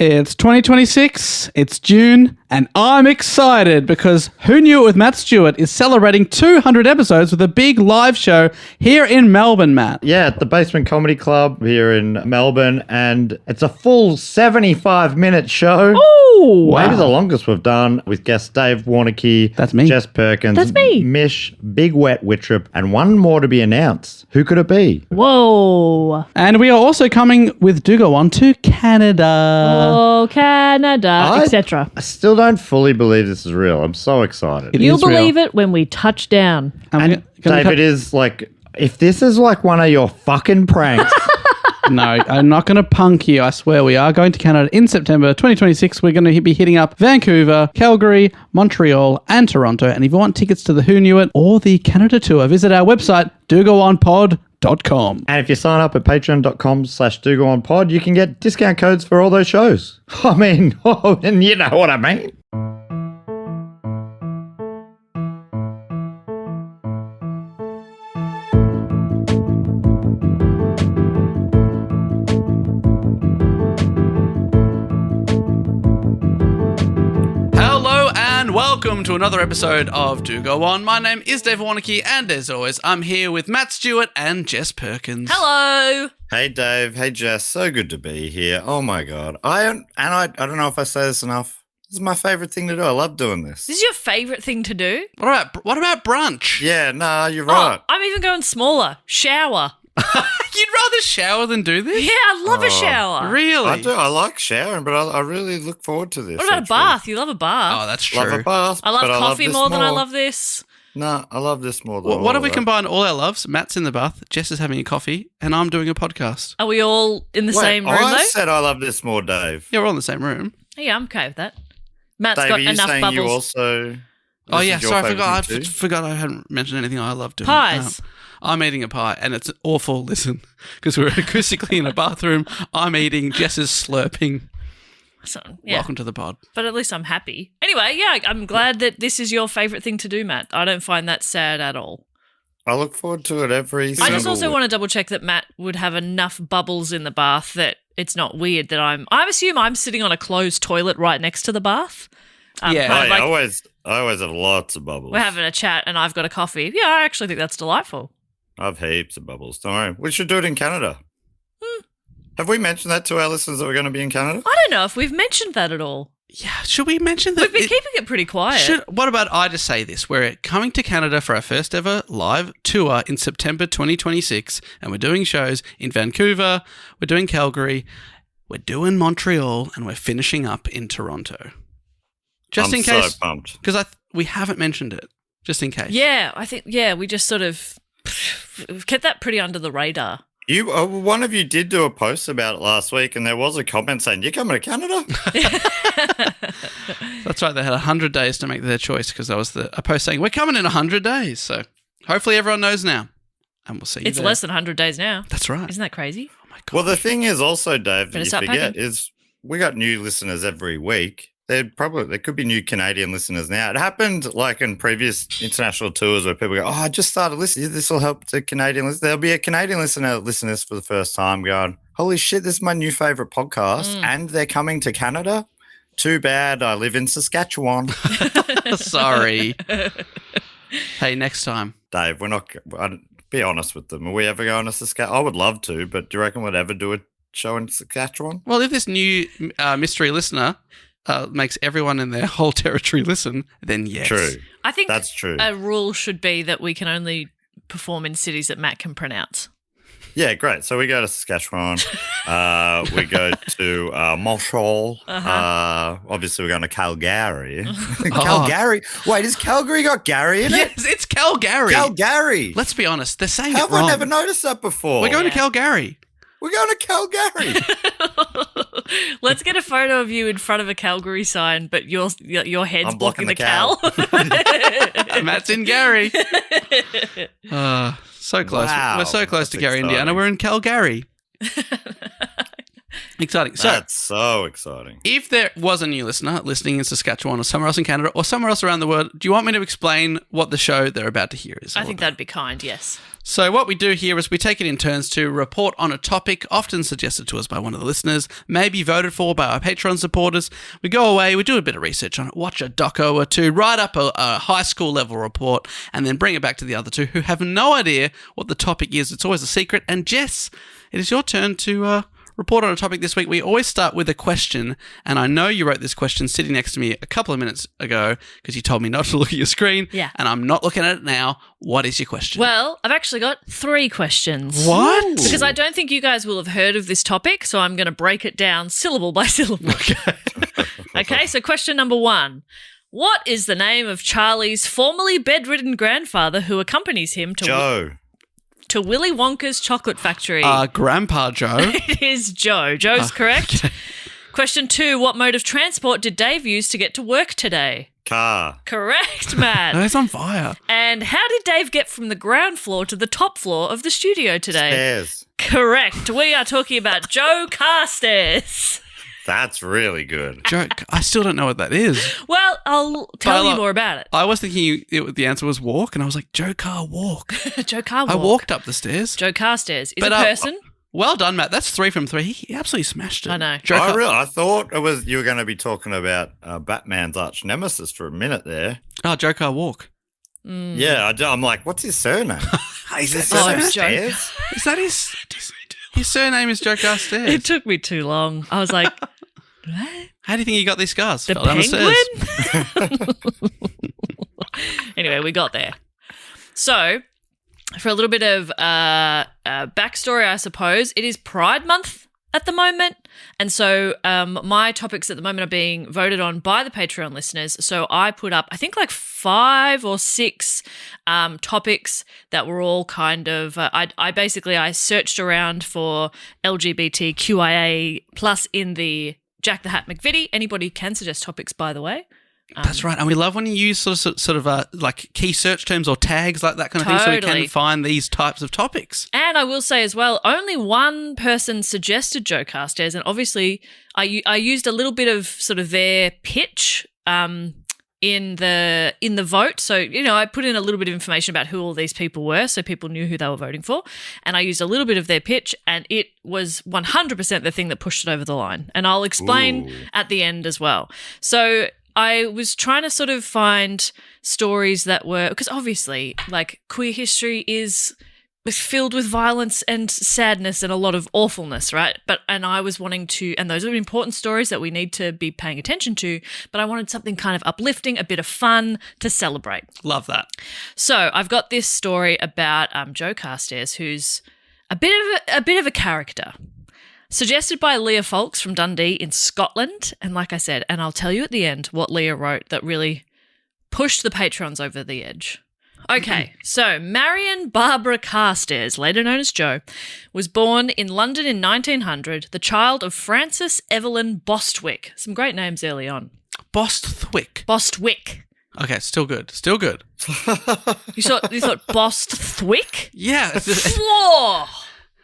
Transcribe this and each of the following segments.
It's 2026, it's June, and I'm excited because Who Knew It with Matt Stewart is celebrating 200 episodes with a big live show here in Melbourne, Matt. Yeah, at the Basement Comedy Club here in Melbourne, and it's a full 75-minute show. Oh, wow. Maybe the longest we've done, with guests Dave Warnicky, That's me. Jess Perkins, That's me. Mish, Big Wet Wittrup, and one more to be announced. Who could it be? Whoa. And we are also coming with Do Go On to Canada. Oh, Canada, etc. I still don't fully believe this is real. I'm so excited. It You'll is real. believe it when we touch down. And David is like, if this is like one of your fucking pranks. No, I'm not going to punk you. I swear we are going to Canada in September 2026. We're going to be hitting up Vancouver, Calgary, Montreal, and Toronto. And if you want tickets to the Who Knew It or the Canada tour, visit our website, dogoonpod.com. And if you sign up at patreon.com/dogoonpod, you can get discount codes for all those shows. I mean, and you know what I mean. Hello and welcome to another episode of Do Go On. My name is Dave Warnicky, and as always, I'm here with Matt Stewart and Jess Perkins. Hello. Hey Dave, hey Jess, so good to be here. Oh my god, I don't know if I say this enough. This is my favorite thing to do. I love doing this. This is your favourite thing to do? What about brunch? Yeah, nah, you're right. Oh, I'm even going smaller. Shower. You'd rather shower than do this? Yeah, I love a shower. Really? I do. I like showering, but I really look forward to this. What about a actually. bath? You love a bath. Oh, that's true. Love a bath. I love but coffee this more than I love this. Nah, I love this more than What if all we of that. combine all our loves? Matt's in the bath, Jess is having a coffee, and I'm doing a podcast. Are we all in the Wait, same room, I though? said I love this more, Dave. Yeah, we're all in the same room. Yeah, I'm okay with that. Matt's Dave, got are you enough saying bubbles. you also... Oh, this yeah, is your sorry, I favourite forgot. thing I too? forgot I hadn't mentioned anything I love doing. Pies. I'm eating a pie, and it's awful. Listen, because we're acoustically in a bathroom. I'm eating, Jess is slurping. So, yeah. Welcome to the pod. But at least I'm happy. Anyway, yeah, I'm glad that this is your favourite thing to do, Matt. I don't find that sad at all. I look forward to it every I single just also week. want to double check that Matt would have enough bubbles in the bath that it's not weird that I assume I'm sitting on a closed toilet right next to the bath. Yeah. kind of I like always have lots of bubbles. we're having a chat and I've got a coffee. Yeah, I actually think that's delightful. I have heaps of bubbles. Don't worry. We should do it in Canada. Have we mentioned that to our listeners that we're going to be in Canada? I don't know if we've mentioned that at all. Yeah, should we mention that? We've been keeping it pretty quiet. What about I just say this? We're coming to Canada for our first ever live tour in September 2026, and we're doing shows in Vancouver, we're doing Calgary, we're doing Montreal, and we're finishing up in Toronto. Just I'm in case, so pumped. because we haven't mentioned it. Just in case. Yeah, I think, we just sort of kept that pretty under the radar. One of you did do a post about it last week, and there was a comment saying, "You're coming to Canada?" That's right. They had 100 days to make their choice because that was a post saying, we're coming in 100 days. So hopefully everyone knows now. And we'll see you It's there. less than 100 days now. That's right. Isn't that crazy? Oh my God. Well, the thing is also, Dave, that Better you start forget packing. is we got new listeners every week. There could be new Canadian listeners now. It happened like in previous international tours where people go, "Oh, I just started listening. This will help the Canadian listeners." There'll be a Canadian listener that listens to this for the first time going, "Holy shit, this is my new favorite podcast, and they're coming to Canada. Too bad I live in Saskatchewan." Sorry. Hey, next time. Dave, we're not. Be honest with them. Are we ever going to Saskatchewan? I would love to, but do you reckon we'd ever do a show in Saskatchewan? Well, if this new mystery listener makes everyone in their whole territory listen, then yes. True. I think That's true. a rule should be that we can only perform in cities that Matt can pronounce. Yeah, great. So we go to Saskatchewan. We go to Montreal. Obviously, we're going to Calgary. Calgary? Wait, has Calgary got Gary in it? Yes, it's Calgary. Calgary. Let's be honest. They're saying How it have I wrong. never noticed that before? We're going Yeah. to Calgary. We're going to Calgary. Let's get a photo of you in front of a Calgary sign, but your head's I'm blocking blocking the the Cal. Matt's in Gary. So close. Wow, We're so close to that's Gary, Indiana. exciting. We're in Calgary. Exciting. So, That's so exciting. if there was a new listener listening in Saskatchewan or somewhere else in Canada or somewhere else around the world, do you want me to explain what the show they're about to hear is? I all think about? that'd be kind, yes. So what we do here is we take it in turns to report on a topic often suggested to us by one of the listeners, maybe voted for by our Patreon supporters. We go away, we do a bit of research on it, watch a doco or two, write up a high school level report, and then bring it back to the other two who have no idea what the topic is. It's always a secret. And Jess, it is your turn to report on a topic this week. We always start with a question, and I know you wrote this question sitting next to me a couple of minutes ago because you told me not to look at your screen, Yeah. and I'm not looking at it now. What is your question? Well, I've actually got 3 questions. What? Because I don't think you guys will have heard of this topic, so I'm going to break it down syllable by syllable. Okay, so question number 1. What is the name of Charlie's formerly bedridden grandfather who accompanies him to Willy Wonka's chocolate factory? Grandpa Joe. It is Joe. Joe's correct. Okay. Question 2. What mode of transport did Dave use to get to work today? Car. Correct, Matt. No, it's on fire. And how did Dave get from the ground floor to the top floor of the studio today? Stairs. Correct. We are talking about Joe Carstairs. That's really good. Joe, I still don't know what that is. Well, I'll tell But you more about it. I was thinking the answer was walk, and I was like, Joe Car walk. Joe Carwalk. I walked up the stairs. Joe Carstairs is But, a person. Well done, Matt. That's 3 from 3. He absolutely smashed it. I know. Joe Car- I thought you were going to be talking about Batman's arch nemesis for a minute there. Joe Car walk. Yeah, I'm like, what's his surname? Is His that, surname Joe. Stairs? is that his? His surname is Joe Carstairs. It took me too long. I was like, what? How do you think he got these scars? The Fell down the penguin? Anyway, we got there. So, for a little bit of backstory, I suppose, it is Pride Month at the moment. And so my topics at the moment are being voted on by the Patreon listeners. So I put up, I think, like 5 or 6 topics that were all kind of, I searched around for LGBTQIA plus in the Jack the Hat McVitie. Anybody can suggest topics, by the way. That's right. And we love when you use sort of like key search terms or tags like that kind of thing so we Totally. can find these types of topics. And I will say as well, only one person suggested Joe Carstairs, and obviously I used a little bit of sort of their pitch in the vote. So, I put in a little bit of information about who all these people were so people knew who they were voting for, and I used a little bit of their pitch, and it was 100% the thing that pushed it over the line. And I'll explain at the end as well. So I was trying to sort of find stories that were, because obviously, like, queer history is filled with violence and sadness and a lot of awfulness, right? And I was wanting to, and those are important stories that we need to be paying attention to, but I wanted something kind of uplifting, a bit of fun to celebrate. Love that. So I've got this story about Joe Carstairs, who's a bit of a character. Suggested by Leah Folks from Dundee in Scotland. And like I said, and I'll tell you at the end what Leah wrote that really pushed the patrons over the edge. Okay, so Marion Barbara Carstairs, later known as Jo, was born in London in 1900, the child of Frances Evelyn Bostwick. Some great names early on. Bostwick. Bostwick. Okay, still good. Still good. You thought Bostwick? Yeah. Whoa!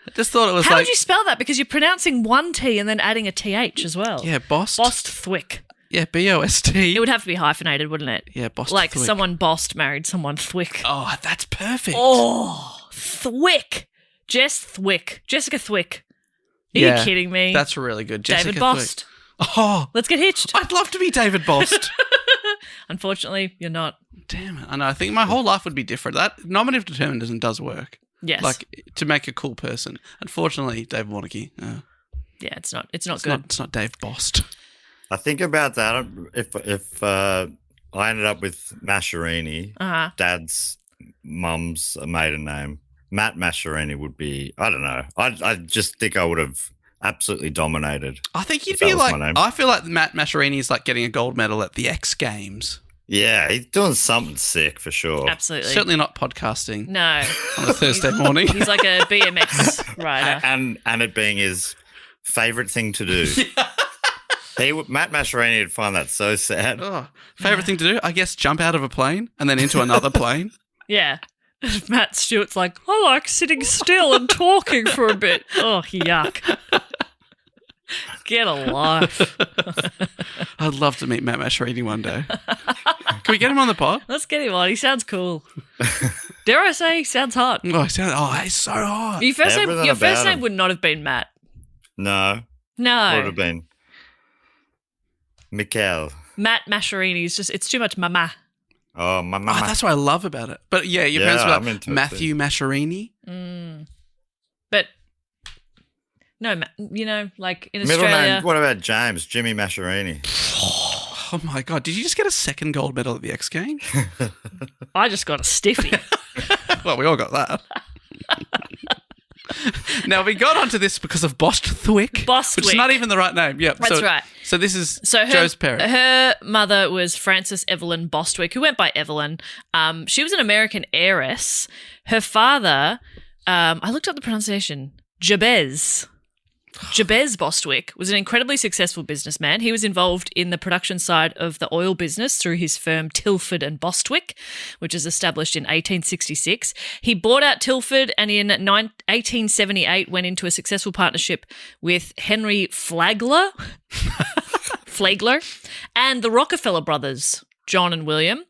I just thought it was How like... would you spell that? Because you're pronouncing one T and then adding a TH as well. Yeah, Bost. Bostwick. Yeah, B-O-S-T. It would have to be hyphenated, wouldn't it? Yeah, Bostwick. Like someone Bost married someone Thwick. Oh, that's perfect. Oh, Thwick. Jessica Thwick. Are you kidding me? That's really good. Jessica David Bost. Thwick. Oh, Let's get hitched. I'd love to be David Bost. Unfortunately, you're not. Damn it. I know. I think my whole life would be different. That nominative determinism does work. Yes. Like, to make a cool person. Unfortunately, Dave Warnocky. Yeah, it's not good. It's not Dave Bost. I think about that. If I ended up with Masherini, Dad's mum's maiden name, Matt Masherini would be, I don't know. I just think I would have absolutely dominated. I think you'd That be was like, my name. I feel like Matt Masherini is like getting a gold medal at the X Games. Yeah, he's doing something sick for sure. Absolutely. Certainly not podcasting No. on a Thursday morning. He's like a BMX rider. And it being his favourite thing to do. Matt Masherini would find that so sad. Oh, favorite thing to do? I guess jump out of a plane and then into another plane. Yeah. Matt Stewart's like, I like sitting still and talking for a bit. Oh, yuck. Get a life. I'd love to meet Matt Masherini one day. Can we get him on the pod? Let's get him on. He sounds cool. Dare I say, he sounds hot. He's so hot. Your first Everything about name him. would not have been Matt. No. No. Would have been Mikhail. Matt Masherini is just, it's too much mama. Oh, my mama. That's what I love about it. But yeah, your parents I'm were into it Matthew Masherini. But no, like in Middle Australia. name, what about James? Jimmy Masherini. Oh my God. Did you just get a second gold medal at the X Games? I just got a stiffy. Well, we all got that. Now, we got onto this because of Bostwick. Which is not even the right name. Yep. That's right. So this is So Joe's parent. Her mother was Frances Evelyn Bostwick, who went by Evelyn. She was an American heiress. Her father, I looked up the pronunciation, Jabez Bostwick was an incredibly successful businessman. He was involved in the production side of the oil business through his firm Tilford and Bostwick, which was established in 1866. He bought out Tilford and in 1878 went into a successful partnership with Henry Flagler and the Rockefeller brothers, John and William.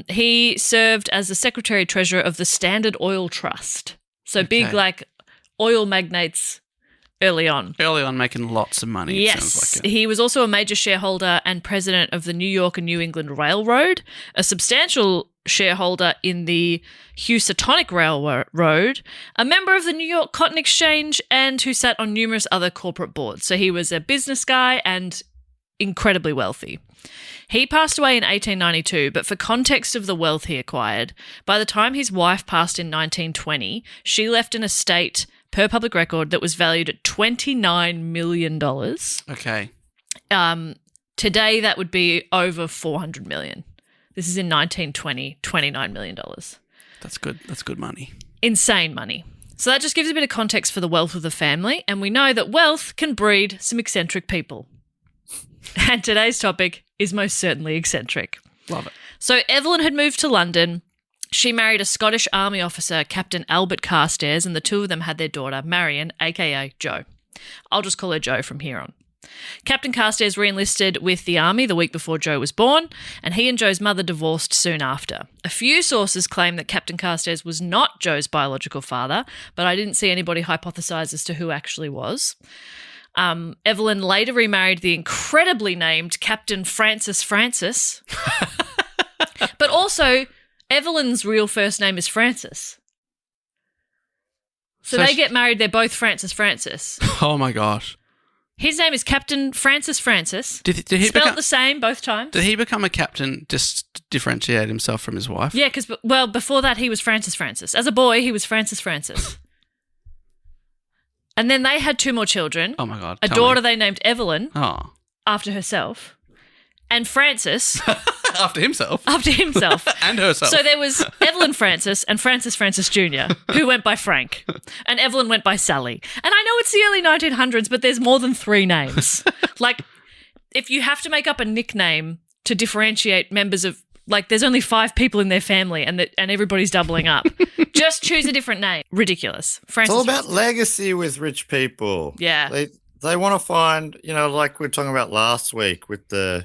He served as the secretary-treasurer of the Standard Oil Trust. So big, like, oil magnates early on. Early on, making lots of money. Yes. It sounds like it. He was also a major shareholder and president of the New York and New England Railroad, a substantial shareholder in the Housatonic Railroad, a member of the New York Cotton Exchange, and who sat on numerous other corporate boards. So he was a business guy and incredibly wealthy. He passed away in 1892, but for context of the wealth he acquired, by the time his wife passed in 1920, she left an estate, per public record, that was valued at $29 million. Okay. Today, that would be over $400 million. This is in 1920, $29 million. That's good. That's good money. Insane money. So that just gives a bit of context for the wealth of the family, and we know that wealth can breed some eccentric people. And today's topic is most certainly eccentric. Love it. So Evelyn had moved to London. She married a Scottish Army officer, Captain Albert Carstairs, and the two of them had their daughter, Marion, aka Jo. I'll just call her Jo from here on. Captain Carstairs re-enlisted with the army the week before Jo was born, and he and Jo's mother divorced soon after. A few sources claim that Captain Carstairs was not Jo's biological father, but I didn't see anybody hypothesise as to who actually was. Evelyn later remarried the incredibly named Captain Francis. But also, Evelyn's real first name is Francis. So they get married, they're both Francis. Oh my gosh. His name is Captain Francis. Did he Spelled the same both times. Did he become a captain just to differentiate himself from his wife? Yeah, because, well, before that he was Francis. As a boy, he was Francis. And then they had two more children. Oh my God. A daughter they named Evelyn after herself. And Francis. After himself. And herself. So there was Evelyn Francis and Francis Jr., who went by Frank. And Evelyn went by Sally. And I know it's the early 1900s, but there's more than 3 names. Like, if you have to make up a nickname to differentiate members of, like, there's only 5 people in their family and everybody's doubling up. Just choose a different name. Ridiculous. Francis. It's all about legacy with rich people. Yeah. They want to find, like we were talking about last week with the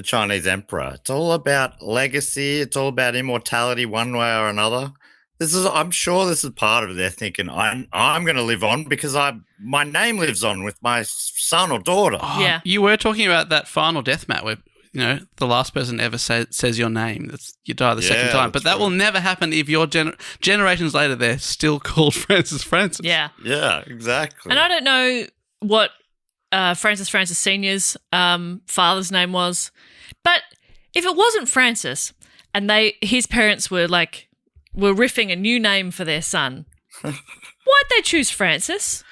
Chinese emperor. It's all about legacy. It's all about immortality one way or another. I'm sure this is part of their thinking. I'm going to live on because my name lives on with my son or daughter. Oh, yeah. You were talking about that final death mat where, the last person ever says your name. You die the second time. But that will never happen if your generations later they're still called Francis. Yeah. Yeah, exactly. And I don't know what Francis Sr.'s father's name was, but if it wasn't Francis and his parents were riffing a new name for their son, why'd they choose Francis?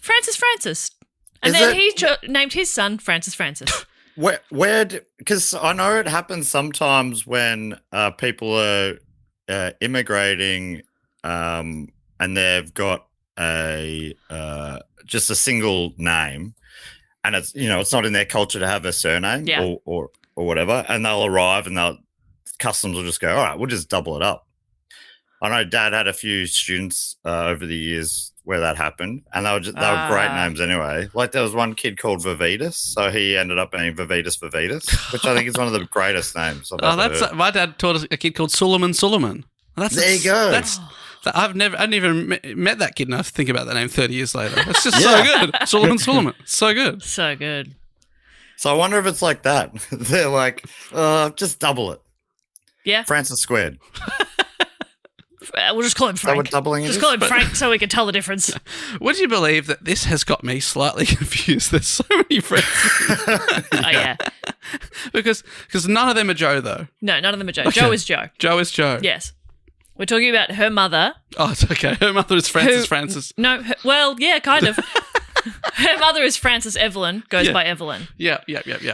Francis. And he named his son Francis. Because I know it happens sometimes when people are immigrating and they've got just a single name, and it's it's not in their culture to have a surname or whatever, and they'll arrive and customs will just go, all right, we'll just double it up. I know Dad had a few students over the years where that happened, and they were great names anyway. Like there was one kid called Vivitas, so he ended up being Vivitas, which I think is one of the greatest names I've ever heard. My dad taught us a kid called Suleiman. There you go. I've never met that kid, and I think about that name 30 years later. It's just so good. Suleiman. So good. So good. So I wonder if it's like that. They're like, just double it. Yeah. Francis squared. We'll just call him Frank. Is that what doubling just is? call him Frank so we can tell the difference. Would you believe that this has got me slightly confused? There's so many friends. Oh, yeah. because none of them are Joe, though. No, none of them are Joe. Okay. Joe is Joe. Joe is Joe. Yes. We're talking about her mother. Oh, it's okay. Her mother is Francis. No, well, yeah, kind of. Her mother is Frances Evelyn, goes by Evelyn. Yeah.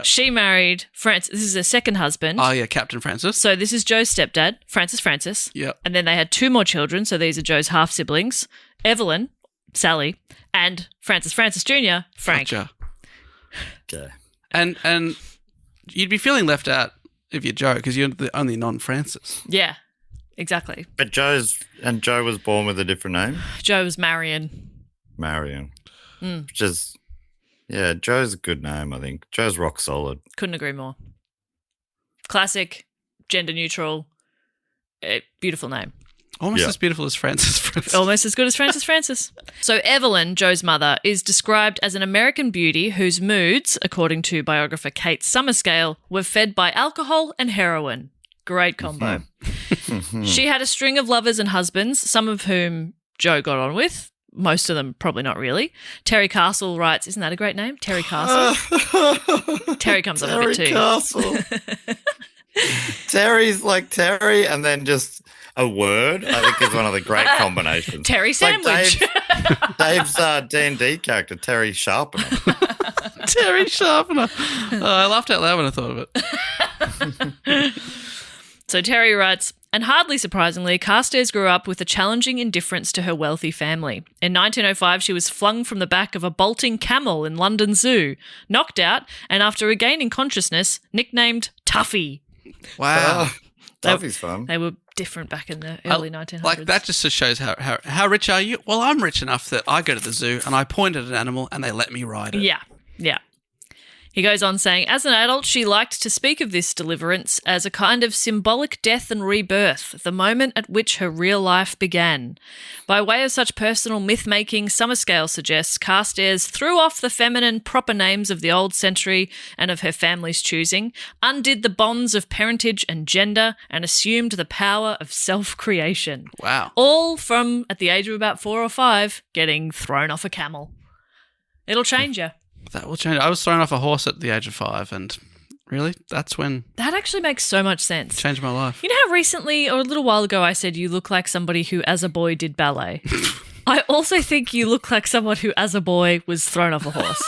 She married Francis. This is her second husband. Oh, yeah, Captain Francis. So this is Joe's stepdad, Francis. Yeah. And then they had 2 more children, so these are Joe's half-siblings, Evelyn, Sally, and Francis Jr., Frank. Gotcha. Okay. And you'd be feeling left out if you're Joe because you're the only non-Francis. Yeah, exactly. But Joe was born with a different name? Joe was Marion. Which is, yeah, Joe's a good name, I think. Joe's rock solid. Couldn't agree more. Classic, gender neutral, beautiful name. Almost as beautiful as Francis. Almost as good as Francis. So Evelyn, Joe's mother, is described as an American beauty whose moods, according to biographer Kate Summerscale, were fed by alcohol and heroin. Great combo. She had a string of lovers and husbands, some of whom Joe got on with. Most of them probably not really. Terry Castle writes, isn't that a great name? Terry Castle? Terry comes up a bit too. Terry Castle. Terry's like Terry and then just a word, I think is one of the great combinations. Terry Sandwich. Like Dave's D&D character, Terry Sharpener. Terry Sharpener. I laughed out loud when I thought of it. So Terry writes, and hardly surprisingly, Carstairs grew up with a challenging indifference to her wealthy family. In 1905, she was flung from the back of a bolting camel in London Zoo, knocked out, and after regaining consciousness, nicknamed Tuffy. Wow. Tuffy's fun. They were different back in the early 1900s. Like, that just shows how rich are you? Well, I'm rich enough that I go to the zoo and I point at an animal and they let me ride it. Yeah. He goes on saying, as an adult, she liked to speak of this deliverance as a kind of symbolic death and rebirth, the moment at which her real life began. By way of such personal myth-making, Summerscale suggests Carstairs threw off the feminine proper names of the old century and of her family's choosing, undid the bonds of parentage and gender, and assumed the power of self-creation. Wow. All from, at the age of about 4 or 5, getting thrown off a camel. It'll change you. That will change. I was thrown off a horse at the age of 5 and really, that's when That actually makes so much sense. it changed my life. You know how recently, or a little while ago, I said you look like somebody who, as a boy, did ballet? I also think you look like someone who, as a boy, was thrown off a horse.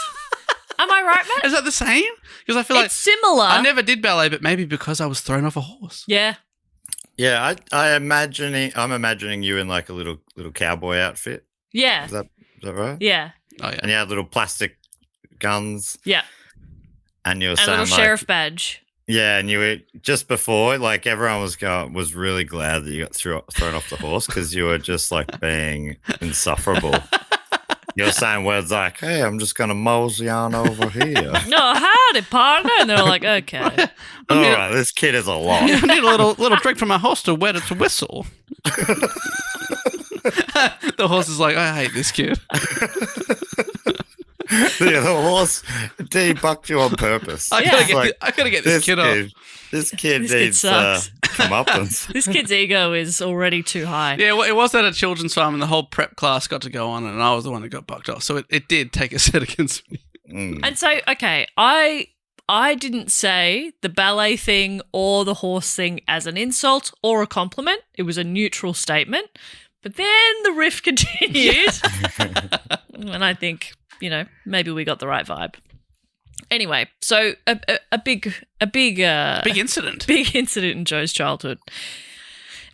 Am I right, Matt? Is that the same? Because I feel It's like similar. I never did ballet, but maybe because I was thrown off a horse. Yeah. Yeah, I'm imagining you in like a little cowboy outfit. Yeah. Is that right? Yeah. Oh, yeah. And you had little plastic guns. Yeah. And you were And a saying little like, sheriff badge. yeah, and you were just before, like everyone was really glad that you got thrown off the horse because you were just like being insufferable. You were saying words like, "Hey, I'm just gonna mosey on over here." No, howdy, partner. And they're like, okay. All right, this kid is a lot. I need a little drink from my horse to wet its whistle. The horse is like, I hate this kid. The horse debunked you on purpose. I gotta get this kid off. This kid This kid needs sucks. comeuppance. This kid's ego is already too high. Yeah, well, it was at a children's farm and the whole prep class got to go on and I was the one that got bucked off. So it did take a set against me. And so, okay, I didn't say the ballet thing or the horse thing as an insult or a compliment. It was a neutral statement. But then the riff continued. And I think, maybe we got the right vibe. Anyway, so a big Incident. Big incident in Joe's childhood.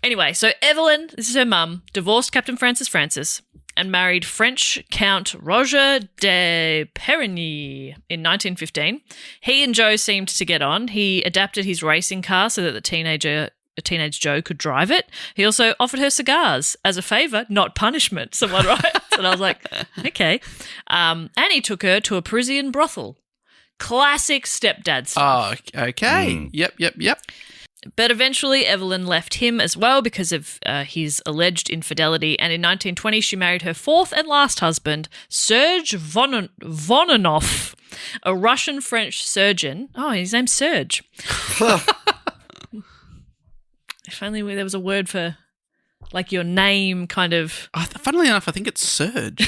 Anyway, so Evelyn, this is her mum, divorced Captain Francis and married French Count Roger de Perigny in 1915. He and Joe seemed to get on. He adapted his racing car so that the teenager teenage Jo could drive it. He also offered her cigars as a favour, not punishment, someone writes. And I was like, okay. And he took her to a Parisian brothel. Classic stepdad stuff. Oh, okay. Yep. But eventually Evelyn left him as well because of his alleged infidelity, and in 1920 she married her fourth and last husband, Serge Vonanoff, a Russian-French surgeon. Oh, his name's Serge. If only there was a word for, like, your name kind of... Funnily enough, I think it's Serge.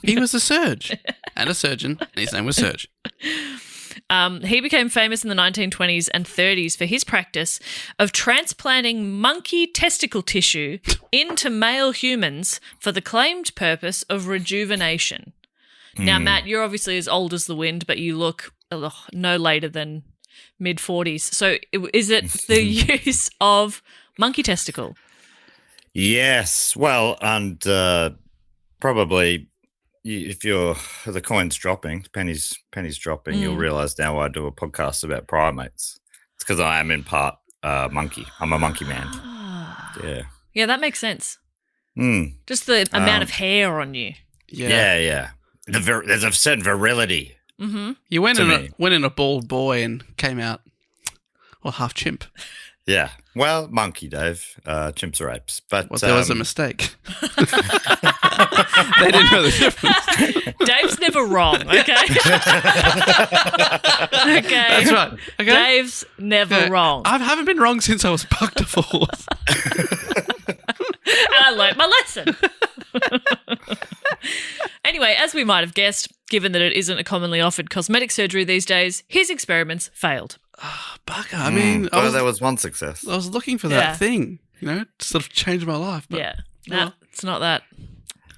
He was a surge and a surgeon, and his name was Serge. He became famous in the 1920s and 30s for his practice of transplanting monkey testicle tissue into male humans for the claimed purpose of rejuvenation. Now, Matt, you're obviously as old as the wind, but you look no later than mid-40s. So is it the use of monkey testicle? Yes. Well, and probably... if the coin's dropping, pennies dropping, you'll realise now why I do a podcast about primates. It's because I am in part monkey. I'm a monkey man. Yeah. Yeah, that makes sense. Just the amount of hair on you. Yeah. There's a certain virility. Mm-hmm. You went in a bald boy and came out, well, half chimp. Yeah. Well, monkey, Dave. Chimps are apes. But there was a mistake. They didn't know the difference. Dave's never wrong, okay? Okay. That's right. Okay. Dave's never wrong. I haven't been wrong since I was bucked to fourth. And I learnt my lesson. Anyway, as we might have guessed, given that it isn't a commonly offered cosmetic surgery these days, his experiments failed. Oh, bugger. I mean, there was one success. I was looking for that thing, to sort of change my life. But, no, it's not that.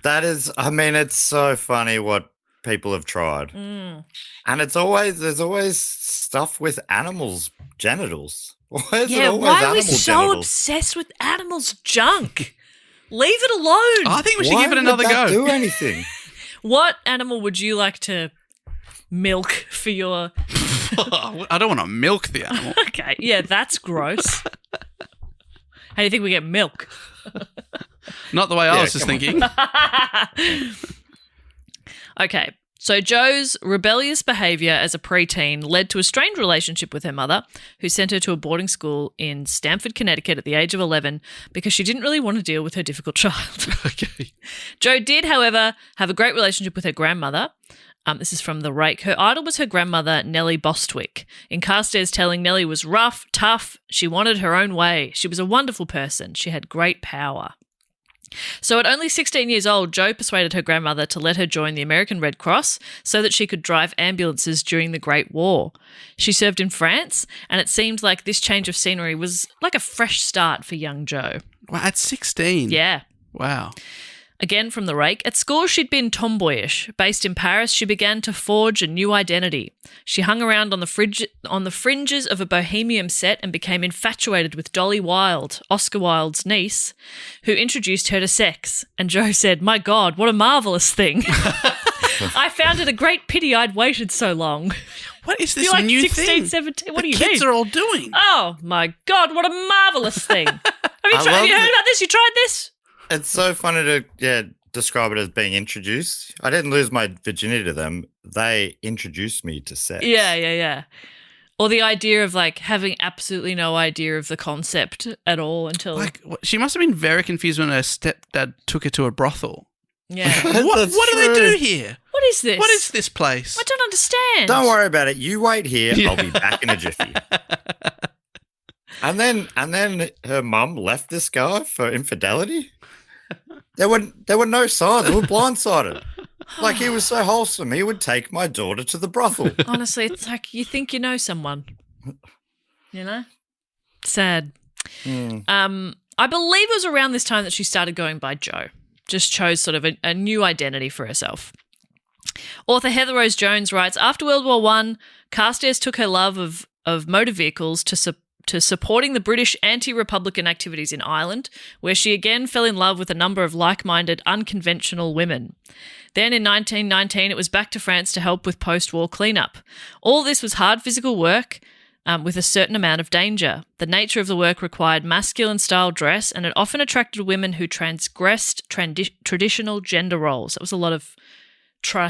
That is, I mean, it's so funny what people have tried. And there's always stuff with animals' genitals. Why are we so obsessed with animals' junk? Leave it alone. I think we should give it another go. Do anything. What animal would you like to milk for your... I don't want to milk the animal. Okay, yeah, that's gross. How do you think we get milk? Not the way I was just thinking. Okay, so Jo's rebellious behaviour as a preteen led to a strained relationship with her mother, who sent her to a boarding school in Stamford, Connecticut at the age of 11 because she didn't really want to deal with her difficult child. Okay. Jo did, however, have a great relationship with her grandmother. This is from The Rake. Her idol was her grandmother, Nellie Bostwick. In Carstairs telling, Nellie was rough, tough. She wanted her own way. She was a wonderful person. She had great power. So at only 16 years old, Jo persuaded her grandmother to let her join the American Red Cross so that she could drive ambulances during the Great War. She served in France, and it seemed like this change of scenery was like a fresh start for young Jo. Wow, at 16? Yeah. Wow. Again from The Rake, at school she'd been tomboyish. Based in Paris, she began to forge a new identity. She hung around on the fringes of a bohemian set and became infatuated with Dolly Wilde, Oscar Wilde's niece, who introduced her to sex. And Jo said, "My God, what a marvellous thing. I found it a great pity I'd waited so long." What is this You're like new 16, thing? 17, what do you the kids mean? are all doing? Oh, my God, what a marvellous thing. Have you heard about this? You tried this? It's so funny to describe it as being introduced. I didn't lose my virginity to them. They introduced me to sex. Yeah. Or the idea of like having absolutely no idea of the concept at all until she must have been very confused when her stepdad took her to a brothel. Yeah. What do they do here? What is this? What is this place? I don't understand. Don't worry about it. You wait here. Yeah. I'll be back in a jiffy. And then her mum left this guy for infidelity. There were no signs. They were blindsided. Like, he was so wholesome. He would take my daughter to the brothel. Honestly, it's like you think you know someone. You know? Sad. I believe it was around this time that she started going by Jo. Just chose sort of a new identity for herself. Author Heather Rose Jones writes, after World War I, Carstairs took her love of motor vehicles to supporting the British anti-republican activities in Ireland, where she again fell in love with a number of like-minded, unconventional women. Then in 1919, it was back to France to help with post-war cleanup. All this was hard physical work, with a certain amount of danger. The nature of the work required masculine-style dress, and it often attracted women who transgressed traditional gender roles. That was a lot of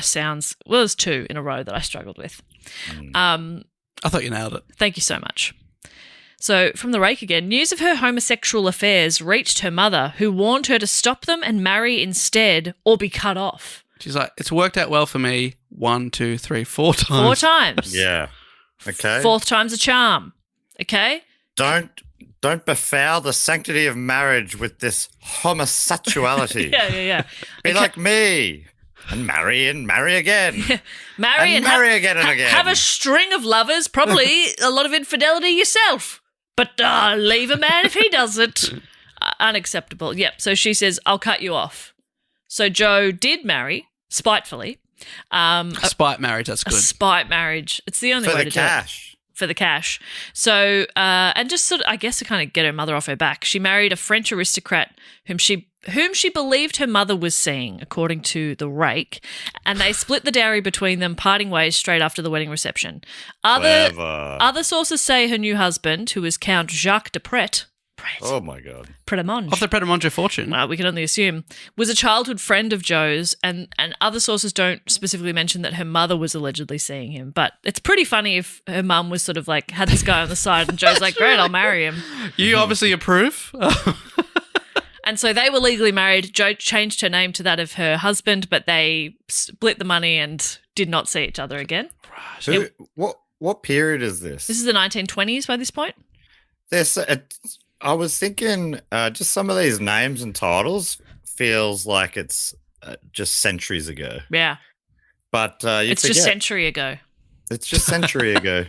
sounds. Well, there's 2 in a row that I struggled with. I thought you nailed it. Thank you so much. So, from the rake again, news of her homosexual affairs reached her mother, who warned her to stop them and marry instead or be cut off. She's like, it's worked out well for me 1, 2, 3, 4 times. 4 times. Yeah. Okay. 4th time's a charm. Okay? Don't befoul the sanctity of marriage with this homosexuality. Yeah. Be like me. And marry again. Marry and marry again and again. Have a string of lovers, probably a lot of infidelity yourself. But leave a man if he does it. Unacceptable. Yep. So she says, I'll cut you off. So Joe did marry, spitefully. A spite marriage, that's A good. spite marriage. It's the only For way the to do it. cash. For the cash. So, and just sort of, I guess to kind of get her mother off her back, she married a French aristocrat whom she believed her mother was seeing, according to the rake, and they split the dowry between them, parting ways straight after the wedding reception. Other sources say her new husband, who was Count Jacques de Pret, Oh, my God. Predemonge. Of the Predemonge fortune. We can only assume, was a childhood friend of Joe's, and other sources don't specifically mention that her mother was allegedly seeing him. But it's pretty funny if her mum was sort of like, had this guy on the side and Joe's like, great, I'll marry him. You obviously approve. And so they were legally married. Joe changed her name to that of her husband, but they split the money and did not see each other again. So what period is this? This is the 1920s by this point. I was thinking just some of these names and titles feels like it's just centuries ago. Yeah. But it's forget. just century ago. It's just century ago.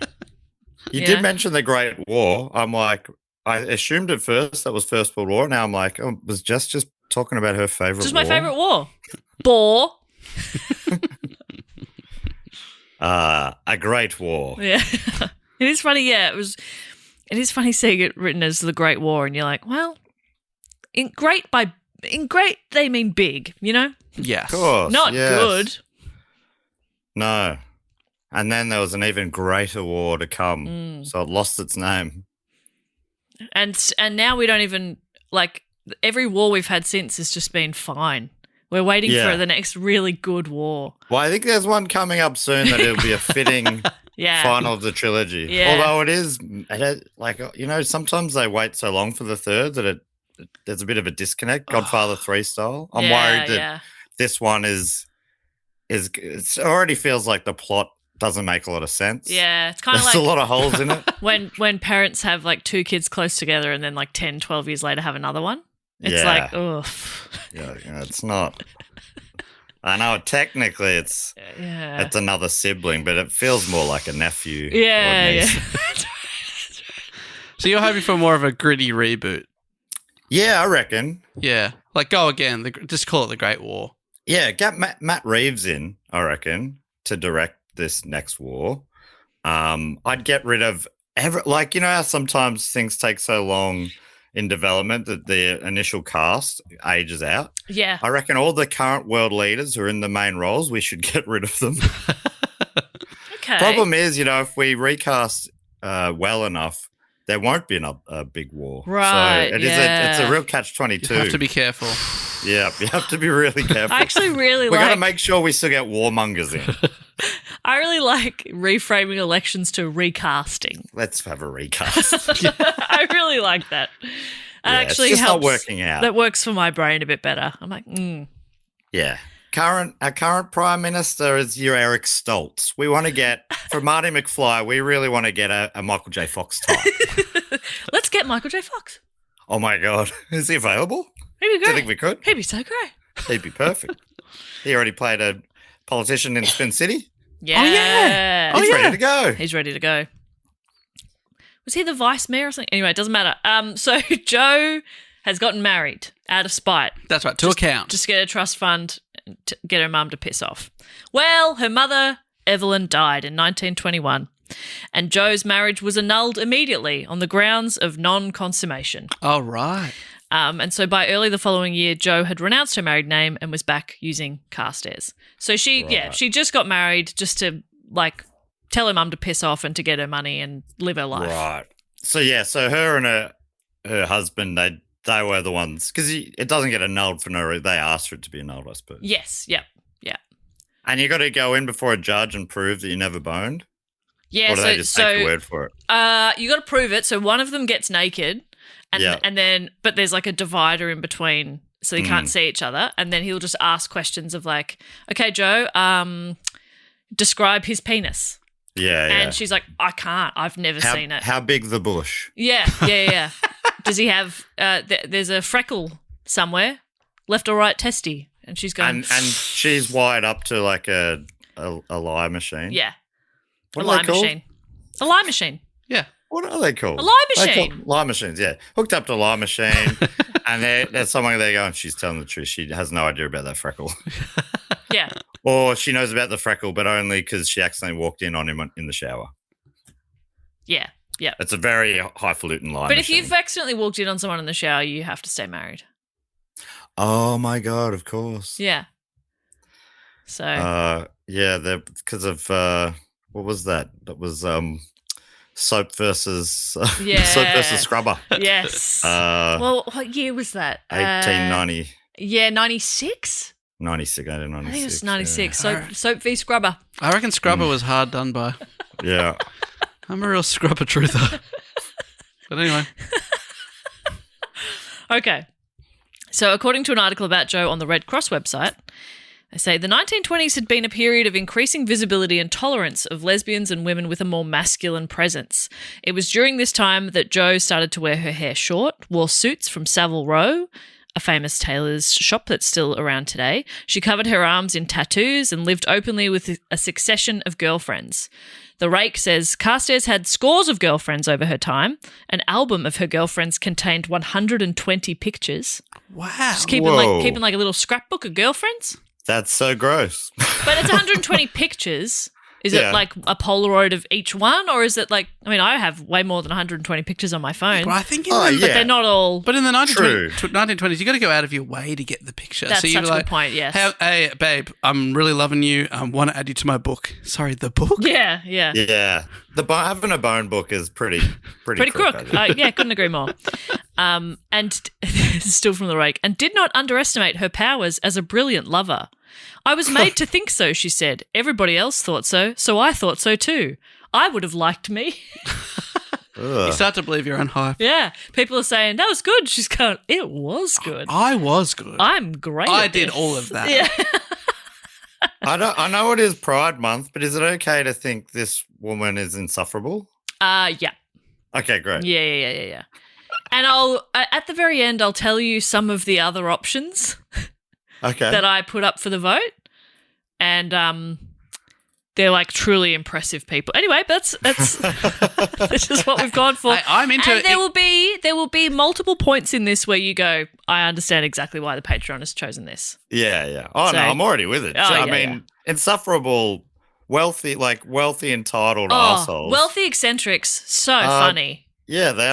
You did mention the Great War. I'm like, I assumed at first that was First World War. Now I'm like, oh, was just talking about her favorite war. Just my favorite war. Bore. A Great War. Yeah. It is funny, yeah. It is funny seeing it written as the Great War, and you're like, well, in great they mean big, you know? Yes. Of course. Not yes. good. No. And then there was an even greater war to come, so it lost its name. And now we don't even, like, every war we've had since has just been fine. We're waiting for the next really good war. Well, I think there's one coming up soon that it'll be a fitting final of the trilogy. Yeah. Although it is, like, you know, sometimes they wait so long for the third that there's a bit of a disconnect, Godfather 3 style. I'm worried that this one is it already feels like the plot doesn't make a lot of sense. Yeah, it's kind of like there's a lot of holes in it. when parents have like 2 kids close together and then like 10, 12 years later have another one. It's like, ugh. Yeah, it's not. I know technically it's another sibling, but it feels more like a nephew. Yeah. So you're hoping for more of a gritty reboot? Yeah, I reckon. Yeah, like go again. Just call it the Great War. Yeah, get Matt Reeves in, I reckon, to direct this next war. I'd get rid of you know how sometimes things take so long in development that the initial cast ages out. Yeah. I reckon all the current world leaders who are in the main roles, we should get rid of them. Okay. Problem is, you know, if we recast well enough, there won't be a big war. Right. So it's a real catch-22. You have to be careful. Yeah, you have to be really careful. I actually really We're going to make sure we still get warmongers in. I really like reframing elections to recasting. Let's have a recast. I really like that. That actually it's just helps. not working out. That works for my brain a bit better. I'm like, Yeah. Our current Prime Minister is your Eric Stoltz. We want to get, for Marty McFly, we really want to get a Michael J. Fox type. Let's get Michael J. Fox. Oh, my God. Is he available? He'd be great. Do you think we could? He'd be so great. He'd be perfect. He already played a politician in Spin City. Yeah. Oh, yeah. He's ready to go. He's ready to go. Was he the vice mayor or something? Anyway, it doesn't matter. So Joe has gotten married out of spite. That's right, to account. Just get a trust fund to get her mum to piss off. Well, her mother, Evelyn, died in 1921, and Joe's marriage was annulled immediately on the grounds of non-consummation. Oh, right. And so by early the following year, Joe had renounced her married name and was back using Carstairs. So she just got married just to, like, tell her mum to piss off and to get her money and live her life. Right. So her and her husband, they were the ones, because it doesn't get annulled for no reason. They asked for it to be annulled, I suppose. Yes. Yep. Yeah. And you got to go in before a judge and prove that you never boned? Yeah. Or do they just take your word for it? You got to prove it. So one of them gets naked, and then but there's like a divider in between, so they can't see each other. And then he'll just ask questions of like, okay, Joe, describe his penis. Yeah. And she's like, I can't. I've never seen it. How big the bush? Yeah. Does he have? There's a freckle somewhere, left or right testy, and she's going. And she's wired up to like a lie machine. Yeah. What a are lie they called? machine. A lie machine. Yeah. What are they called? A lie They machine. call lie machines, yeah. Hooked up to a lie machine, and there's someone there going, she's telling the truth. She has no idea about that freckle. Yeah. Or she knows about the freckle, but only because she accidentally walked in on him in the shower. Yeah. Yeah. It's a very highfalutin lie But machine. if you've accidentally walked in on someone in the shower, you have to stay married. Oh, my God, of course. Yeah. So. Yeah, because of, what was that? That was soap versus scrubber. Yes. Well, what year was that? 1890. Yeah, 96? 96, I I think it was 96. Soap v Scrubber. I reckon Scrubber was hard done by. Yeah. I'm a real Scrubber truther. But anyway. Okay. So according to an article about Joe on the Red Cross website, they say the 1920s had been a period of increasing visibility and tolerance of lesbians and women with a more masculine presence. It was during this time that Joe started to wear her hair short, wore suits from Savile Row, a famous tailor's shop that's still around today. She covered her arms in tattoos and lived openly with a succession of girlfriends. The Rake says Carstairs had scores of girlfriends over her time. An album of her girlfriends contained 120 pictures. Wow. Just keeping like a little scrapbook of girlfriends. That's so gross. But it's 120 pictures. Is Yeah. it like a Polaroid of each one, or is it like? I mean, I have way more than 120 pictures on my phone, But I think Oh, in the, yeah. they're not all. But in the True. 1920s, you got to go out of your way to get the picture. That's so such you're a like, good point. Yes. Hey, babe, I'm really loving you. I want to add you to my book. Sorry, the book? Yeah. Yeah. Having a bone book is pretty Crook. I think. Yeah, couldn't agree more. And this is still from the Rake. And did not underestimate her powers as a brilliant lover. I was made to think so, she said. Everybody else thought so I thought so too. I would have liked me. You start to believe your own hype. Yeah. People are saying, that was good. She's going, it was good. I was good. I'm great. I at did this." all of that. Yeah. I know it is Pride Month, but is it okay to think this woman is insufferable? Yeah. Okay, great. Yeah. And I'll at the very end, I'll tell you some of the other options Okay. that I put up for the vote, and they're like truly impressive people. Anyway, that's this is what we've gone for. I'm into and it. there will be multiple points in this where you go, I understand exactly why the Patreon has chosen this. Yeah. Oh, So- no, I'm already with it. Oh, I yeah, mean, insufferable, wealthy, entitled assholes. Wealthy eccentrics, so funny. Yeah, they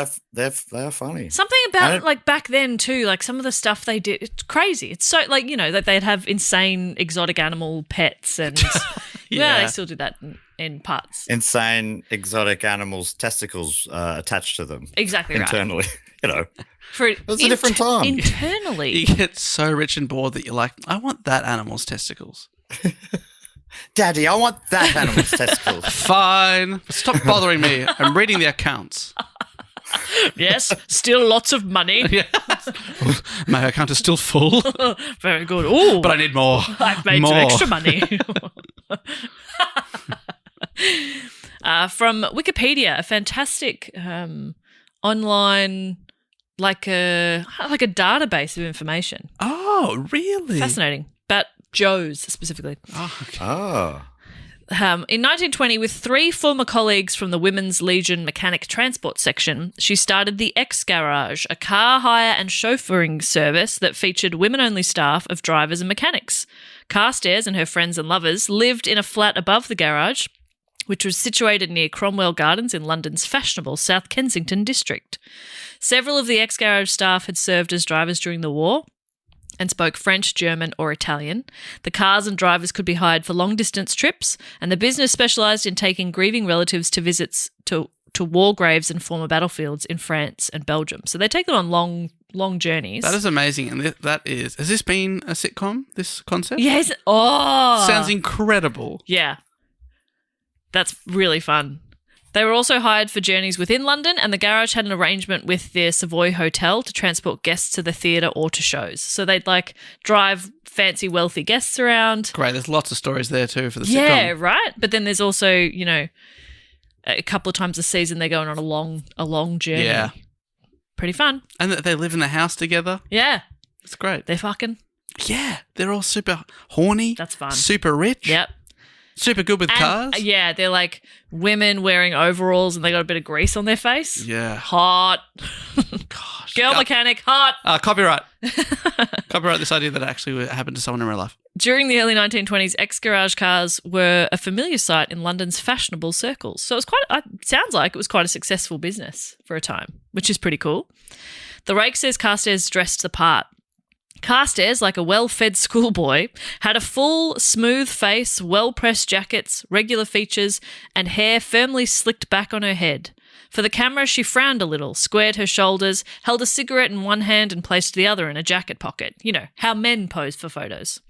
are funny. Something about like back then too, like some of the stuff they did, it's crazy. It's so like, you know, that they'd have insane exotic animal pets and yeah, they still do that in parts. Insane exotic animals' testicles attached to them. Exactly right. Internally, you know. It was a different time. Internally. You get so rich and bored that you're like, I want that animal's testicles. Daddy, I want that animal's testicles. Fine. Stop bothering me. I'm reading the accounts. Yes, still lots of money. Yeah. My account is still full, Very good. Ooh, but I need more. I've made some extra money. From Wikipedia, a fantastic online, like a database of information. Oh, really? Fascinating. But Joe's specifically. Oh, okay. Oh. In 1920, with 3 former colleagues from the Women's Legion Mechanic Transport Section, she started the X Garage, a car hire and chauffeuring service that featured women-only staff of drivers and mechanics. Carstairs and her friends and lovers lived in a flat above the garage, which was situated near Cromwell Gardens in London's fashionable South Kensington district. Several of the X Garage staff had served as drivers during the war, and spoke French, German, or Italian. The cars and drivers could be hired for long-distance trips, and the business specialised in taking grieving relatives to visits to war graves and former battlefields in France and Belgium. So they take them on long journeys. That is amazing. And has this been a sitcom, this concept? Yes. Oh. Sounds incredible. Yeah. That's really fun. They were also hired for journeys within London, and the garage had an arrangement with their Savoy Hotel to transport guests to the theatre or to shows. So they'd drive fancy, wealthy guests around. Great. There's lots of stories there too for the sitcom. Yeah, right. But then there's also, a couple of times a season they're going on a long journey. Yeah. Pretty fun. And they live in the house together. Yeah. It's great. They're fucking. Yeah. They're all super horny. That's fun. Super rich. Yep. Super good with cars. Yeah, they're like women wearing overalls and they got a bit of grease on their face. Yeah. Hot. Gosh. Girl mechanic, hot. Copyright. Copyright this idea that actually happened to someone in real life. During the early 1920s, ex-garage cars were a familiar sight in London's fashionable circles. So it sounds like it was quite a successful business for a time, which is pretty cool. The rake says Carstairs dressed the part. Carstairs, like a well-fed schoolboy, had a full, smooth face, well-pressed jackets, regular features, and hair firmly slicked back on her head. For the camera, she frowned a little, squared her shoulders, held a cigarette in one hand and placed the other in a jacket pocket. You know, how men pose for photos.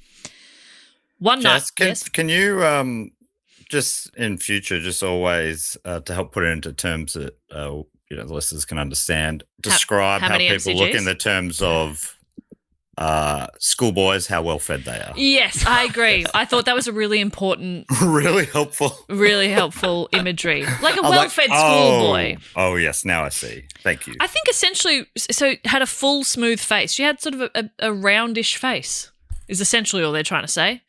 One night... Can you, just in future, just always, to help put it into terms that, the listeners can understand, describe how people MCGs? look in the terms of... schoolboys, how well fed they are. Yes, I agree. I thought that was a really important, really helpful imagery. Like a well-fed schoolboy. Oh, yes. Now I see. Thank you. I think essentially, so had a full, smooth face. She had sort of a roundish face, is essentially all they're trying to say.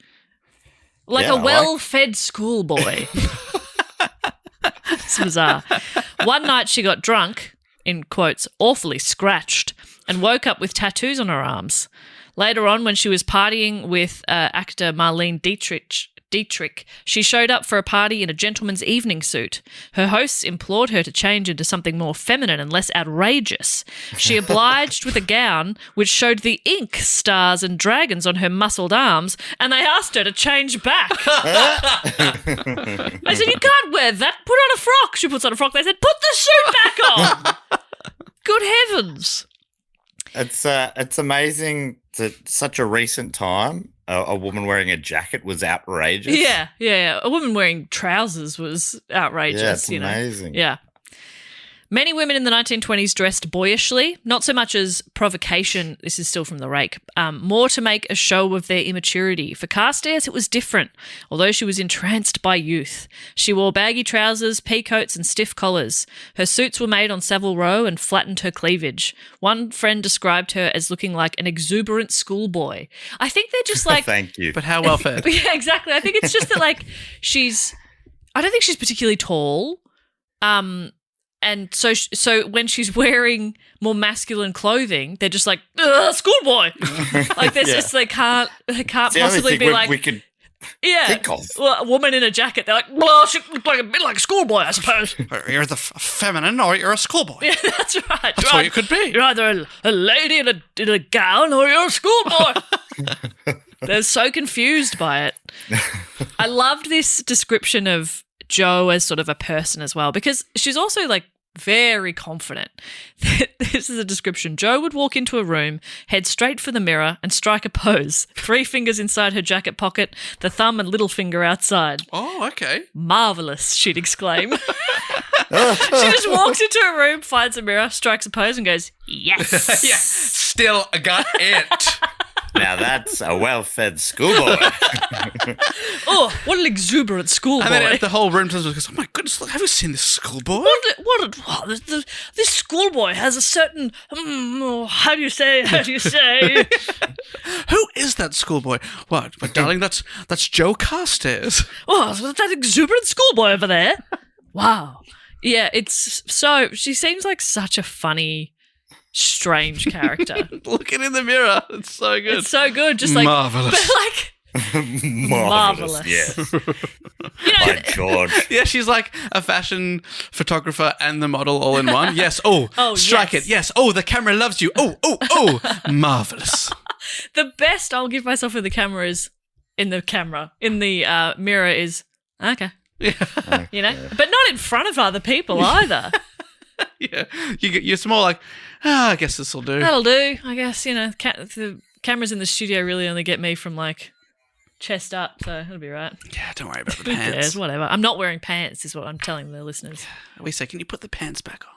Like a well-fed schoolboy. It's bizarre. One night she got drunk, in quotes, awfully scratched, and woke up with tattoos on her arms. Later on, when she was partying with actor Marlene Dietrich, she showed up for a party in a gentleman's evening suit. Her hosts implored her to change into something more feminine and less outrageous. She obliged with a gown which showed the ink, stars and dragons on her muscled arms, and they asked her to change back. I said, you can't wear that. Put on a frock. She puts on a frock. They said, put the suit back on. Good heavens. It's amazing that such a recent time, a woman wearing a jacket was outrageous. Yeah. A woman wearing trousers was outrageous. Yeah, it's amazing. Yeah. Many women in the 1920s dressed boyishly, not so much as provocation, this is still from the rake, more to make a show of their immaturity. For Carstairs, it was different, although she was entranced by youth. She wore baggy trousers, peacoats and stiff collars. Her suits were made on Savile Row and flattened her cleavage. One friend described her as looking like an exuberant schoolboy. I think they're just like... Thank you. But how well fed? Yeah, exactly. I think it's just that like I don't think she's particularly tall. And so when she's wearing more masculine clothing, they're just like, schoolboy. Like there's just they can't possibly be like we could think of. Well, a woman in a jacket, they're like, well, she looks like a bit like a schoolboy, I suppose. You're the feminine or you're a schoolboy. Yeah, that's right. That's what you could be. You're either a lady in a gown or you're a schoolboy. They're so confused by it. I loved this description of Jo as sort of a person as well, because she's also like very confident. This is a description. Jo would walk into a room, head straight for the mirror and strike a pose. 3 fingers inside her jacket pocket, the thumb and little finger outside. Oh, okay. Marvellous, she'd exclaim. She just walks into a room, finds a mirror, strikes a pose and goes, yes. Yeah, still got it. Now that's a well-fed schoolboy. Oh, what an exuberant schoolboy. And then the whole room goes, oh my goodness, look, have you seen this schoolboy? This schoolboy has a certain, how do you say? Who is that schoolboy? What, but darling, that's Jo Carstairs. Oh, that exuberant schoolboy over there. Wow. Yeah, she seems like such a funny, strange character. Looking in the mirror. It's so good. It's so good. Just like marvelous. But like marvelous. Yes. You know, By George. Yeah, she's like a fashion photographer and the model all in one. Yes. Oh, strike yes. it. Yes. Oh, the camera loves you. Oh, marvelous. The best I'll give myself in the camera is in the mirror is okay. Yeah. You know, but not in front of other people either. Yeah. You're more like, I guess this will do. That'll do. I guess, you know, the cameras in the studio really only get me from like chest up, so it'll be right. Yeah, don't worry about the Who pants. cares? Whatever. I'm not wearing pants is what I'm telling the listeners. We say, can you put the pants back on?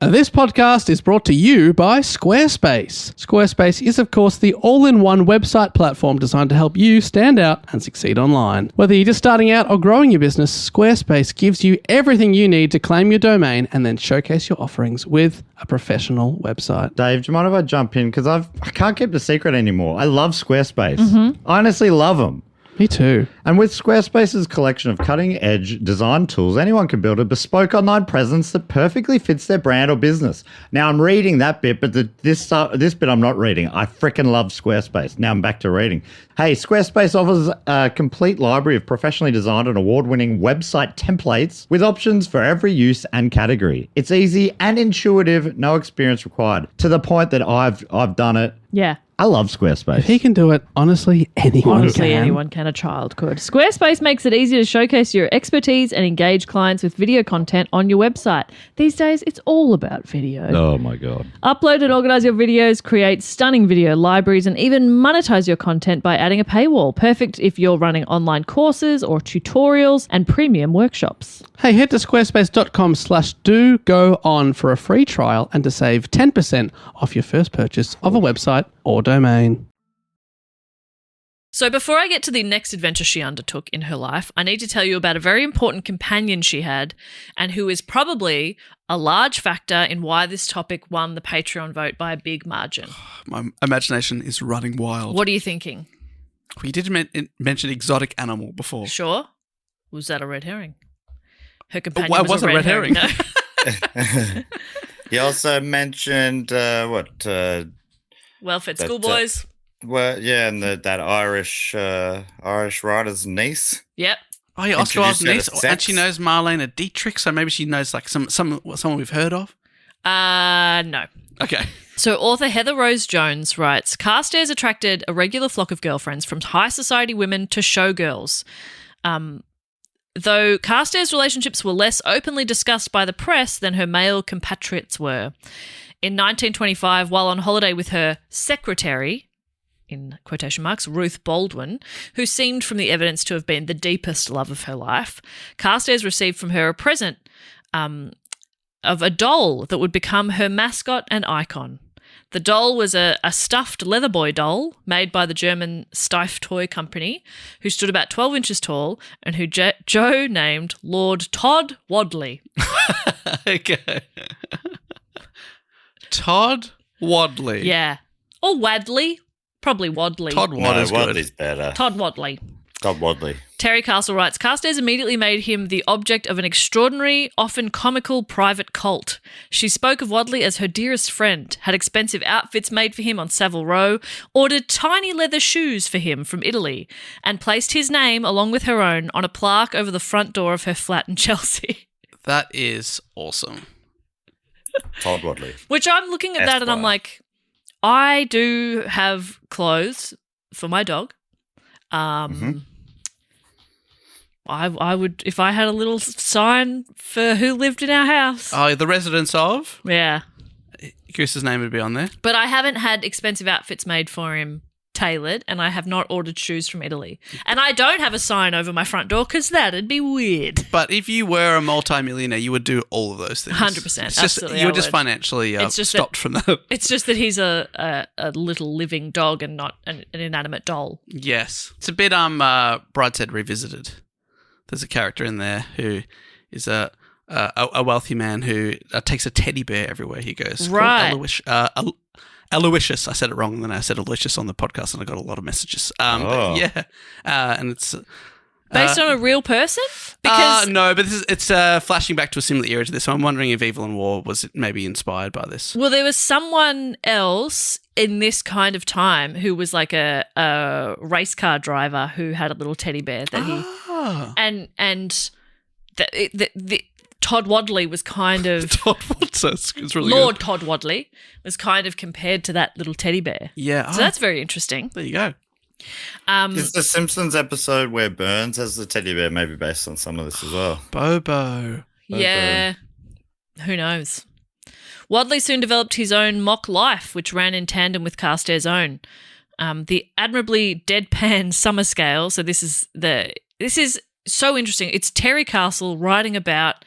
This podcast is brought to you by Squarespace. Squarespace is, of course, the all-in-one website platform designed to help you stand out and succeed online. Whether you're just starting out or growing your business, Squarespace gives you everything you need to claim your domain and then showcase your offerings with a professional website. Dave, do you mind if I jump in? Because I can't keep the secret anymore. I love Squarespace. I honestly love them. Me too. And with Squarespace's collection of cutting-edge design tools, anyone can build a bespoke online presence that perfectly fits their brand or business. Now, I'm reading that bit, but this bit I'm not reading. I freaking love Squarespace. Now I'm back to reading. Hey, Squarespace offers a complete library of professionally designed and award-winning website templates with options for every use and category. It's easy and intuitive, no experience required, to the point that I've done it. Yeah. I love Squarespace. If he can do it, honestly, anyone can. Anyone can. A child could. Squarespace makes it easier to showcase your expertise and engage clients with video content on your website. These days, it's all about video. Oh, my God. Upload and organize your videos, create stunning video libraries, and even monetize your content by adding a paywall. Perfect if you're running online courses or tutorials and premium workshops. Hey, head to squarespace.com/do-go-on for a free trial and to save 10% off your first purchase of a website or domain. So before I get to the next adventure she undertook in her life, I need to tell you about a very important companion she had and who is probably a large factor in why this topic won the Patreon vote by a big margin. My imagination is running wild. What are you thinking? We did mention exotic animal before. Sure. Was that a red herring? Her companion Why was was a it red herring. No. You also mentioned Well-fed That, schoolboys. well, yeah, and that Irish writer's niece. Yep. Oh, yeah, Oscar Wilde's Introduced her niece. to And she knows Marlene Dietrich, so maybe she knows like someone we've heard of. No. Okay. So author Heather Rose Jones writes, Carstairs attracted a regular flock of girlfriends from high society women to showgirls. Though Carstairs' relationships were less openly discussed by the press than her male compatriots were. In 1925, while on holiday with her secretary, in quotation marks, Ruth Baldwin, who seemed from the evidence to have been the deepest love of her life, Carstairs received from her a present of a doll that would become her mascot and icon. The doll was a stuffed leather boy doll made by the German Steiff Toy Company, who stood about 12 inches tall and who Joe named Lord Todd Wadley. Okay. Todd Wadley. Yeah. Or Wadley. Probably Wadley. Todd No, Wadley's good. Wadley's better. Todd Wadley. Todd Wadley. Terry Castle writes, Carstairs immediately made him the object of an extraordinary, often comical private cult. She spoke of Wadley as her dearest friend, had expensive outfits made for him on Savile Row, ordered tiny leather shoes for him from Italy, and placed his name, along with her own, on a plaque over the front door of her flat in Chelsea. That is awesome. Todd Wadley. Which I'm looking at that and I'm Esquire. like, I do have clothes for my dog. I would, if I had a little sign for who lived in our house. Oh, the residents of? Yeah. Chris's name would be on there. But I haven't had expensive outfits made for him tailored, and I have not ordered shoes from Italy. And I don't have a sign over my front door because that'd be weird. But if you were a multimillionaire, you would do all of those things. 100%, It's just, absolutely, you I were just would. financially It's just stopped from that. It's just that he's a little living dog and not an inanimate doll. Yes. It's a bit Brideshead Revisited. There's a character in there who is a wealthy man who takes a teddy bear everywhere he goes. Right. Aloysius. I said it wrong, and then I said Aloysius on the podcast, and I got a lot of messages. Yeah. And it's... Based on a real person? Because no, but it's flashing back to a similar era to this. So I'm wondering if Evil and War was maybe inspired by this. well, there was someone else in this kind of time who was like a race car driver who had a little teddy bear that he Ah. and Todd Wadley was kind of It's really Lord good. Todd Wadley was kind of compared to that little teddy bear. Yeah. So that's very interesting. there you go. Is the Simpsons episode where Burns has the teddy bear maybe based on some of this as well? Bobo. Yeah. Who knows? Wadley soon developed his own mock life, which ran in tandem with Carstairs' own. The admirably deadpan summer scale. So this is so interesting. It's Terry Castle writing about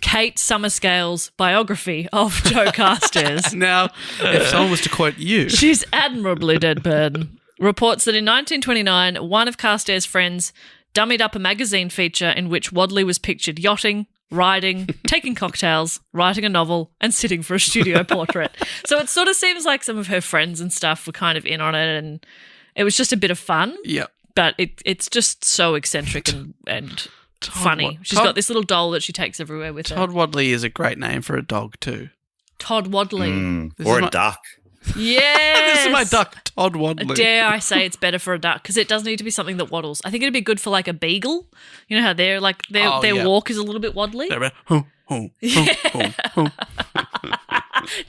Kate Summerscale's biography of Joe Carstairs. Now, if someone was to quote you, She's admirably deadpan. Reports that in 1929, one of Carstairs' friends dummied up a magazine feature in which Wadley was pictured yachting, riding, taking cocktails, writing a novel, and sitting for a studio portrait. So it sort of seems like some of her friends and stuff were kind of in on it, and it was just a bit of fun. yeah. But it's just so eccentric and funny. She's got this little doll that she takes everywhere with her. Todd Wadley is a great name for a dog too. Todd Wadley. This Or is Mm. a my- duck. Yes. This is my duck, Todd Wadley. Dare I say it's better for a duck because it does need to be something that waddles. I think it'd be good for like a beagle. You know how their yeah. walk is a little bit waddly. They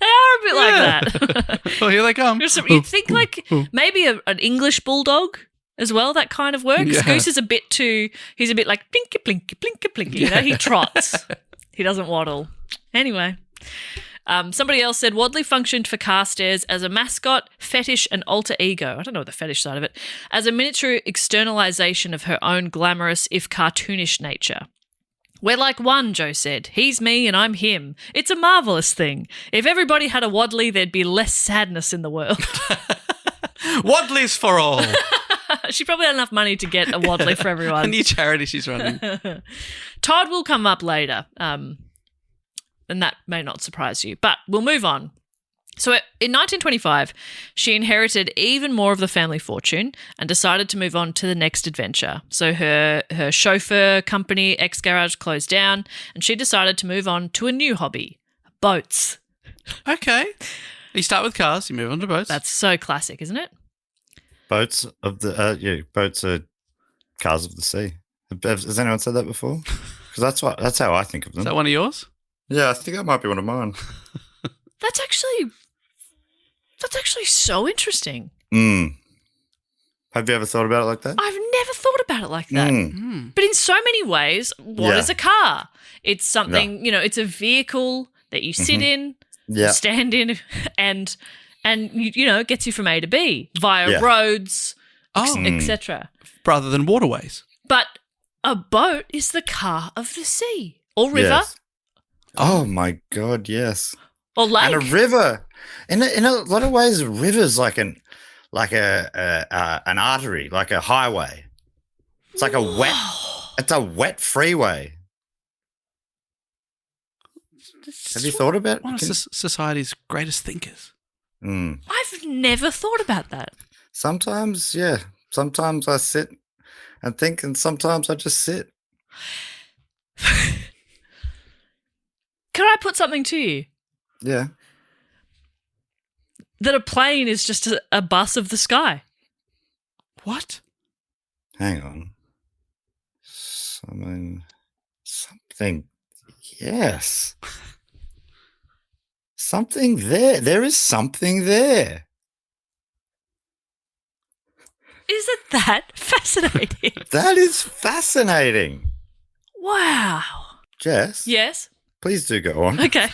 are a bit like that. Oh, here they come. You'd think like maybe an English bulldog as well. That kind of works. Yeah. Goose is he's a bit like blinky blinky blinky blinky. You know, he trots. He doesn't waddle. Anyway. Somebody else said Wadley functioned for Carstairs as a mascot, fetish, and alter ego. I don't know the fetish side of it. As a miniature externalization of her own glamorous, if cartoonish nature. We're like one, Joe said. He's me and I'm him. It's a marvellous thing. If everybody had a Wadley, there'd be less sadness in the world. Wadley's for all. She probably had enough money to get a Wadley for A everyone. new charity she's running. Todd will come up later. And that may not surprise you, but we'll move on. So in 1925, she inherited even more of the family fortune and decided to move on to the next adventure. So her chauffeur company, ex-garage, closed down, and she decided to move on to a new hobby, boats. Okay. You start with cars, you move on to boats. That's so classic, isn't it? Boats are cars of the sea. Has anyone said that before? Because that's how I think of them. Is that one of yours? Yeah, I think that might be one of mine. That's actually so interesting. Have you ever thought about it like that? I've never thought about it like that. But in so many ways, what is a car? It's something, it's a vehicle that you sit in, stand in, and it gets you from A to B via roads, etc. Rather than waterways. But a boat is the car of the sea or river Yes. Oh my God, yes. or lake. And a river. In a lot of ways, a river's like an artery, like a highway. It's like it's a wet freeway. Have you thought about One of it? society's greatest thinkers. I've never thought about that. Sometimes, yeah. Sometimes I sit and think, and sometimes I just sit. Can I put something to you? Yeah. That a plane is just a bus of the sky. What? Hang on. Something. Yes. Something there. There is something there. Is it that fascinating? That is fascinating. Wow. Jess, Yes. please do go on. Okay.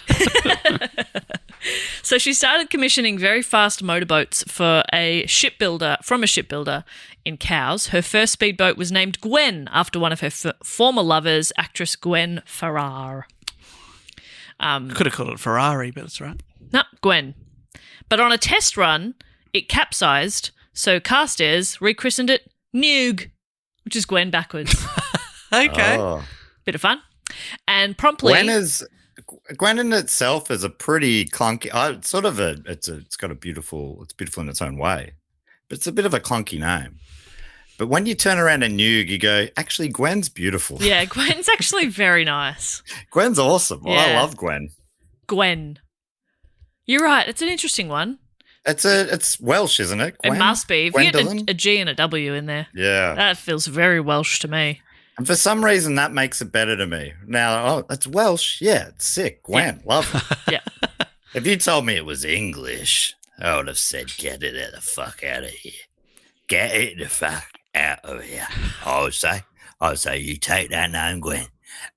So she started commissioning very fast motorboats from a shipbuilder in Cowes. Her first speedboat was named Gwen after one of her former lovers, actress Gwen Farrar. Could have called it Ferrari, but it's right. No, Gwen. But on a test run, it capsized, so Carstairs rechristened it Newg, which is Gwen backwards. Okay. Oh. Bit of fun. And promptly... Gwen in itself is a pretty clunky. It's beautiful in its own way, but it's a bit of a clunky name. But when you turn around and you go, actually, Gwen's beautiful. Yeah, Gwen's actually very nice. Gwen's awesome. Yeah. I love Gwen. Gwen. You're right. It's an interesting one. It's Welsh, isn't it? It must be. If you get Gwendolyn? a G and a W in there, Yeah. that feels very Welsh to me. And for some reason, that makes it better to me. Now, oh, it's Welsh. Yeah, it's sick. Gwen, love it. Yeah. If you told me it was English, I would have said, get it the fuck out of here. Get it the fuck out of here. I would say, you take that name, Gwen,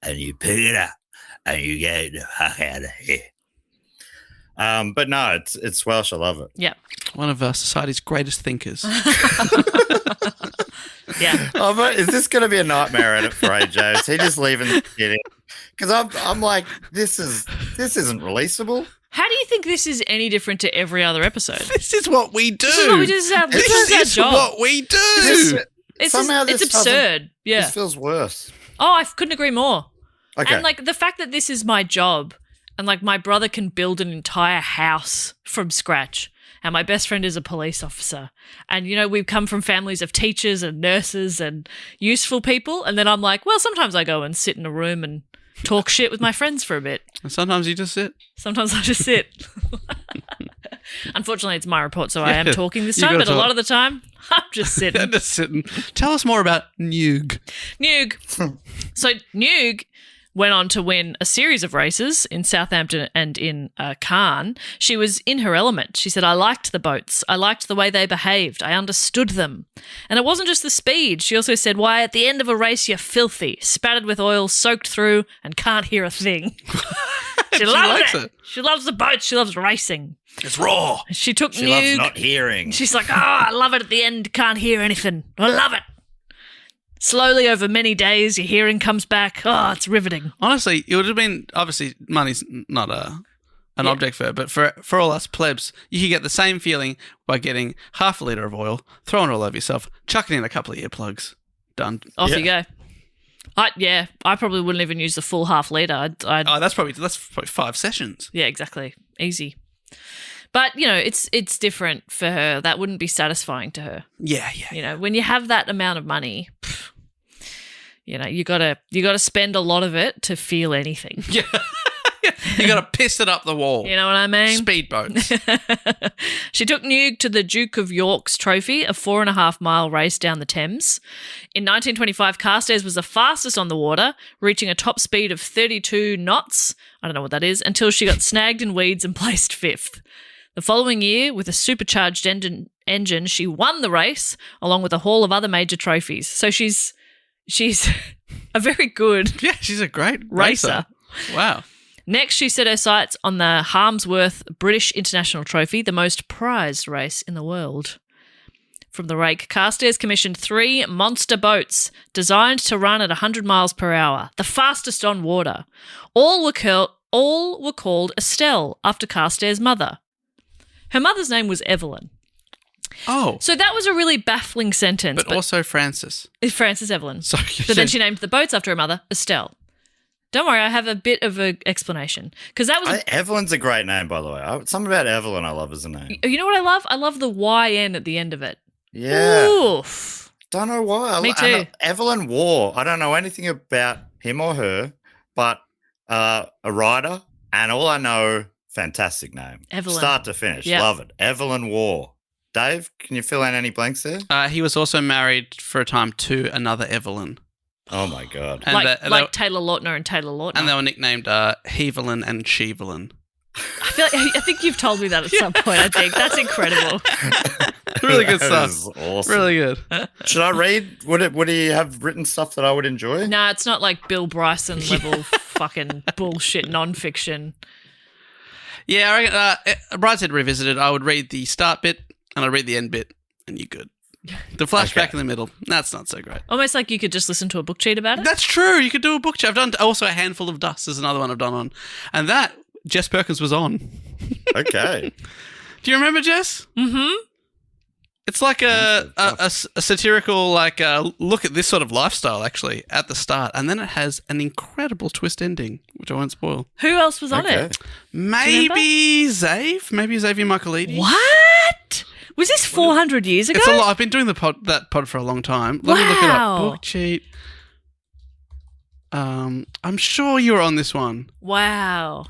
and you pick it up, and you get it the fuck out of here. But no, it's Welsh. I love it. Yeah. One of society's greatest thinkers. Yeah. Oh, but is this going to be a nightmare edit for AJ? Is he just leaving the shit in? Because I'm like, this isn't releasable. How do you think this is any different to every other episode? This is what we do. This is what we do. This is our job. What we do. It's absurd. Yeah. This feels worse. Oh, I couldn't agree more. Okay. And like the fact that this is my job and like my brother can build an entire house from scratch and my best friend is a police officer and, you know, we've come from families of teachers and nurses and useful people. And then I'm like, well, sometimes I go and sit in a room and talk shit with my friends for a bit. And sometimes you just sit. Sometimes I just sit. Unfortunately, it's my report, so I am talking this time, but talk. a lot of the time, I'm just sitting. Just sitting. Tell us more about Newg. So Newg went on to win a series of races in Southampton and in Cairn. She was in her element. She said, I liked the boats. I liked the way they behaved. I understood them. And it wasn't just the speed. She also said, why, at the end of a race, you're filthy, spattered with oil, soaked through, and can't hear a thing. She loves it. She loves the boats. She loves racing. It's raw. She took She Newg. loves not hearing. She's like, I love it at the end. Can't hear anything. I love it. Slowly over many days, your hearing comes back. Oh, it's riveting. Honestly, it would have been, obviously, money's not an object for her, but for all us plebs, you could get the same feeling by getting half a litre of oil, throwing it all over yourself, chucking in a couple of earplugs. Done. Off you go. I probably wouldn't even use the full half litre. That's probably 5 sessions. Yeah, exactly. Easy. But, you know, it's different for her. That wouldn't be satisfying to her. Yeah. You know, when you have that amount of money, you know, you gotta spend a lot of it to feel anything. Yeah. You got to piss it up the wall. You know what I mean? Speedboats. She took Newg to the Duke of York's Trophy, a 4.5-mile race down the Thames. In 1925, Carstairs was the fastest on the water, reaching a top speed of 32 knots. I don't know what that is, until she got snagged in weeds and placed 5th. The following year, with a supercharged engine, she won the race, along with a haul of other major trophies. So she's a very good Yeah, she's a great racer. Wow. Next, she set her sights on the Harmsworth British International Trophy, the most prized race in the world. From the rake, Carstairs commissioned 3 monster boats designed to run at 100 miles per hour, the fastest on water. All were called Estelle, after Carstairs' mother. Her mother's name was Evelyn. Oh. So that was a really baffling sentence. But also Frances. Frances Evelyn. Sorry. But then she named the boats after her mother, Estelle. Don't worry, I have a bit of an explanation. Because that was Evelyn's a great name, by the way. Something about Evelyn I love as a name. You know what I love? I love the YN at the end of it. Yeah. Oof. Don't know why. Me too. Evelyn Waugh. I don't know anything about him or her, but a writer, and all I know, fantastic name. Evelyn. Start to finish. Yep. Love it. Evelyn Waugh. Dave, can you fill in any blanks there? He was also married for a time to another Evelyn. Oh, my God. And like Taylor Lautner and Taylor Lautner. And they were nicknamed Hevelyn and Shevelyn. I think you've told me that at some point, I think. That's incredible. Really good That stuff. is awesome. Really good. Should I read? Would he have written stuff that I would enjoy? Nah, it's not like Bill Bryson level fucking bullshit nonfiction. Yeah, I reckon, Brideshead Revisited, I would read the start bit and I'd read the end bit and you're good. The flashback in the middle, that's not so great. Almost like you could just listen to a book cheat about it. That's true. You could do a book chat. I've done also A Handful of Dust is another one I've done on. And that, Jess Perkins was on. Okay. Do you remember, Jess? Mm-hmm. It's like a satirical, like, look at this sort of lifestyle, actually, at the start. And then it has an incredible twist ending, which I won't spoil. Who else was on it? Maybe Zave? Maybe Xavier Michaelides? What? Was this 400 years ago? It's a lot. I've been doing that pod for a long time. Let me look it up. Book cheat. I'm sure you were on this one. Wow.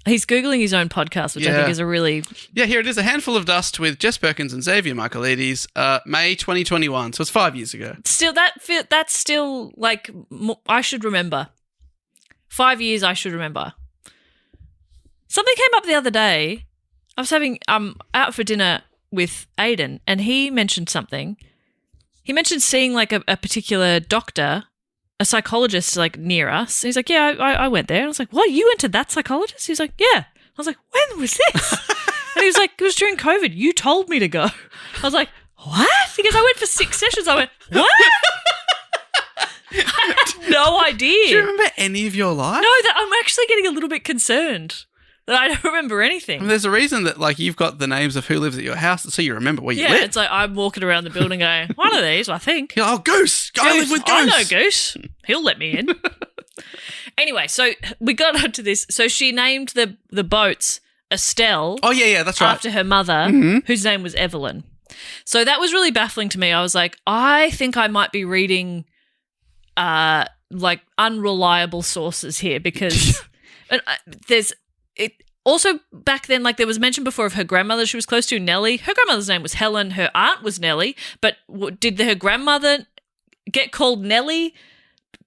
He's Googling his own podcast, which I think is a really... Yeah, here it is. A Handful of Dust with Jess Perkins and Xavier Michaelides, May 2021. So it's 5 years ago. Still, that's still, like, I should remember. 5 years I should remember. Something came up the other day. I was having out for dinner with Aiden, and he mentioned something. He mentioned seeing, like, a particular doctor, a psychologist, like, near us. He's like, yeah, I went there. And I was like, what, you went to that psychologist? He's like, yeah. I was like, when was this? And he was like, it was during COVID. You told me to go. I was like, what? Because I went for 6 sessions. I went, what? I had no idea. Do you remember any of your life? No, that I'm actually getting a little bit concerned that I don't remember anything. I mean, there's a reason that, like, you've got the names of who lives at your house so you remember where you live. Yeah, it's like I'm walking around the building going, one of these, I think. You're like, oh, Goose. I live with Goose. I know Goose. He'll let me in. Anyway, so we got onto this. So she named the boats Estelle. Oh, yeah, that's right. After her mother, whose name was Evelyn. So that was really baffling to me. I was like, I think I might be reading like unreliable sources here because there's it. Also, back then, like there was mention before of her grandmother she was close to, Nellie. Her grandmother's name was Helen. Her aunt was Nellie. But did her grandmother get called Nellie?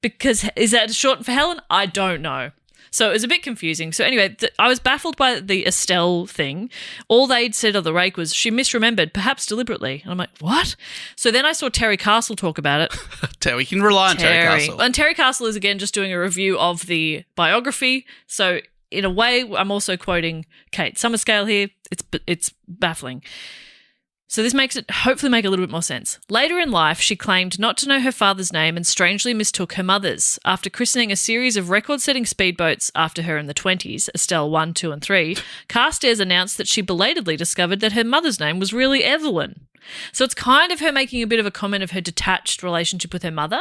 Because is that short for Helen? I don't know. So it was a bit confusing. So anyway, I was baffled by the Estelle thing. All they'd said of the rake was she misremembered, perhaps deliberately. And I'm like, what? So then I saw Terry Castle talk about it. We can rely on Terry Castle. And Terry Castle is, again, just doing a review of the biography. So in a way, I'm also quoting Kate Summerscale here. It's baffling. So this makes it hopefully make a little bit more sense. Later in life, she claimed not to know her father's name and strangely mistook her mother's. After christening a series of record-setting speedboats after her in the 20s, Estelle 1, 2 and 3, Carstairs announced that she belatedly discovered that her mother's name was really Evelyn. So it's kind of her making a bit of a comment of her detached relationship with her mother,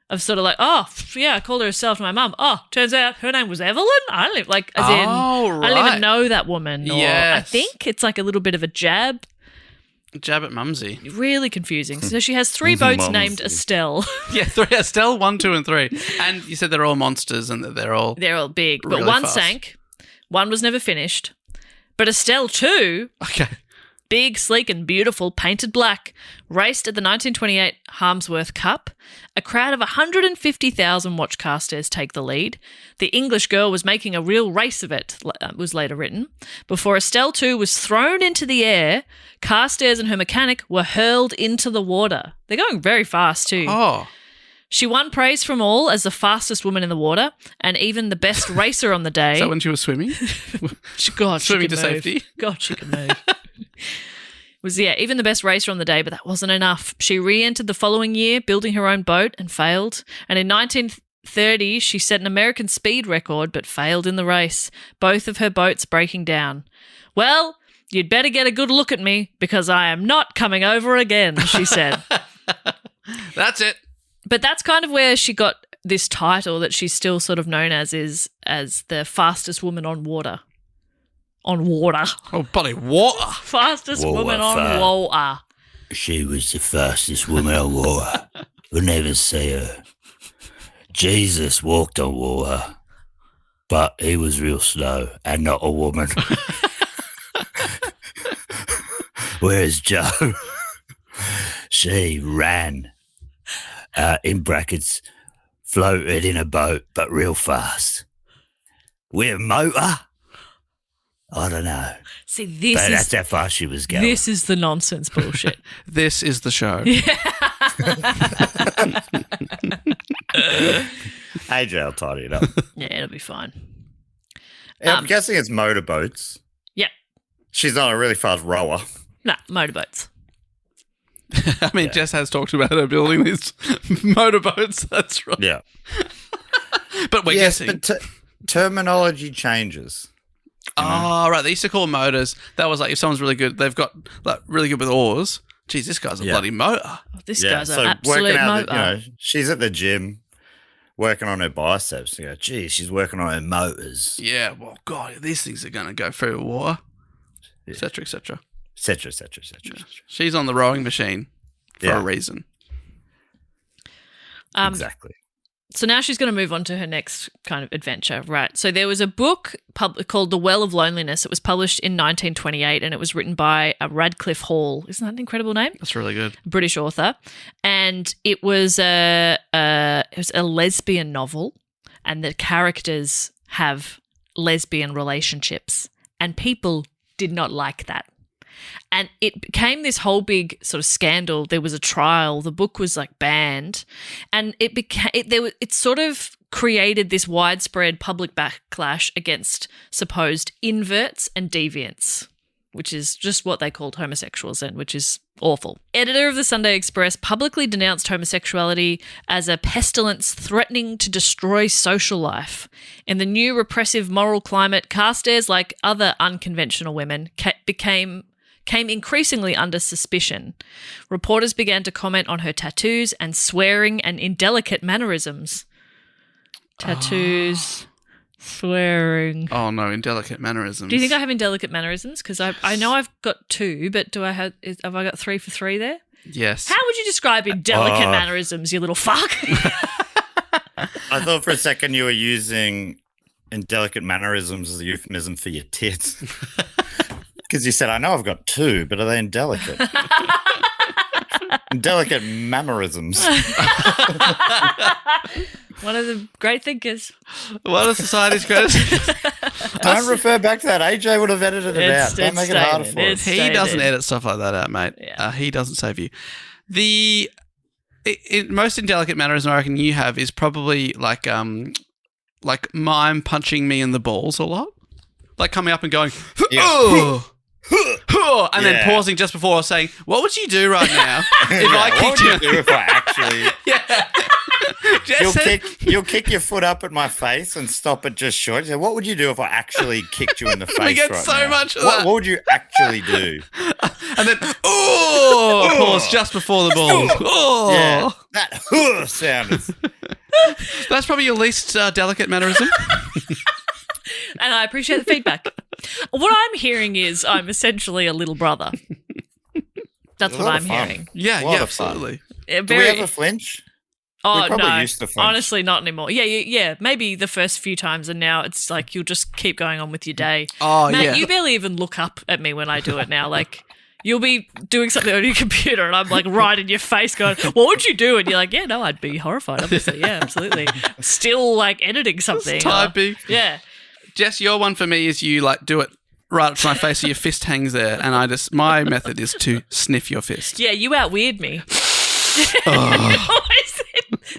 of sort of like, oh, yeah, I called her Estelle to my mum. Oh, turns out her name was Evelyn? I don't like, as in, right. I don't even know that woman. Or Yes. I think it's like a little bit of a jab. Jab at Mumsy. Really confusing. So she has 3 boats Mumsy. named Estelle. Yeah, 3. Estelle 1, 2 and 3. And you said they're all monsters and that they're all big. But really one fast. sank. One was never finished. But Estelle 2, Okay. big, sleek and beautiful, painted black, raced at the 1928 Harmsworth Cup. A crowd of 150,000 watched Carstairs take the lead. The English girl was making a real race of it, was later written. Before Estelle 2 was thrown into the air, Carstairs and her mechanic were hurled into the water. They're going very fast too. Oh. She won praise from all as the fastest woman in the water and even the best racer on the day. Is that when she was swimming? God, Swimming she to could move. safety? God, she could move. Even the best racer on the day, but that wasn't enough. She re-entered the following year, building her own boat, and failed. And in 1930, she set an American speed record, but failed in the race, both of her boats breaking down. Well, you'd better get a good look at me, because I am not coming over again, she said. That's it. But that's kind of where she got this title that she's still sort of known as the fastest woman on water. On water. Oh, buddy, water. Fastest woman on water. She was the fastest woman on water. You'll never see her. Jesus walked on water, but he was real slow and not a woman. Whereas Jo, she ran, in brackets, floated in a boat, but real fast. With a motor? I don't know. See, But that's how fast she was going. This is the nonsense bullshit. This is the show. AJ will tidy it up. Yeah, it'll be fine. Yeah, I'm guessing it's motorboats. Yep. She's not a really fast rower. Nah, motorboats. I mean, Jess has talked about her building these motorboats. That's right. Yeah. But we're Yes, guessing. but terminology changes. Oh, right. They used to call motors. That was like if someone's really good, they've got like really good with oars. Geez, this guy's a bloody motor. Oh, this Yeah, guy's so an absolute working motor. out, she's at the gym working on her biceps. You go, geez, she's working on her motors, Yeah. Well, God, these things are going to go through water, etc., etc. etc., etc., etc. She's on the rowing machine for Yeah. a reason. Exactly. So now she's going to move on to her next kind of adventure, right? So there was a book called The Well of Loneliness. It was published in 1928 and it was written by Radcliffe Hall. Isn't that an incredible name? That's really good. British author. And it was a lesbian novel and the characters have lesbian relationships and people did not like that. And it became this whole big sort of scandal. There was a trial. The book was like banned, and it sort of created this widespread public backlash against supposed inverts and deviants, which is just what they called homosexuals then, which is awful. Editor of the Sunday Express publicly denounced homosexuality as a pestilence threatening to destroy social life. In the new repressive moral climate, Carstairs, like other unconventional women, came increasingly under suspicion. Reporters began to comment on her tattoos and swearing and indelicate mannerisms. Tattoos, swearing. Oh no, indelicate mannerisms. Do you think I have indelicate mannerisms? Because I know I've got 2, but have I got 3 for 3 there? Yes. How would you describe indelicate mannerisms, you little fuck? I thought for a second you were using indelicate mannerisms as a euphemism for your tits. Because you said, I know I've got 2, but are they indelicate? Indelicate mannerisms. One of the great thinkers. One of society's greatest. Don't refer back to that. AJ would have edited it out. Don't make it harder for us. He doesn't edit stuff like that out, mate. Yeah. He doesn't save you. The most indelicate mannerism I reckon you have is probably like mime punching me in the balls a lot. Like coming up and going, oh! And then pausing just before saying, what would you do right now if I kicked you? What would you do if I actually... Yeah. You'll kick your foot up at my face and stop it just short. So what would you do if I actually kicked you in the face We get right so now? much of that. What would you actually do? And then, pause just before the balls. Oh. Yeah, that sound is... That's probably your least delicate mannerism. And I appreciate the feedback. What I'm hearing is I'm essentially a little brother. That's what I'm hearing. Yeah, Lot yeah, of fun. absolutely. Do we ever flinch? Oh, we probably no. used to flinch. Honestly, not anymore. Yeah. Maybe the first few times, and now it's like you'll just keep going on with your day. Oh, Matt, yeah. you barely even look up at me when I do it now. Like, you'll be doing something on your computer, and I'm like right in your face going, what would you do? And you're like, yeah, no, I'd be horrified, obviously. Yeah, absolutely. Still, like, editing something. Typing. Yeah. Jess, your one for me is you like do it right up to my face so your fist hangs there, and my method is to sniff your fist. Yeah, you out-weird me.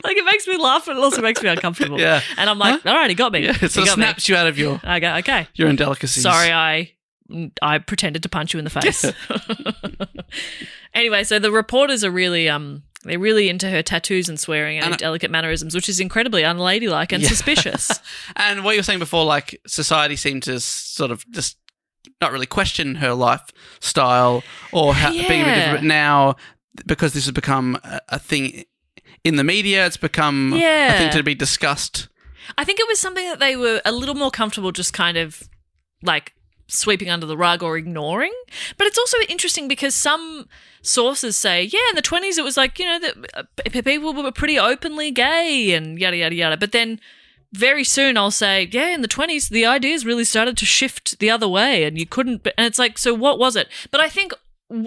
Like, it makes me laugh, but it also makes me uncomfortable. Yeah. And I'm like, all right, he got me. Yeah, it sort of snaps you out of your I go, okay. Your indelicacies. Sorry, I pretended to punch you in the face. Anyway, so the reporters are really they're really into her tattoos and swearing and delicate mannerisms, which is incredibly unladylike and suspicious. And what you were saying before, like society seemed to sort of just not really question her lifestyle or being a bit different. But now, because this has become a thing in the media, it's become a thing to be discussed. I think it was something that they were a little more comfortable just kind of like sweeping under the rug or ignoring. But it's also interesting because some sources say, in the 20s it was like, that people were pretty openly gay and yada, yada, yada. But then very soon I'll say, in the 20s the ideas really started to shift the other way and you couldn't, and it's like, so what was it? But I think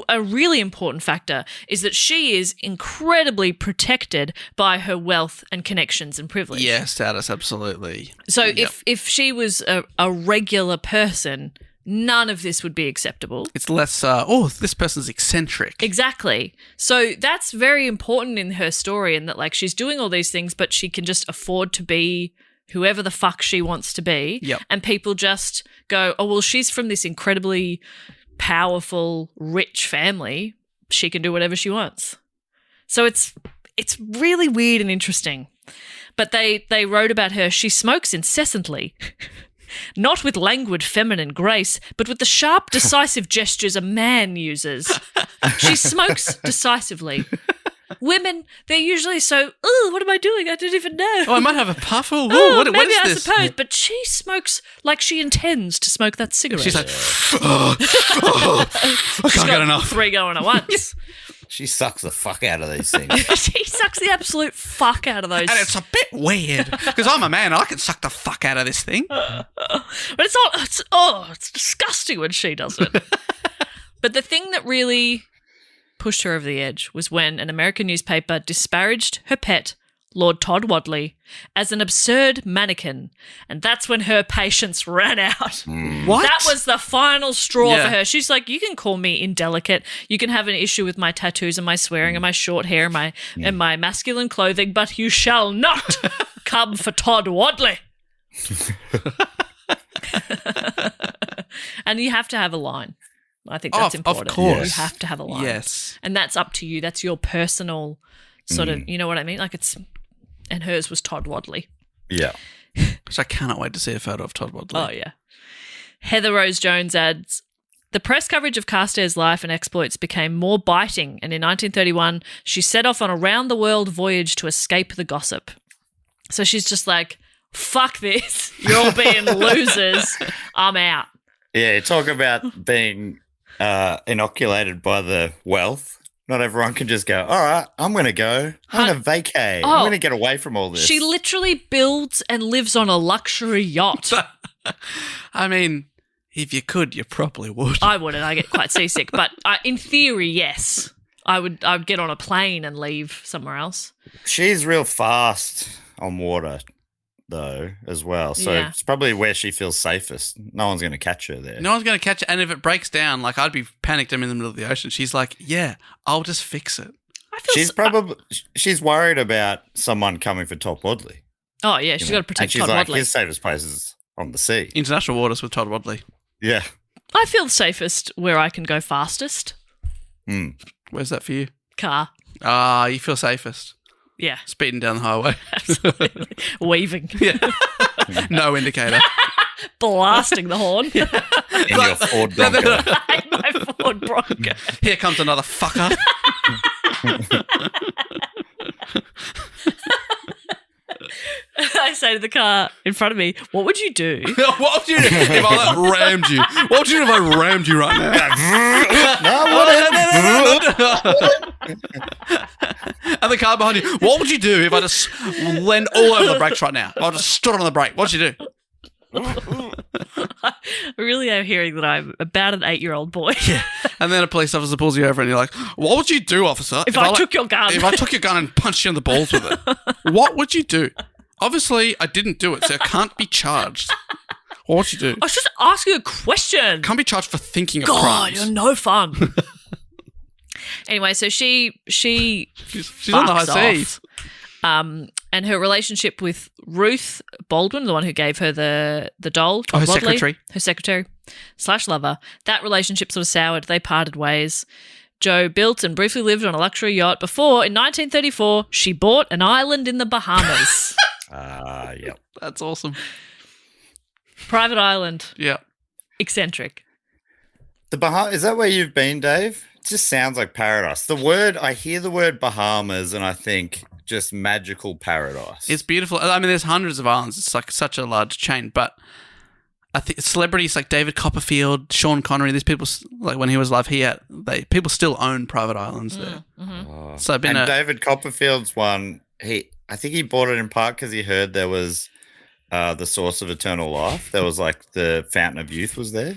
a really important factor is that she is incredibly protected by her wealth and connections and privilege. Yeah, status, absolutely. So if she was a regular person, none of this would be acceptable. It's less, this person's eccentric. Exactly. So that's very important in her story, and that like she's doing all these things, but she can just afford to be whoever the fuck she wants to be. Yep. And people just go, oh, well, she's from this incredibly powerful, rich family. She can do whatever she wants. So it's really weird and interesting. But they wrote about her. She smokes incessantly. Not with languid feminine grace, but with the sharp, decisive gestures a man uses. She smokes decisively. Women, they're usually so, what am I doing? I didn't even know. Oh, I might have a puff. What maybe is I this? suppose. But she smokes like she intends to smoke that cigarette. She's like, I can't get enough. 3 going at once. She sucks the fuck out of these things. She sucks the absolute fuck out of those. And it's a bit weird because I'm a man. I can suck the fuck out of this thing. But it's disgusting when she does it. But the thing that really pushed her over the edge was when an American newspaper disparaged her pet, Lord Todd Wadley, as an absurd mannequin. And that's when her patience ran out. What? That was the final straw Yeah. for her. She's like, you can call me indelicate. You can have an issue with my tattoos and my swearing and my short hair and my masculine clothing, but you shall not come for Todd Wadley. And you have to have a line. I think that's important. Of course. You have to have a line. Yes. And that's up to you. That's your personal sort of, you know what I mean? Like and hers was Todd Wadley. Yeah. Which I cannot wait to see a photo of Todd Wadley. Oh, yeah. Heather Rose Jones adds, the press coverage of Carstairs' life and exploits became more biting, and in 1931, she set off on a round-the-world voyage to escape the gossip. So she's just like, fuck this. You're all being losers. I'm out. Yeah, talk about being inoculated by the wealth. Not everyone can just go, all right, I'm going to go. I'm going to vacay. I'm going to get away from all this. She literally builds and lives on a luxury yacht. I mean, if you could, you probably would. I wouldn't. I get quite seasick. But in theory, yes. I would get on a plane and leave somewhere else. She's real fast on water, though, as well. So Yeah. it's probably where she feels safest. No one's going to catch her there. No one's going to catch it. And if it breaks down, like I'd be panicked. I'm in the middle of the ocean. She's like, yeah, I'll just fix it. I feel She's worried about someone coming for Todd Wadley. Oh, yeah. She's got to protect and she's Todd like, Wadley. his safest place is on the sea. International waters with Todd Wadley. Yeah. I feel safest where I can go fastest. Where's that for you? Car. You feel safest. Yeah, Speeding down the highway. absolutely. Weaving. Yeah. No indicator. Blasting the horn. In your Ford Bronco. My Ford Bronco. Here comes another fucker. I say to the car in front of me, what would you do? What would you do if I rammed you? What would you do if I rammed you right now? And the car behind you, what would you do if I just leaned all over the brakes right now? If I just stood on the brake. What would you do? I really am hearing that I'm about an 8-year-old boy. Yeah. And then a police officer pulls you over and you're like, what would you do, officer? If I took your gun. If I took your gun and punched you in the balls with it, what would you do? Obviously, I didn't do it, so I can't be charged. What would you do? I was just asking a question. Can't be charged for thinking of God, crimes. you're no fun. Anyway, so she's on the high seas. And her relationship with Ruth Baldwin, the one who gave her the doll, Todd her Wadley, secretary. her secretary / lover, that relationship sort of soured. They parted ways. Joe built and briefly lived on a luxury yacht before, in 1934, she bought an island in the Bahamas. Yep. That's awesome. Private island. Yeah. Eccentric. Is that where you've been, Dave? It just sounds like paradise. I hear the word Bahamas and I think just magical paradise. It's beautiful. I mean, there's hundreds of islands. It's like such a large chain, but I think celebrities like David Copperfield, Sean Connery, these people, like when he was alive, people still own private islands there. Mm-hmm. So David Copperfield's one, I think he bought it in part because he heard there was the source of eternal life. There was like the fountain of youth was there.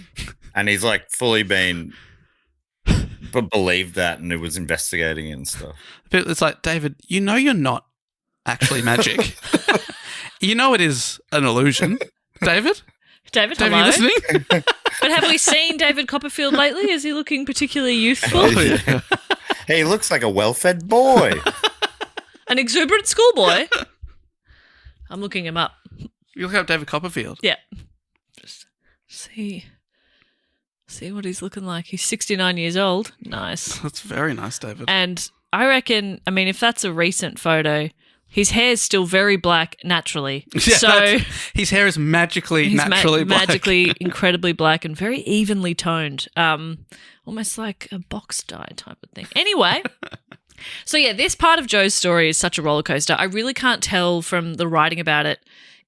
And he's like fully believed that and it was investigating it and stuff. It's like, David, you know you're not actually magic. You know it is an illusion. David, David, are hello. you listening? But have we seen David Copperfield lately? Is he looking particularly youthful? Oh, yeah. He looks like a well-fed boy. An exuberant schoolboy? I'm looking him up. You look up David Copperfield. Yeah. Just see what he's looking like. He's 69 years old. Nice. That's very nice, David. And I reckon, I mean, if that's a recent photo, his hair's still very black naturally. Yeah, so his hair is magically naturally black. magically incredibly black and very evenly toned. Almost like a box dye type of thing. Anyway, so yeah, this part of Joe's story is such a roller coaster. I really can't tell from the writing about it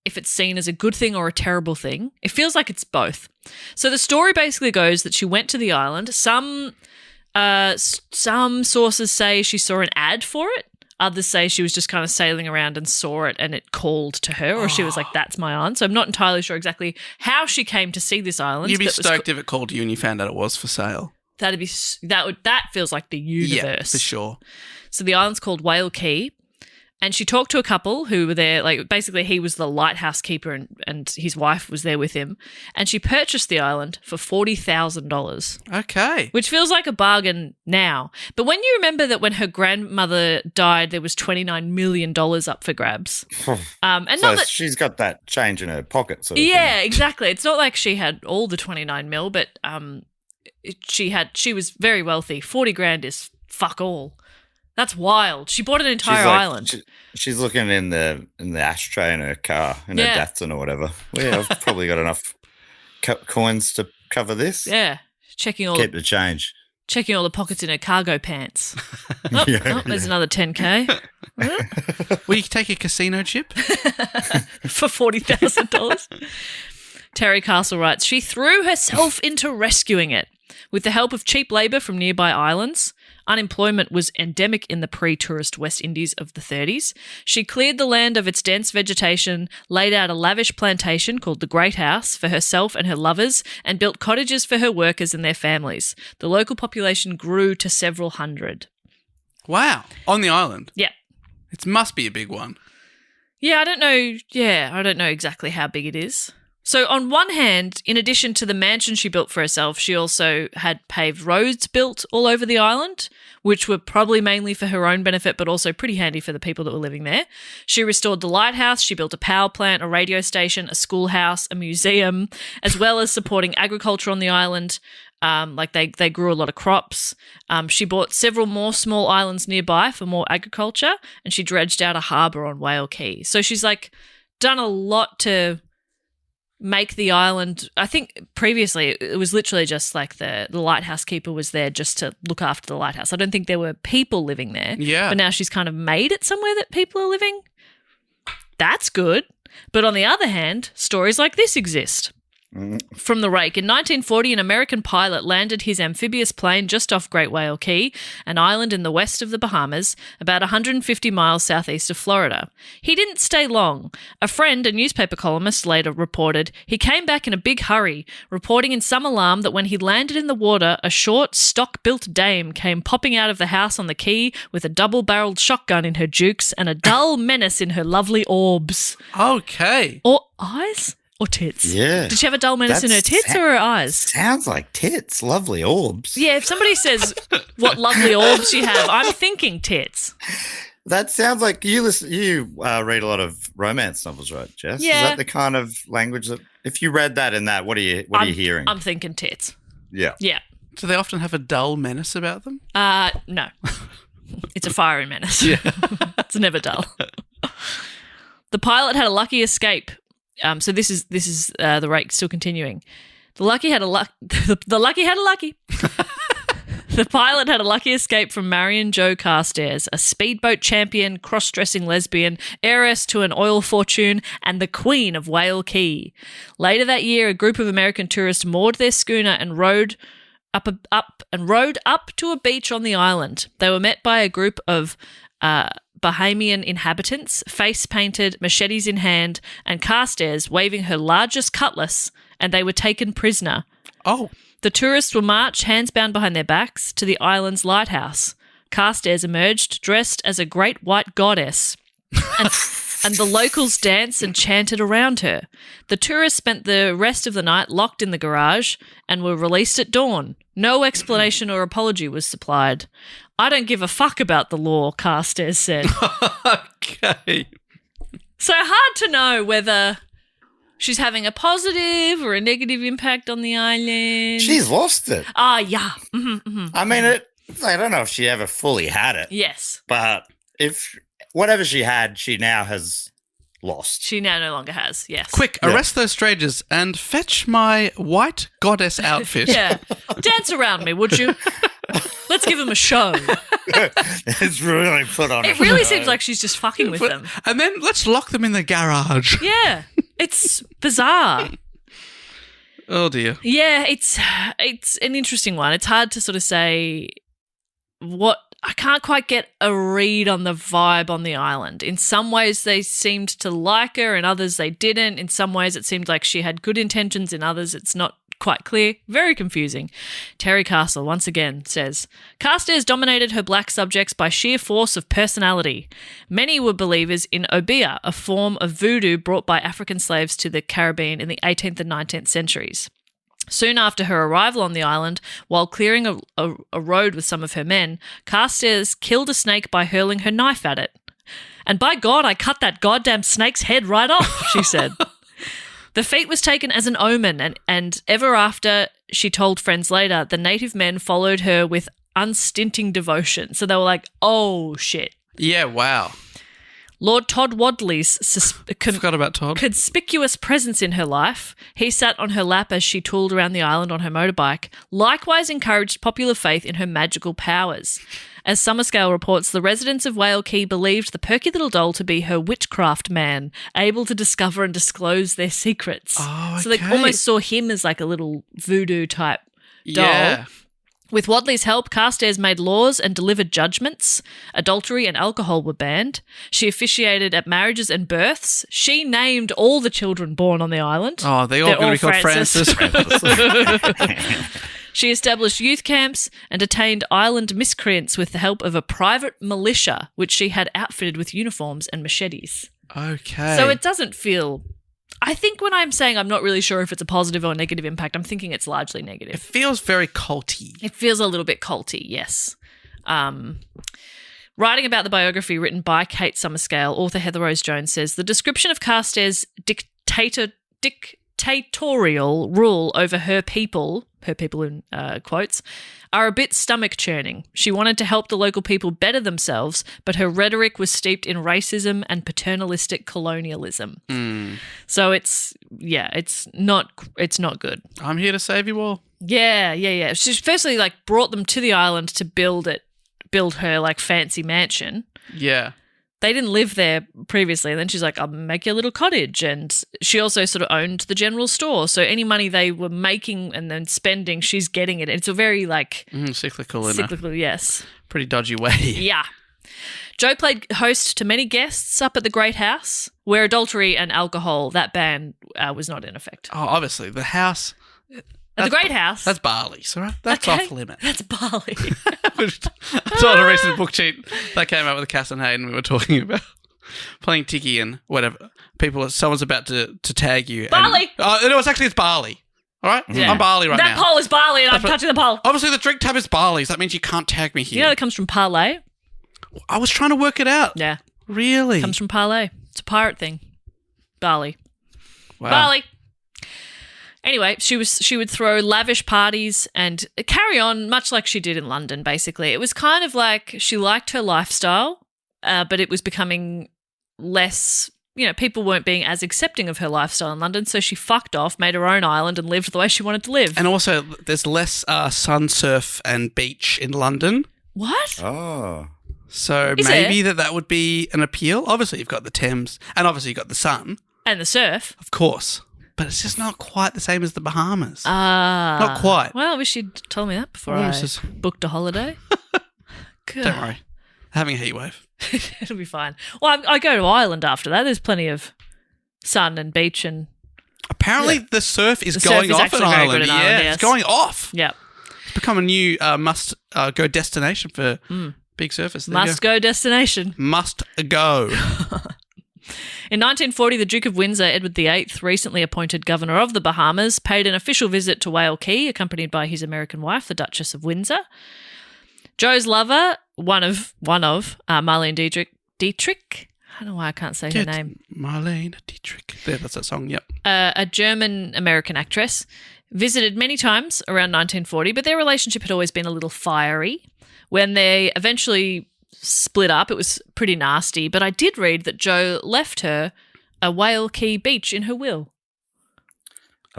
if it's seen as a good thing or a terrible thing. It feels like it's both. So the story basically goes that she went to the island. Some Some sources say she saw an ad for it. Others say she was just kind of sailing around and saw it and it called to her, or she was like, that's my island. So I'm not entirely sure exactly how she came to see this island. You'd be stoked if it called you and you found out it was for sale. That feels like the universe. Yeah, for sure. So the island's called Whale Key. And she talked to a couple who were there, like basically he was the lighthouse keeper and his wife was there with him. And she purchased the island for $40,000. Okay. Which feels like a bargain now. But when you remember that when her grandmother died, there was $29 million up for grabs. And So not that, she's got that change in her pocket, sort of yeah, thing. exactly. It's not like she had all the 29 mil, but she was very wealthy. 40 grand is fuck all. That's wild. She bought an entire island. She's looking in the ashtray in her car, in her Datsun or whatever. Well, yeah, I've probably got enough coins to cover this. Yeah. Keep the change. Checking all the pockets in her cargo pants. There's another 10K. Will you take a casino chip? For $40,000. Terry Castle writes, she threw herself into rescuing it. With the help of cheap labour from nearby islands, unemployment was endemic in the pre-tourist West Indies of the 30s. She cleared the land of its dense vegetation, laid out a lavish plantation called the Great House for herself and her lovers, and built cottages for her workers and their families. The local population grew to several hundred. Wow. On the island? Yeah. It must be a big one. Yeah, I don't know. Yeah, I don't know exactly how big it is. So on one hand, in addition to the mansion she built for herself, she also had paved roads built all over the island, which were probably mainly for her own benefit, but also pretty handy for the people that were living there. She restored the lighthouse. She built a power plant, a radio station, a schoolhouse, a museum, as well as supporting agriculture on the island. They grew a lot of crops. She bought several more small islands nearby for more agriculture, and she dredged out a harbour on Whale Key. So she's like done a lot to make the island. I think previously it was literally just like the lighthouse keeper was there just to look after the lighthouse. I don't think there were people living there. Yeah. But now she's kind of made it somewhere that people are living. That's good. But on the other hand, stories like this exist. From the Rake. In 1940, an American pilot landed his amphibious plane just off Great Whale Key, an island in the west of the Bahamas, about 150 miles southeast of Florida. He didn't stay long. A friend, a newspaper columnist, later reported, he came back in a big hurry, reporting in some alarm that when he landed in the water, a short, stock-built dame came popping out of the house on the quay with a double-barreled shotgun in her jukes and a dull menace in her lovely orbs. Okay. Or eyes? Or tits? Yeah. Did she have a dull menace in her tits or her eyes? Sounds like tits. Lovely orbs. Yeah, if somebody says what lovely orbs you have, I'm thinking tits. That sounds like you read a lot of romance novels, right, Jess? Yeah. Is that the kind of language that if you read that in that, what are you hearing? I'm thinking tits. Yeah. Yeah. Do they often have a dull menace about them? No. It's a fiery menace. Yeah. It's never dull. The pilot had a lucky escape. So this is the rake still continuing. The lucky had a lucky. The pilot had a lucky escape from Marion Jo Carstairs, a speedboat champion, cross-dressing lesbian, heiress to an oil fortune, and the queen of Whale Key. Later that year, a group of American tourists moored their schooner and rowed up to a beach on the island. They were met by a group of Bahamian inhabitants, face painted, machetes in hand, and Carstairs waving her largest cutlass, and they were taken prisoner. Oh. The tourists were marched, hands bound behind their backs, to the island's lighthouse. Carstairs emerged, dressed as a great white goddess, and the locals danced and chanted around her. The tourists spent the rest of the night locked in the garage and were released at dawn. No explanation or apology was supplied. I don't give a fuck about the law, Carstairs said. Okay. So hard to know whether she's having a positive or a negative impact on the island. She's lost it. Yeah. I mean, I don't know if she ever fully had it. Yes. But if whatever she had, she now has lost. She now no longer has, yes. Quick, arrest those strangers and fetch my white goddess outfit. Yeah. Dance around me, would you? Let's give them a show. It's really put on. It really seems like she's just fucking with them. And then let's lock them in the garage. Yeah. It's bizarre. Oh, dear. Yeah, it's an interesting one. It's hard to sort of say I can't quite get a read on the vibe on the island. In some ways, they seemed to like her, in others, they didn't. In some ways, it seemed like she had good intentions, in others, it's not quite clear. Very confusing. Terry Castle, once again, says, Carstairs dominated her black subjects by sheer force of personality. Many were believers in obeah, a form of voodoo brought by African slaves to the Caribbean in the 18th and 19th centuries. Soon after her arrival on the island, while clearing a road with some of her men, Carstairs killed a snake by hurling her knife at it. And by God, I cut that goddamn snake's head right off, she said. The feat was taken as an omen, and ever after, she told friends later, the native men followed her with unstinting devotion. So they were like, oh, shit. Yeah, wow. Lord Todd Wadley's Forgot about Todd. conspicuous presence in her life, he sat on her lap as she tooled around the island on her motorbike, likewise encouraged popular faith in her magical powers. As Summerscale reports, the residents of Whale Key believed the perky little doll to be her witchcraft man, able to discover and disclose their secrets. Oh, okay. So they almost saw him as like a little voodoo type doll. Yeah. With Wadley's help, Carstairs made laws and delivered judgments. Adultery and alcohol were banned. She officiated at marriages and births. She named all the children born on the island. Oh, they're all going to be called Francis. She established youth camps and detained island miscreants with the help of a private militia, which she had outfitted with uniforms and machetes. Okay. So it doesn't feel... I think when I'm saying I'm not really sure if it's a positive or negative impact, I'm thinking it's largely It negative. feels very culty. It feels a little bit culty, yes. Writing about the biography written by Kate Summerscale, author Heather Rose Jones says, the description of Carstairs' dictatorial rule over her people in quotes, are a bit stomach-churning. She wanted to help the local people better themselves, but her rhetoric was steeped in racism and paternalistic colonialism. So it's not good. I'm here to save you all. Yeah. She firstly like brought them to the island to build her like fancy mansion. Yeah. They didn't live there previously. And then she's like, I'll make you a little cottage. And she also sort of owned the general store. So any money they were making and then spending, she's getting it. It's a very like Cyclical in cyclical, yes. a pretty dodgy way. Yeah. Joe played host to many guests up at the Great House, where adultery and alcohol, that ban was not in effect. Oh, obviously, the house. At the Great House. That's Bali, so right? That's Okay. off limit. That's Bali. I saw a recent book cheat that came out with Cass and Hayden. We were talking about playing Tiki and whatever. Someone's about to tag you. Bali! No, it's Bali. All right? Yeah. I'm Bali right that now. pole is Bali and I'm touching the pole. Obviously, the drink tab is Bali, so that means you can't tag me here. You know that comes from parlay? I was trying to work it out. Yeah. Really? Comes from parlay. It's a pirate thing. Bali. Wow. Bali. Anyway, she would throw lavish parties and carry on much like she did in London, basically. It was kind of like she liked her lifestyle, but it was becoming less, people weren't being as accepting of her lifestyle in London, so she fucked off, made her own island and lived the way she wanted to live. And also, there's less sun, surf and beach in London. What? Oh. So Is maybe that would be an appeal. Obviously, you've got the Thames and obviously you've got the sun, And the surf. of course. But it's just not quite the same as the Bahamas. Not quite. Well, I wish you'd told me that before Well, I this is- booked a holiday. Don't worry. Having a heat wave. It'll be fine. Well, I go to Ireland after that. There's plenty of sun and beach and... Apparently, the surf is The surf going is off actually in very Ireland. good in Ireland, yes. It's going off. Yeah. It's become a new must-go destination for big surfers. There you Must-go destination. Must go. In 1940, the Duke of Windsor, Edward VIII, recently appointed governor of the Bahamas, paid an official visit to Whale Key, accompanied by his American wife, the Duchess of Windsor. Joe's lover, one of Marlene Dietrich. I don't know why I can't say her name. Marlene Dietrich. There, that's that song, yep. A German-American actress, visited many times around 1940, but their relationship had always been a little fiery. When they eventually split up, it was pretty nasty, but I did read that Joe left her a Whale Key beach in her will.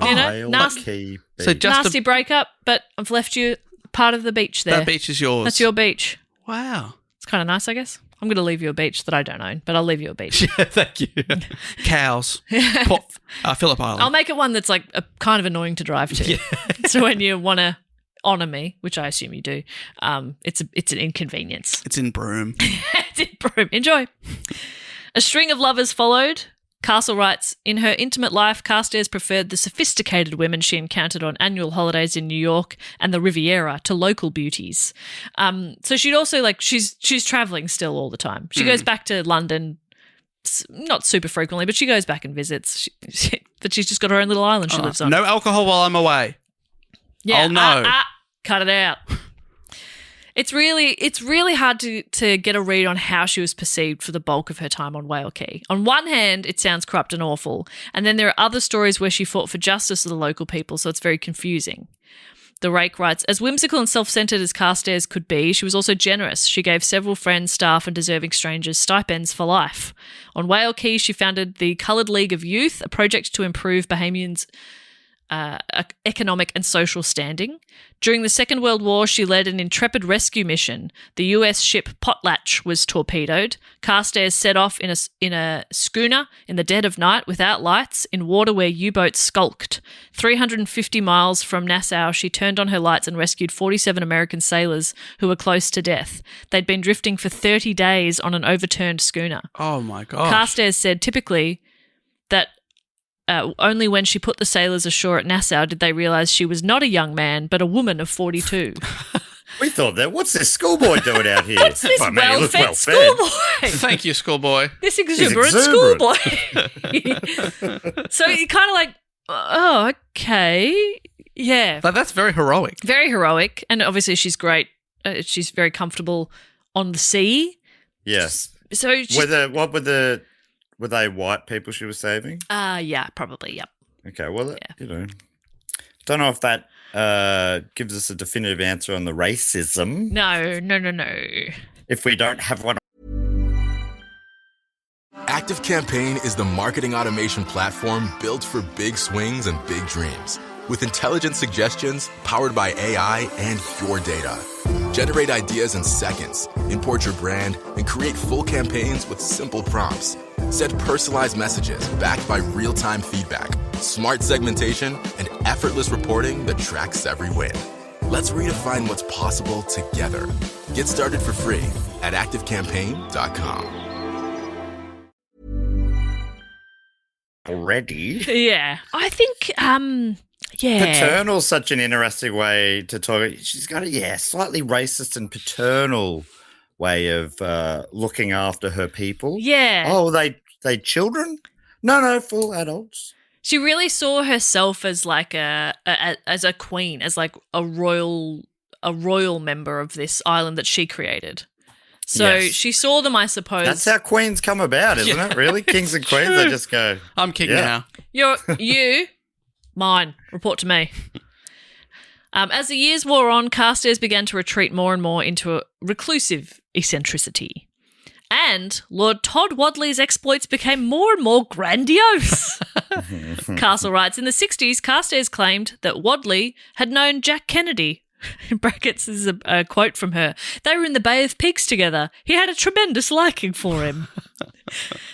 Key So beach. just Nasty breakup, but I've left you part of the beach there. that beach is yours. That's your beach. Wow. It's kind of nice, I guess. I'm going to leave you a beach that I don't own, but I'll leave you a beach. Yeah, thank you. Cows. Phillip Island. I'll make it one that's like kind of annoying to drive to. So when you want to honour me, which I assume you do, it's an inconvenience. It's in Broome. It's in Broome. Enjoy. A string of lovers followed. Castle writes, in her intimate life, Carstairs preferred the sophisticated women she encountered on annual holidays in New York and the Riviera to local beauties. So she'd also she's traveling still all the time. She goes back to London, not super frequently, but she goes back and visits. But she's just got her own little island she lives on. No alcohol while I'm away. Yeah. Oh no. Cut it out. It's really hard to get a read on how she was perceived for the bulk of her time on Whale Key. On one hand, it sounds corrupt and awful, and then there are other stories where she fought for justice of the local people, so it's very confusing. The Rake writes, as whimsical and self-centred as Carstairs could be, she was also generous. She gave several friends, staff and deserving strangers stipends for life. On Whale Key, she founded the Coloured League of Youth, a project to improve Bahamians' economic and social standing. During the Second World War, she led an intrepid rescue mission. The US ship Potlatch was torpedoed. Carstairs set off in a schooner in the dead of night without lights in water where U-boats skulked. 350 miles from Nassau, she turned on her lights and rescued 47 American sailors who were close to death. They'd been drifting for 30 days on an overturned schooner. Oh my gosh. Carstairs said typically that only when she put the sailors ashore at Nassau did they realise she was not a young man, but a woman of 42. We thought that. What's this schoolboy doing out here? What's this I mean, he looks well-fed schoolboy? Thank you, schoolboy. This exuberant schoolboy. So you kind of like, oh, okay. Yeah. But that's very heroic. Very heroic. And obviously she's great. She's very comfortable on the sea. Yes. So Were they white people she was saving? Yeah, probably, yep. Okay, well, don't know if that gives us a definitive answer on the racism. No. If we don't have one. ActiveCampaign is the marketing automation platform built for big swings and big dreams. With intelligent suggestions, powered by AI and your data. Generate ideas in seconds, import your brand, and create full campaigns with simple prompts. Send personalized messages backed by real-time feedback, smart segmentation, and effortless reporting that tracks every win. Let's redefine what's possible together. Get started for free at activecampaign.com. Already? Yeah. I think, yeah. Paternal's such an interesting way to talk. She's got a, slightly racist and paternal way of looking after her people. Yeah. Oh, they children? No, full adults. She really saw herself as like as a queen, as like a royal member of this island that she created. So Yes. she saw them, I suppose. That's how queens come about, isn't it? Really? Kings and queens, they just go, I'm king Yeah. now. You, mine, report to me. As the years wore on, Carstairs began to retreat more and more into a reclusive eccentricity. And Lord Todd Wadley's exploits became more and more grandiose. Castle writes, in the 60s, Carstairs claimed that Wadley had known Jack Kennedy. In brackets, this is a quote from her. They were in the Bay of Pigs together. He had a tremendous liking for him.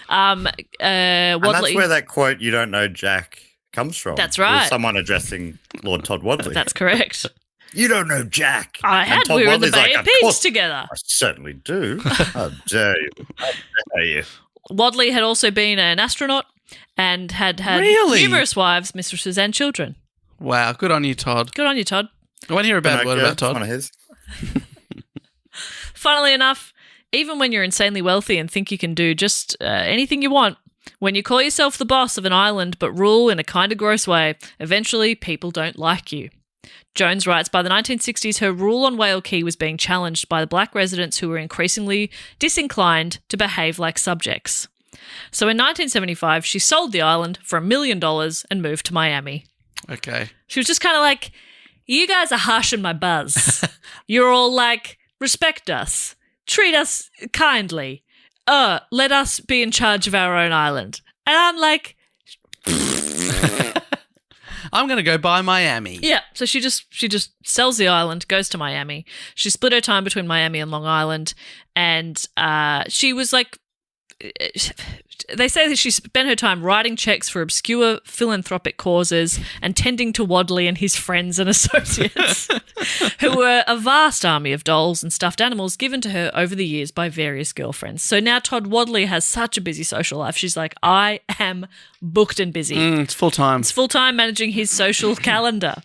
Wadley. and that's where that quote, you don't know Jack, comes from. That's right. Was someone addressing Lord Todd Wadley. That's correct. You don't know Jack. We were in the Bay of Pigs together. I certainly do. How dare you? How dare you? Wadley had also been an astronaut and had Really? numerous wives, mistresses, and children. Wow, good on you, Todd. Good on you, Todd. I want to hear a bad word Pinocchio, about Todd. One of his. Funnily enough, even when you're insanely wealthy and think you can do just anything you want, when you call yourself the boss of an island but rule in a kind of gross way, eventually people don't like you. Jones writes, by the 1960s, her rule on Whale Key was being challenged by the black residents who were increasingly disinclined to behave like subjects. So in 1975, she sold the island for $1 million and moved to Miami. Okay. She was just kind of like, you guys are harshing my buzz. You're all like, respect us, treat us kindly. Let us be in charge of our own island. And I'm like, I'm going to go buy Miami. yeah. So she just sells the island, goes to Miami. She split her time between Miami and Long Island, and she was like, They say that she spent her time writing checks for obscure philanthropic causes and tending to Wadley and his friends and associates, who were a vast army of dolls and stuffed animals given to her over the years by various girlfriends. So now Todd Wadley has such a busy social life. She's like, I am booked and busy. It's full time. It's full time managing his social calendar.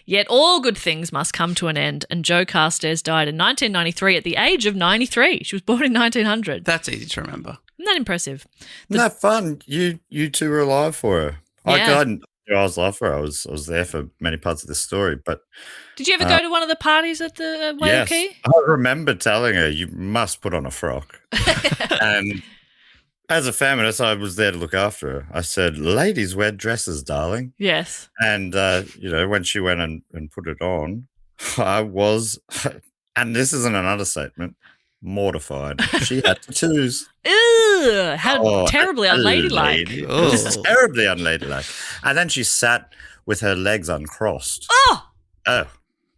Yet all good things must come to an end, and Jo Carstairs died in 1993 at the age of 93. She was born in 1900. That's easy to remember. Isn't that impressive? Isn't that fun? You two were alive for her. Yeah. I was alive for her. I was there for many parts of this story. But Did you ever go to one of the parties at the Whale yes, Key? I remember telling her, you must put on a frock. And as a feminist, I was there to look after her. I said, ladies wear dresses, darling. Yes. And, when she went and put it on, I was, and this isn't an understatement, mortified. She had tattoos. Ew, how terribly unladylike. This is terribly unladylike. And then she sat with her legs uncrossed. Oh,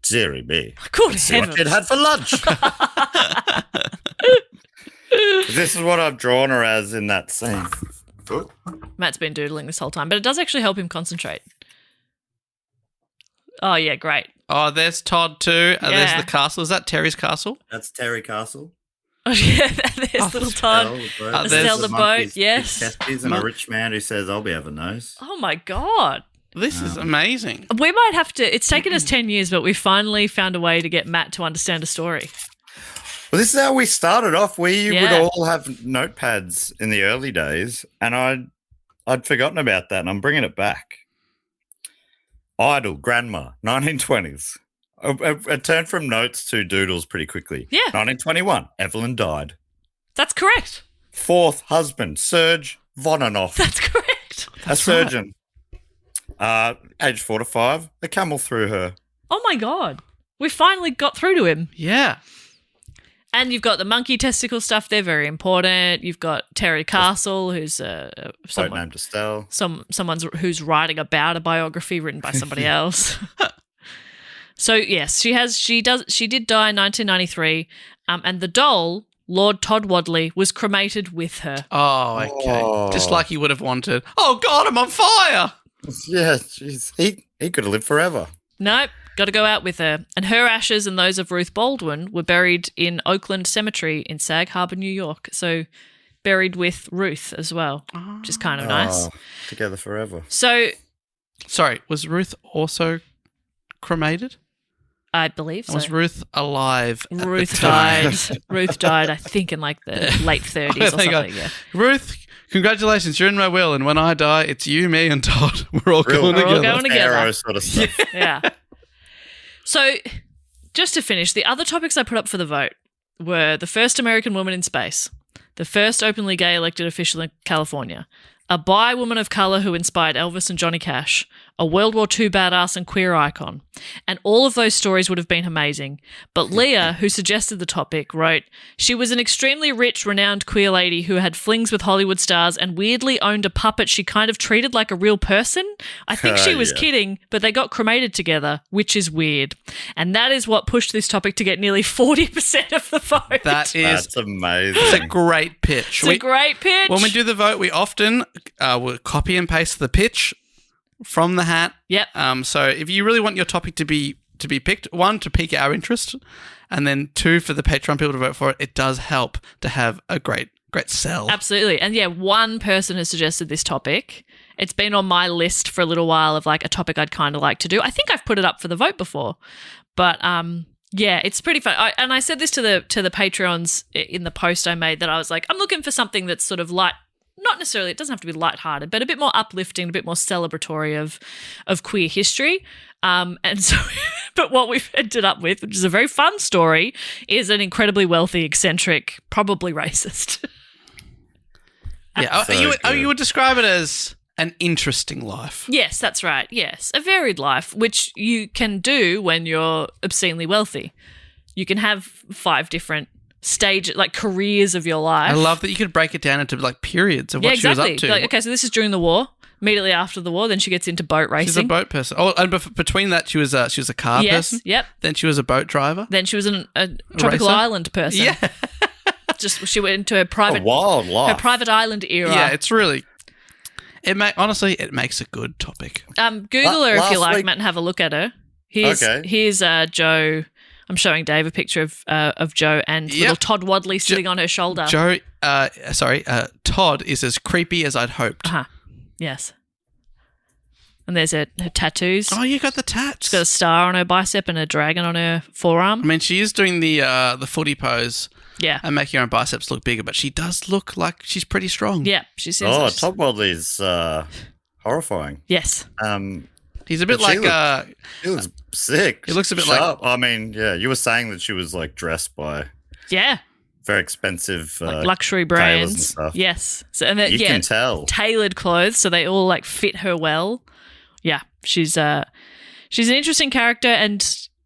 dearie me. Good See what heavens. she'd had for lunch. This is what I've drawn her as in that scene. Matt's been doodling this whole time, but it does actually help him concentrate. Oh, yeah, great. Oh, there's Todd too. There's Yeah. the castle. Is that Terry's castle? That's Terry Castle. Oh, yeah, there's little Todd. there's Estelle the boat, monkeys, yes. big chesties, and a rich man who says, I'll be having those. Oh, my God. This is amazing. We might have to, it's taken us 10 years, but we finally found a way to get Matt to understand a story. Well, this is how we started off. We Yeah. would all have notepads in the early days, and I'd forgotten about that, and I'm bringing it back. Idle, grandma, 1920s. I turned from notes to doodles pretty quickly. Yeah. 1921, Evelyn died. That's correct. Fourth husband, Serge Vonanoff, That's correct. a surgeon. Age 4 to 5, a camel through her. Oh, my God. We finally got through to him. Yeah. And you've got the monkey testicle stuff. They're very important. You've got Terry Castle, who's Boat someone, named Estelle. someone's who's writing about a biography written by somebody else. So yes, she did die in 1993, and the doll, Lord Todd Wadley, was cremated with her. Oh, okay. Just like he would have wanted. Oh, God, I'm on fire. Yeah, jeez. He could have lived forever. Nope, got to go out with her. And her ashes and those of Ruth Baldwin were buried in Oakland Cemetery in Sag Harbor, New York. So buried with Ruth as well, which is kind of nice. Oh, together forever. So Sorry, was Ruth also cremated? I believe so. Was Ruth alive? at the Ruth time? died. Ruth died, I think, in like the late 30s or There you go. something. Yeah. Ruth, congratulations, you're in my will, and when I die, it's you, me, and Todd. We're all Real- going We're all together. going together. Arrow sort of stuff. Yeah. So, just to finish, the other topics I put up for the vote were the first American woman in space, the first openly gay elected official in California, a bi woman of colour who inspired Elvis and Johnny Cash, a World War II badass and queer icon. And all of those stories would have been amazing. But Leah, who suggested the topic, wrote, she was an extremely rich, renowned queer lady who had flings with Hollywood stars and weirdly owned a puppet she kind of treated like a real person. I think she was Yeah. kidding, but they got cremated together, which is weird. And that is what pushed this topic to get nearly 40% of the vote. That is That's amazing. it's a great pitch. It's a great pitch. When we do the vote, we often will copy and paste the pitch from the hat. Yep. So if you really want your topic to be picked, one, to pique our interest, and then two, for the Patreon people to vote for it, it does help to have a great sell. Absolutely. And yeah, one person has suggested this topic. It's been on my list for a little while of like a topic I'd kind of like to do. I think I've put it up for the vote before. But yeah, it's pretty fun. And I said this to the Patreons in the post I made, that I was like, I'm looking for something that's sort of light, not necessarily, it doesn't have to be lighthearted, but a bit more uplifting, a bit more celebratory of queer history. And so, but what we've ended up with, which is a very fun story, is an incredibly wealthy, eccentric, probably racist. Yeah. So You would describe it as an interesting life. Yes, that's right. Yes, a varied life, which you can do when you're obscenely wealthy. You can have 5 different stages, like careers of your life. I love that you could break it down into like periods of what she was up to. Like, okay, so this is during the war. Immediately after the war, then she gets into boat racing. She's a boat person. Oh, and between that, she was a car person. Yep. Then she was a boat driver. Then she was a tropical racer? island person. Yeah. she went into her A private wild life. her private island era. Yeah, it's really. Honestly, it makes a good topic. Google her if you last like, week- Matt, and have a look at her. Here's Joe. I'm showing Dave a picture of Joe and little Todd Wadley sitting on her shoulder. Todd is as creepy as I'd hoped. Yes. And there's her tattoos. Oh, you got the tats. She's got a star on her bicep and a dragon on her forearm. I mean, she is doing the footy pose. Yeah. And making her biceps look bigger, but she does look like she's pretty strong. Yeah, she seems. Oh, Todd Wadley's horrifying. Yes. He's a bit But she like He looks sick. He looks a bit sharp. I mean, yeah, you were saying that she was like dressed by very expensive like luxury tailors and brands. stuff. Yes. So and then, You can tell. Tailored clothes, so they all like fit her well. Yeah, she's an interesting character, and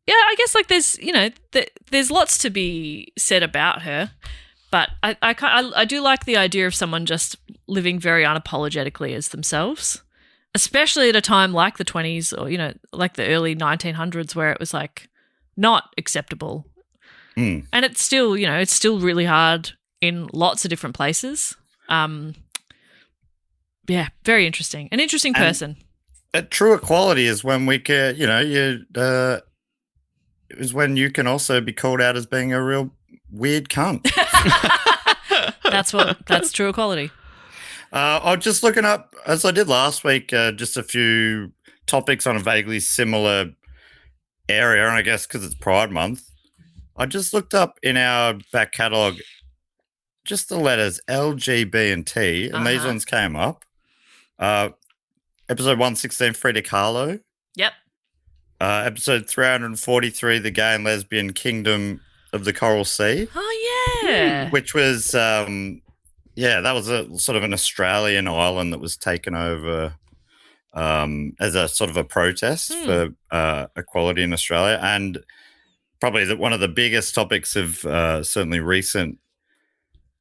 yeah, I guess like there's lots to be said about her, but I do like the idea of someone just living very unapologetically as themselves, especially at a time like the 20s or like the early 1900s where it was like not acceptable, and it's still really hard in lots of different places. Yeah, very interesting, an interesting person. True equality is when we can, is when you can also be called out as being a real weird cunt. That's true equality. I was just looking up, as I did last week, just a few topics on a vaguely similar area, and I guess because it's Pride Month, I just looked up in our back catalogue just the letters L, G, B, and T, and these ones came up. Episode 116, Frida Kahlo. Yep. Episode 343, The Gay and Lesbian Kingdom of the Coral Sea. Oh, yeah. Which was, that was a sort of an Australian island that was taken over as a sort of a protest for equality in Australia. And probably one of the biggest topics of certainly recent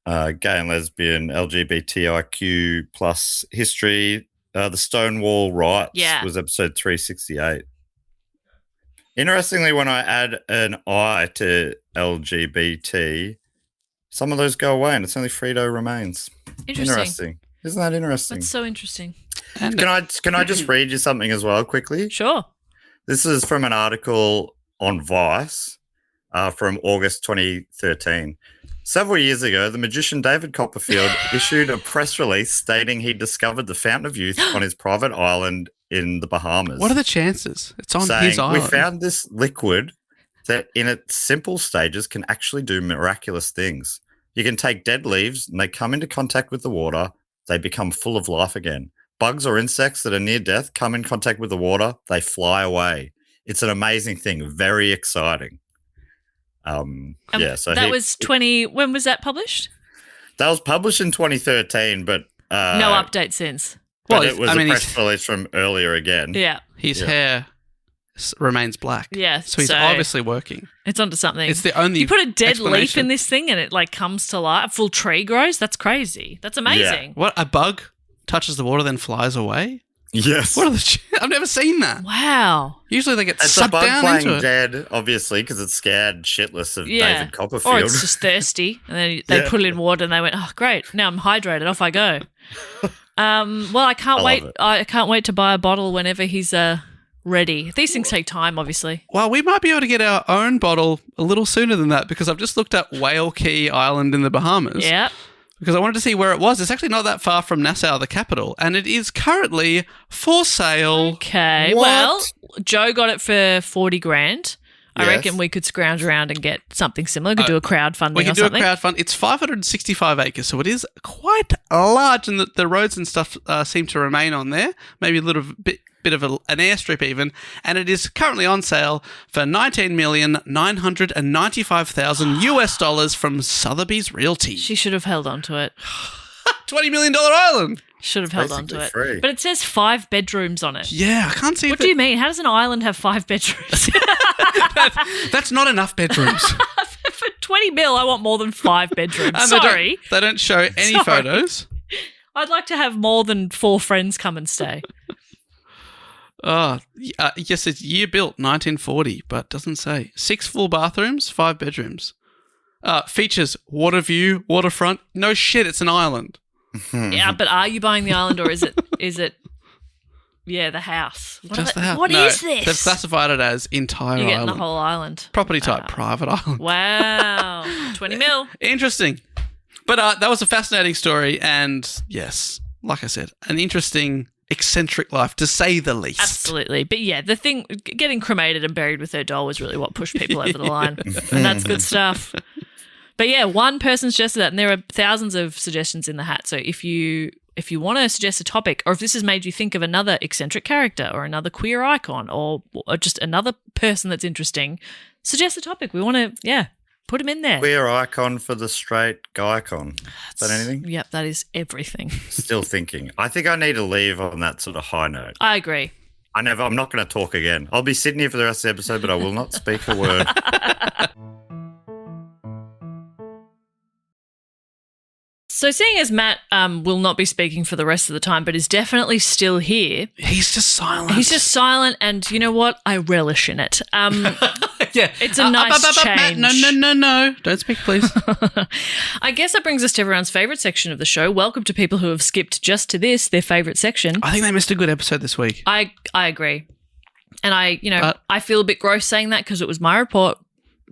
gay and lesbian LGBTIQ plus history. The Stonewall Riots was episode 368. Interestingly, when I add an I to LGBT, some of those go away and it's only Frito remains. Interesting. Isn't that interesting? That's so interesting. And can I just read you something as well quickly? Sure. This is from an article on Vice from August 2013. Several years ago, the magician David Copperfield issued a press release stating he discovered the Fountain of Youth on his private island in the Bahamas. What are the chances? It's on his island. We found this liquid that in its simple stages can actually do miraculous things. You can take dead leaves and they come into contact with the water, they become full of life again. Bugs or insects that are near death come in contact with the water, they fly away. It's an amazing thing, very exciting. So that was 20. When was that published? That was published in 2013, but no update since. But it was a press release from earlier again. Yeah, his hair remains black. Yeah, so he's obviously working. It's onto something. It's the only. You put a dead leaf in this thing and it like comes to life. A full tree grows. That's crazy. That's amazing. Yeah. What, a bug touches the water then flies away? Yes. What are the? I've never seen that. Wow. Usually they get it's sucked a bug down playing into it. Dead, obviously, because it's scared shitless of David Copperfield. Or it's just thirsty, and then they put it in water, and they went, "Oh, great! Now I'm hydrated. Off I go." Well, I can't wait. I can't wait to buy a bottle whenever he's ready. These things take time, obviously. Well, we might be able to get our own bottle a little sooner than that because I've just looked up Whale Key Island in the Bahamas. Yeah. Because I wanted to see where it was. It's actually not that far from Nassau, the capital, and it is currently for sale. Okay. What? Well, Joe got it for 40 grand. I reckon we could scrounge around and get something similar. We could do a crowdfunding We or could do something. a crowdfund. It's 565 acres, so it is quite large, and the roads and stuff seem to remain on there. Maybe a little bit of an airstrip even, and it is currently on sale for $19,995,000 US from Sotheby's Realty. She should have held on to it. $20 million island. Should have held on to it. Free. But it says 5 bedrooms on it. Yeah, I can't see. What do you mean? How does an island have 5 bedrooms? That's not enough bedrooms. For 20 mil, I want more than 5 bedrooms. And Sorry. They don't show any photos. I'd like to have more than 4 friends come and stay. Oh, yes, it's year built, 1940, but doesn't say. 6 full bathrooms, 5 bedrooms. Features water view, waterfront. No shit, it's an island. Yeah, but are you buying the island or is it? Yeah, the house. Just the house. What No, is this? They've classified it as entire You're getting island. the whole island. Property type, private island. Wow. 20 mil. Interesting. But that was a fascinating story. And yes, like I said, an interesting, eccentric life, to say the least. Absolutely. But yeah, the thing, getting cremated and buried with her doll was really what pushed people over the line. And that's good stuff. But yeah, one person suggested that, and there are thousands of suggestions in the hat. So if you want to suggest a topic, or if this has made you think of another eccentric character or another queer icon or just another person that's interesting, suggest a topic. We want to, put them in there. Queer icon for the straight guy-con. Is that anything? Yep, that is everything. Still thinking. I think I need to leave on that sort of high note. I agree. I'm not going to talk again. I'll be sitting here for the rest of the episode, but I will not speak a word. So seeing as Matt will not be speaking for the rest of the time, but is definitely still here. He's just silent. He's just silent, and you know what? I relish in it. Yeah. It's a nice change. Matt, no. Don't speak, please. I guess that brings us to everyone's favourite section of the show. Welcome to people who have skipped just to this, their favourite section. I think they missed a good episode this week. I agree. And I feel a bit gross saying that because it was my report,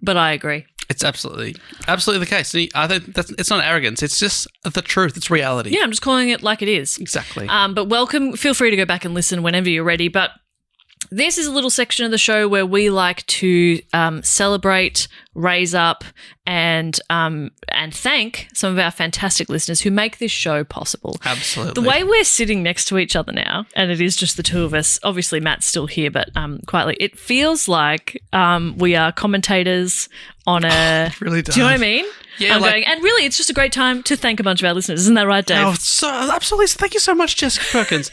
but I agree. It's absolutely the case. I think it's not arrogance. It's just the truth. It's reality. Yeah, I'm just calling it like it is. Exactly. But welcome. Feel free to go back and listen whenever you're ready. But this is a little section of the show where we like to celebrate, raise up, and thank some of our fantastic listeners who make this show possible. Absolutely. The way we're sitting next to each other now, and it is just the two of us. Obviously, Matt's still here, but quietly, it feels like we are commentators on a. It really does. Do you know what I mean? Yeah, and really, it's just a great time to thank a bunch of our listeners. Isn't that right, Dave? Oh, so absolutely. Thank you so much, Jessica Perkins.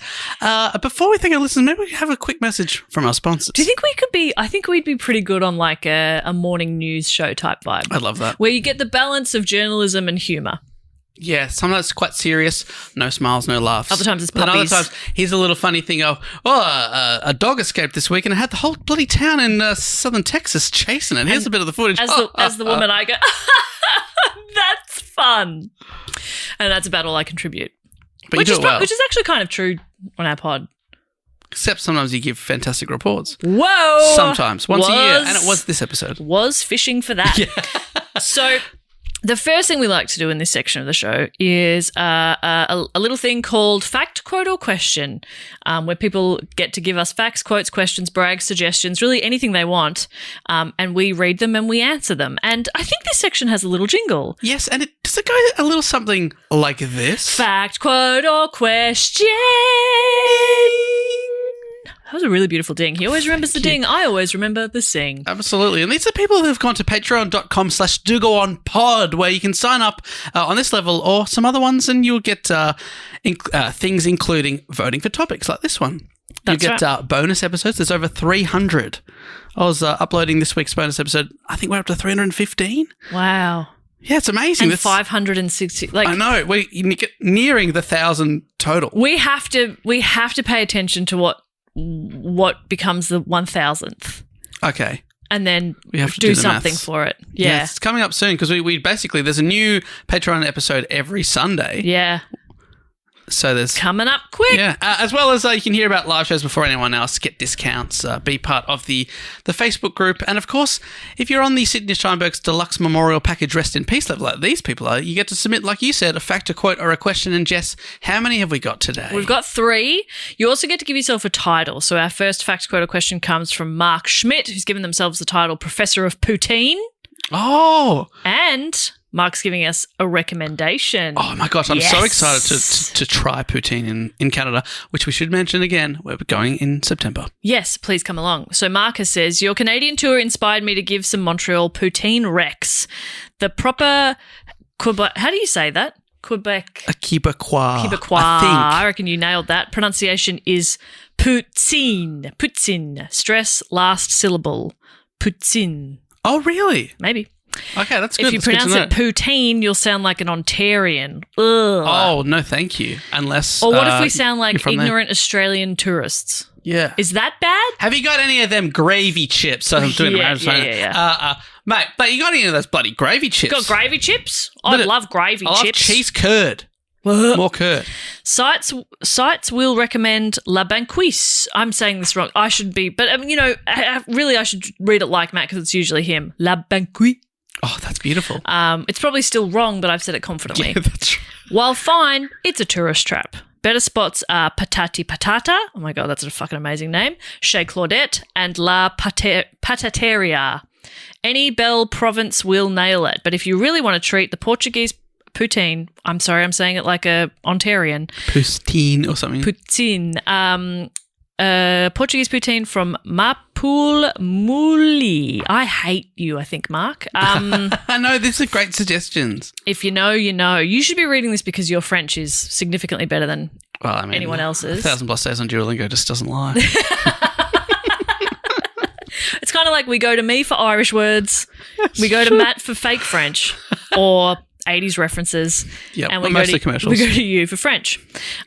Before we thank our listeners, maybe we have a quick message from our sponsors. Do you think we could be? I think we'd be pretty good on like a morning news show type vibe. I love that. Where you get the balance of journalism and humour. Yeah, sometimes it's quite serious. No smiles, no laughs. Other times it's And other puppies. times, here's a little funny thing of, a dog escaped this week and it had the whole bloody town in southern Texas chasing it. Here's a bit of the footage. As the woman, I go, that's fun. And that's about all I contribute. But you do it well. Which is actually kind of true on our pod. Except sometimes you give fantastic reports. Whoa! Sometimes. Once a year. And it was this episode. Was fishing for that. So the first thing we like to do in this section of the show is a little thing called fact, quote, or question, where people get to give us facts, quotes, questions, brags, suggestions, really anything they want, and we read them and we answer them. And I think this section has a little jingle. Yes, and does it go a little something like this? Fact, quote, or question. That was a really beautiful ding. He always remembers the ding. I always remember the sing. Absolutely. And these are people who have gone to patreon.com/dogoonpod where you can sign up on this level or some other ones and you'll get things including voting for topics like this one. That's you get bonus episodes. There's over 300. I was uploading this week's bonus episode. I think we're up to 315. Wow. Yeah, it's amazing. And That's 560. I know. We're nearing the 1,000 total. We have to pay attention to what becomes the 1,000th. Okay. And then we have to do the something maths. for it. Yeah. It's coming up soon because we basically, there's a new Patreon episode every Sunday. Yeah. So there's coming up quick. Yeah, as well as you can hear about live shows before anyone else, get discounts, be part of the Facebook group. And of course, if you're on the Sydney Steinberg's Deluxe Memorial Package Rest in Peace level, like these people are, you get to submit, like you said, a fact, a quote, or a question. And Jess, how many have we got today? We've got 3. You also get to give yourself a title. So our first fact, quote, or question comes from Mark Schmidt, who's given themselves the title Professor of Poutine. Oh. And Mark's giving us a recommendation. Oh my gosh, I'm so excited to try poutine in Canada, which we should mention again, we're going in September. Yes, please come along. So Marcus says, your Canadian tour inspired me to give some Montreal poutine recs. The proper Quebec, how do you say that? Quebec. A Quebecois. I reckon you nailed that. Pronunciation is poutine. Poutine. Stress last syllable. Poutine. Oh, really? Maybe. Okay, that's good. If you pronounce it poutine, you'll sound like an Ontarian. Ugh. Oh, no, thank you. Unless. Or what if we sound like ignorant there? Australian tourists? Yeah. Is that bad? Have you got any of them gravy chips? So I'm doing yeah. Mate, but you got any of those bloody gravy chips? Got gravy chips? I love gravy I love chips. cheese curd. More curd. Sites will recommend La Banquise. I'm saying this wrong. I should be, but I should read it like Matt because it's usually him. La Banquise. Oh, that's beautiful. It's probably still wrong, but I've said it confidently. Yeah, that's right. While fine, it's a tourist trap. Better spots are Patati Patata. Oh my God, that's a fucking amazing name. Chez Claudette and La Patateria. Any Belle province will nail it. But if you really want to treat the Portuguese poutine, I'm sorry, I'm saying it like a Ontarian. Poutine or something. Poutine. Portuguese poutine from Mapul Muli. I hate you, I think, Mark. I know, these are great suggestions. If you know, you know. You should be reading this because your French is significantly better than anyone else's. 1,000+ days on Duolingo just doesn't lie. It's kind of like we go to me for Irish words, we go to Matt for fake French or 80s references, and we commercials. We go to you for French.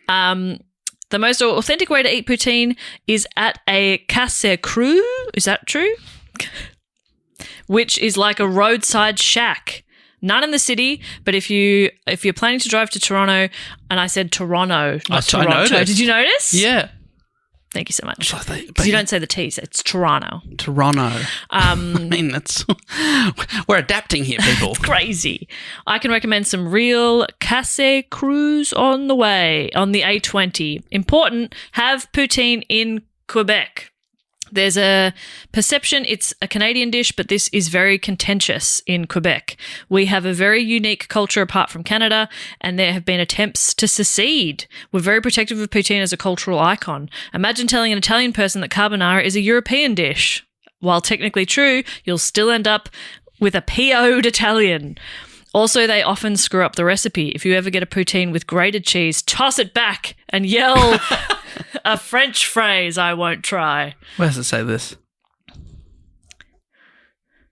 The most authentic way to eat poutine is at a casse cru. Is that true? Which is like a roadside shack. None in the city, but if you're planning to drive to Toronto, and I said Toronto, not Toronto. I noticed. Did you notice? Yeah. Thank you so much. But Because you don't say the T's, it's Toronto. Toronto. I mean, we're adapting here, people. Crazy. I can recommend some real casse crus on the way, on the A20. Important, have poutine in Quebec. There's a perception it's a Canadian dish, but this is very contentious in Quebec. We have a very unique culture apart from Canada, and there have been attempts to secede. We're very protective of poutine as a cultural icon. Imagine telling an Italian person that carbonara is a European dish. While technically true, you'll still end up with a PO'd Italian. Also, they often screw up the recipe. If you ever get a poutine with grated cheese, toss it back and yell a French phrase I won't try. Where does it say this?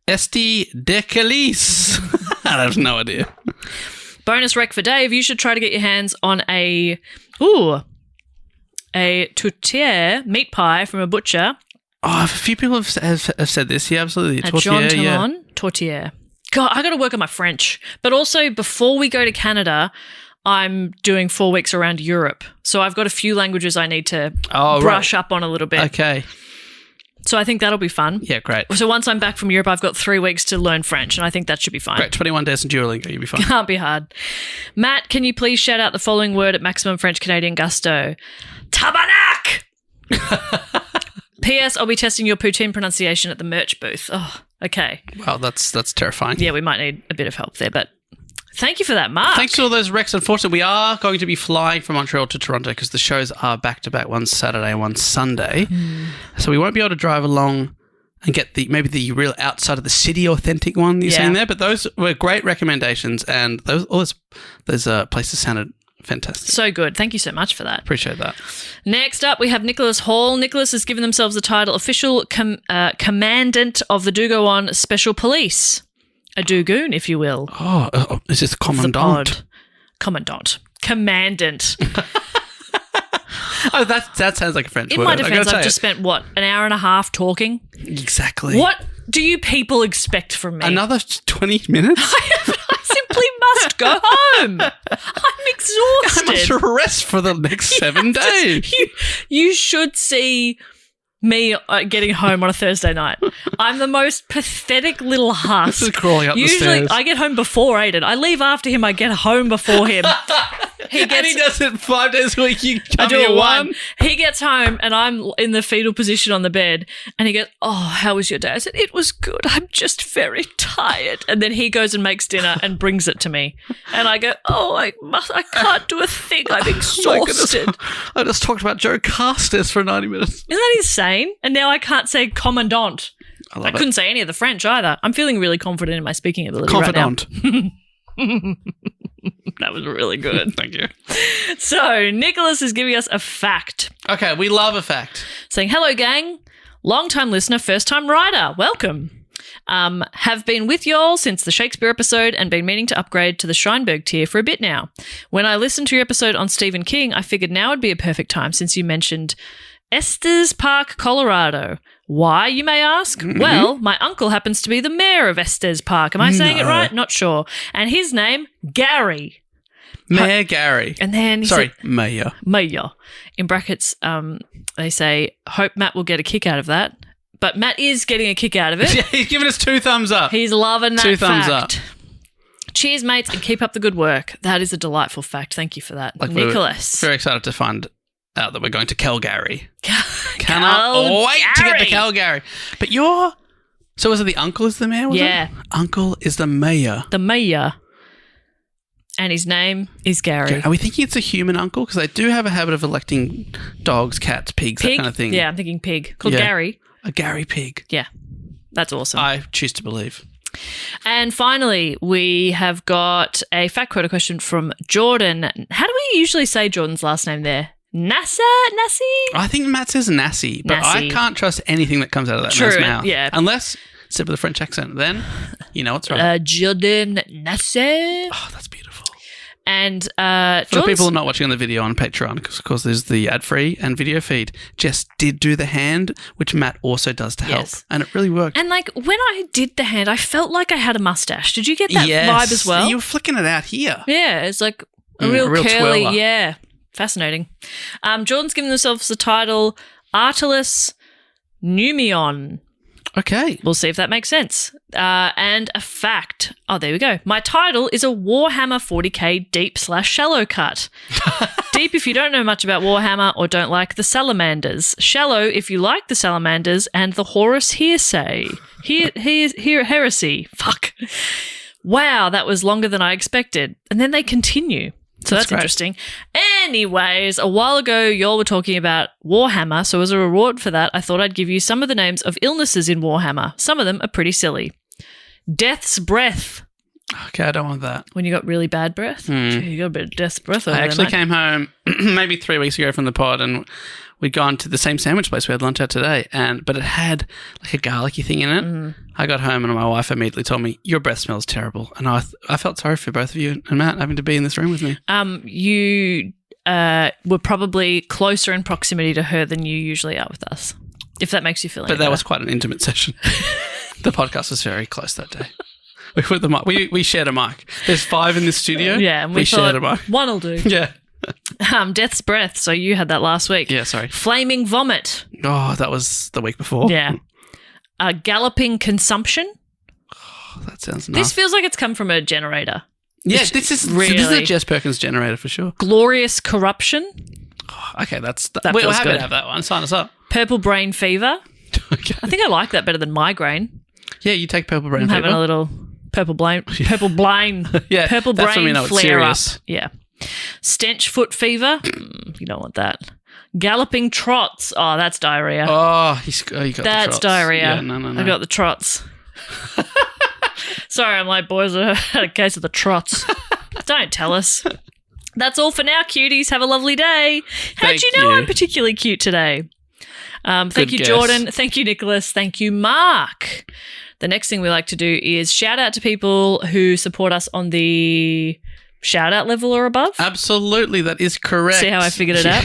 Esti de Calice. I have no idea. Bonus rec for Dave, you should try to get your hands on a tourtière meat pie from a butcher. Oh, a few people have said this. Yeah, absolutely. At John Talon, tourtière. God, I got to work on my French. But also, before we go to Canada, I'm doing 4 weeks around Europe. So I've got a few languages I need to brush up on a little bit. Okay. So I think that'll be fun. Yeah, great. So once I'm back from Europe, I've got 3 weeks to learn French, and I think that should be fine. Great. 21 days in Duolingo, you'll be fine. Can't be hard. Matt, can you please shout out the following word at maximum French Canadian gusto? Tabarnak! P.S. I'll be testing your poutine pronunciation at the merch booth. Oh, okay. Well, that's terrifying. Yeah, we might need a bit of help there, but thank you for that, Mark. Thanks for all those recs. Unfortunately, we are going to be flying from Montreal to Toronto because the shows are back-to-back, one Saturday and one Sunday. So we won't be able to drive along and get maybe the real outside of the city authentic one you're saying there. But those were great recommendations, and those places sounded fantastic. So good. Thank you so much for that. Appreciate that. Next up, we have Nicholas Hall. Nicholas has given themselves the title Official Commandant of the Do-Go-On Special Police. A do-goon, if you will. Oh, is this Commandant? Commandant. Commandant. Oh, that sounds like a French word. In my defense, I've just spent, an hour and a half talking? Exactly. What do you people expect from me? Another 20 minutes? I simply must go home. I'm exhausted. I must rest for the next 7 days. You should see me getting home on a Thursday night. I'm the most pathetic little husk. Just crawling up the stairs. Usually I get home before Aiden. I leave after him. I get home before him. And he does it 5 days a week. You I do it one. He gets home and I'm in the fetal position on the bed and he goes, "Oh, how was your day?" I said, "It was good. I'm just very tired." And then he goes and makes dinner and brings it to me. And I go, "Oh, I can't do a thing. I'm exhausted." I just talked about Joe Carstairs for 90 minutes. Isn't that insane? And now I can't say commandant. I couldn't say any of the French either. I'm feeling really confident in my speaking ability Confidant. right now. That was really good. Thank you. So, Nicholas is giving us a fact. Okay, we love a fact. Saying, "Hello, gang. Long-time listener, first-time writer. Welcome. Have been with y'all since the Shakespeare episode and been meaning to upgrade to the Scheinberg tier for a bit now. When I listened to your episode on Stephen King, I figured now would be a perfect time since you mentioned Estes Park, Colorado. Why, you may ask? Mm-hmm. Well, my uncle happens to be the mayor of Estes Park. Am I saying it right? Not sure. And his name, Gary. Mayor Gary. And then Mayor. Mayor. In brackets, they say, hope Matt will get a kick out of that. But Matt is getting a kick out of it. Yeah, he's giving us 2 thumbs up. He's loving that 2 thumbs fact. up. Cheers, mates, and keep up the good work. That is a delightful fact. Thank you for that. Nicholas. We're very excited to find out that we're going to Calgary. Cannot wait to get to Calgary. But so was it the uncle is the mayor? Was it? Uncle is the mayor. The mayor. And his name is Gary. Are we thinking it's a human uncle? Because they do have a habit of electing dogs, cats, pigs, that kind of thing. Yeah, I'm thinking pig. Called Gary. A Gary pig. Yeah. That's awesome. I choose to believe. And finally, we have got a fact quote question from Jordan. How do we usually say Jordan's last name there? Nassie? I think Matt says Nassie, but I can't trust anything that comes out of that man's mouth. Yeah. Unless it's with a French accent. Then you know it's right. Jordan Nassie. Oh, that's beautiful. And for the people not watching on the video on Patreon, because of course there's the ad-free and video feed, Jess did do the hand, which Matt also does to help. And it really worked. And like when I did the hand, I felt like I had a mustache. Did you get that vibe as well? You were flicking it out here. Yeah, it's like a real curly, twirler. yeah. Fascinating. Jordan's given themselves the title Artilus Numion. Okay. We'll see if that makes sense. And a fact. Oh, there we go. My title is a Warhammer 40k deep/shallow cut. Deep if you don't know much about Warhammer or don't like the salamanders. Shallow if you like the salamanders and the Horus hearsay. Heresy. Fuck. Wow, that was longer than I expected. And then they continue. So that's interesting. Anyways, a while ago, y'all were talking about Warhammer. So as a reward for that, I thought I'd give you some of the names of illnesses in Warhammer. Some of them are pretty silly. Death's breath. Okay, I don't want that. When you got really bad breath? Gee, you got a bit of death's breath over I actually there, mate. came home maybe 3 weeks ago from the pod and we'd gone to the same sandwich place we had lunch at today, but it had like a garlicky thing in it. I got home and my wife immediately told me, your breath smells terrible. And I felt sorry for both of you and Matt having to be in this room with me. You were probably closer in proximity to her than you usually are with us, if that makes you feel any But that better. was quite an intimate session. The podcast was very close that day. We put the mic. We shared a mic. There's 5 in this studio. Yeah, and we shared thought a mic. One'll do. Yeah. Death's breath. So you had that last week. Yeah, sorry. Flaming vomit. Oh, that was the week before. Yeah. Galloping consumption. Oh, that sounds This nice. feels like it's come from a generator. Yeah, this is a Jess Perkins generator for sure. Glorious corruption. Oh, okay, that feels we're happy good. to have that one. Sign us up. Purple brain fever. Okay. I think I like that better than migraine. Yeah, you take purple brain I'm fever. having a little purple brain. Yeah, Purple that's when we brain know it's flare serious. up. Yeah. Stench foot fever. You don't want that. Galloping trots. Oh, that's diarrhea. Oh, you got the That's trots. diarrhea. Yeah, no. I got the trots. Sorry, I'm like, boys, I had a case of the trots. Don't tell us. That's all for now, cuties. Have a lovely day. How'd Thank you know you. I'm particularly cute today? Thank you, guess. Jordan. Thank you, Nicholas. Thank you, Mark. The next thing we like to do is shout out to people who support us on the shout out level or above. Absolutely, that is correct. See how I figured it out?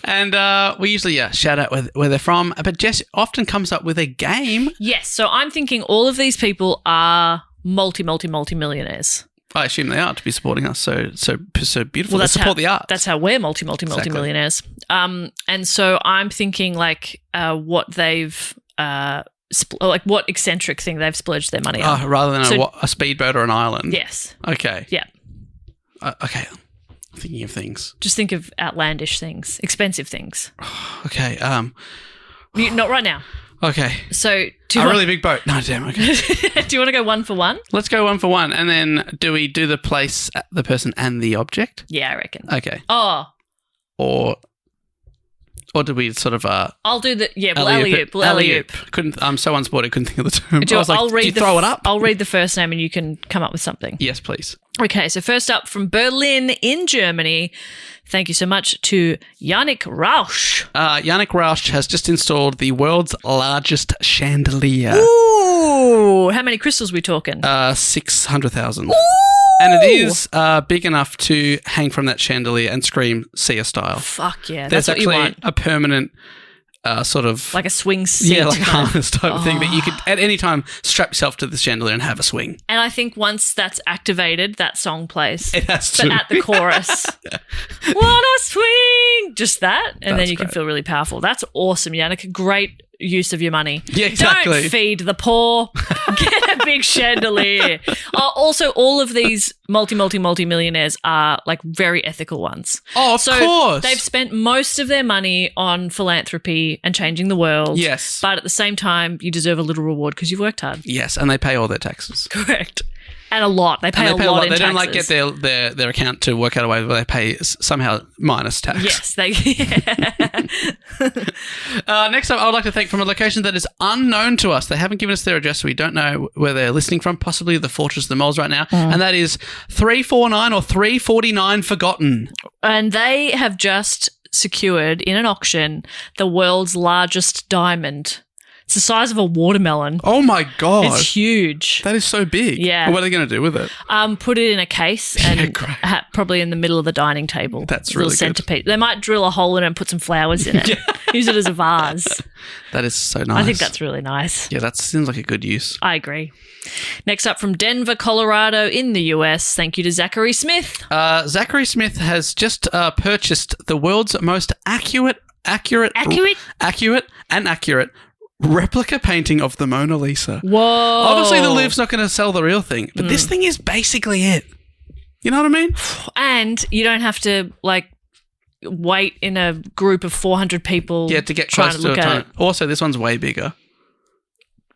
And we usually shout out where they're from, but Jess often comes up with a game. Yes. So I'm thinking all of these people are multi-millionaires. I assume they are to be supporting us. So beautiful. Well, They support the arts. That's how we're multi-millionaires. And so I'm thinking like what they've like what eccentric thing they've splurged their money on. Rather than a speedboat or an island. Yes. Okay. Yeah. Okay. I'm thinking of things. Just think of outlandish things, expensive things. Okay. Not right now. Okay. So A really big boat. No, damn. Okay. do you want to go one for one? Let's go one for one, and then do we do the place, the person, and the object? Yeah, I reckon. Okay. Oh. Or do we sort of I'll do the alley-oop. We'll alley-oop. Couldn't. I'm so unsporty. Couldn't think of the term. I'll read do you throw it up? I'll read the first name and you can come up with something. Yes, please. Okay, so first up from Berlin in Germany. Thank you so much to Yannick Rausch. Yannick Rausch has just installed the world's largest chandelier. Ooh, how many crystals we talking? 600,000. And it is big enough to hang from that chandelier and scream Sia style. Fuck yeah, There's that's what you actually want. a permanent sort of... Like a swing seat. Yeah, like a harness type thing that you could at any time strap yourself to the chandelier and have a swing. And I think once that's activated, that song plays. It has to. But at the chorus, wanna swing, just that, and then That's you can great. feel really powerful. That's awesome, Yannick. Great use of your money. Yeah, exactly. Don't feed the poor. Get a big chandelier. Also, all of these multi-millionaires are like very ethical ones. Oh, of So course. they've spent most of their money on philanthropy and changing the world. Yes. But at the same time, you deserve a little reward because you've worked hard. Yes, and they pay all their taxes. Correct. And a lot. They pay, And they pay a lot in They taxes. don't like get their account to work out a way where they pay somehow minus tax. Yes, they. Yeah. Next up, I would like to thank from a location that is unknown to us. They haven't given us their address, so we don't know where they're listening from, possibly the Fortress of the Moles right now. And that is 349 or 349 Forgotten. And they have just secured in an auction the world's largest diamond. It's the size of a watermelon. Oh my God. It's huge. That is so big. Yeah. What are they going to do with it? Put it in a case and great. probably in the middle of the dining table. That's A little really good. centerpiece. They might drill a hole in it and put some flowers in it. Use it as a vase. That is so nice. I think that's really nice. Yeah, that seems like a good use. I agree. Next up from Denver, Colorado in the US. Thank you to Zachary Smith. Zachary Smith has just purchased the world's most accurate replica painting of the Mona Lisa. Whoa. Obviously, the Louvre's not going to sell the real thing, but this thing is basically it. You know what I mean? And you don't have to like wait in a group of 400 people. Yeah, to get trying close to look to at it. it. Also, this one's way bigger.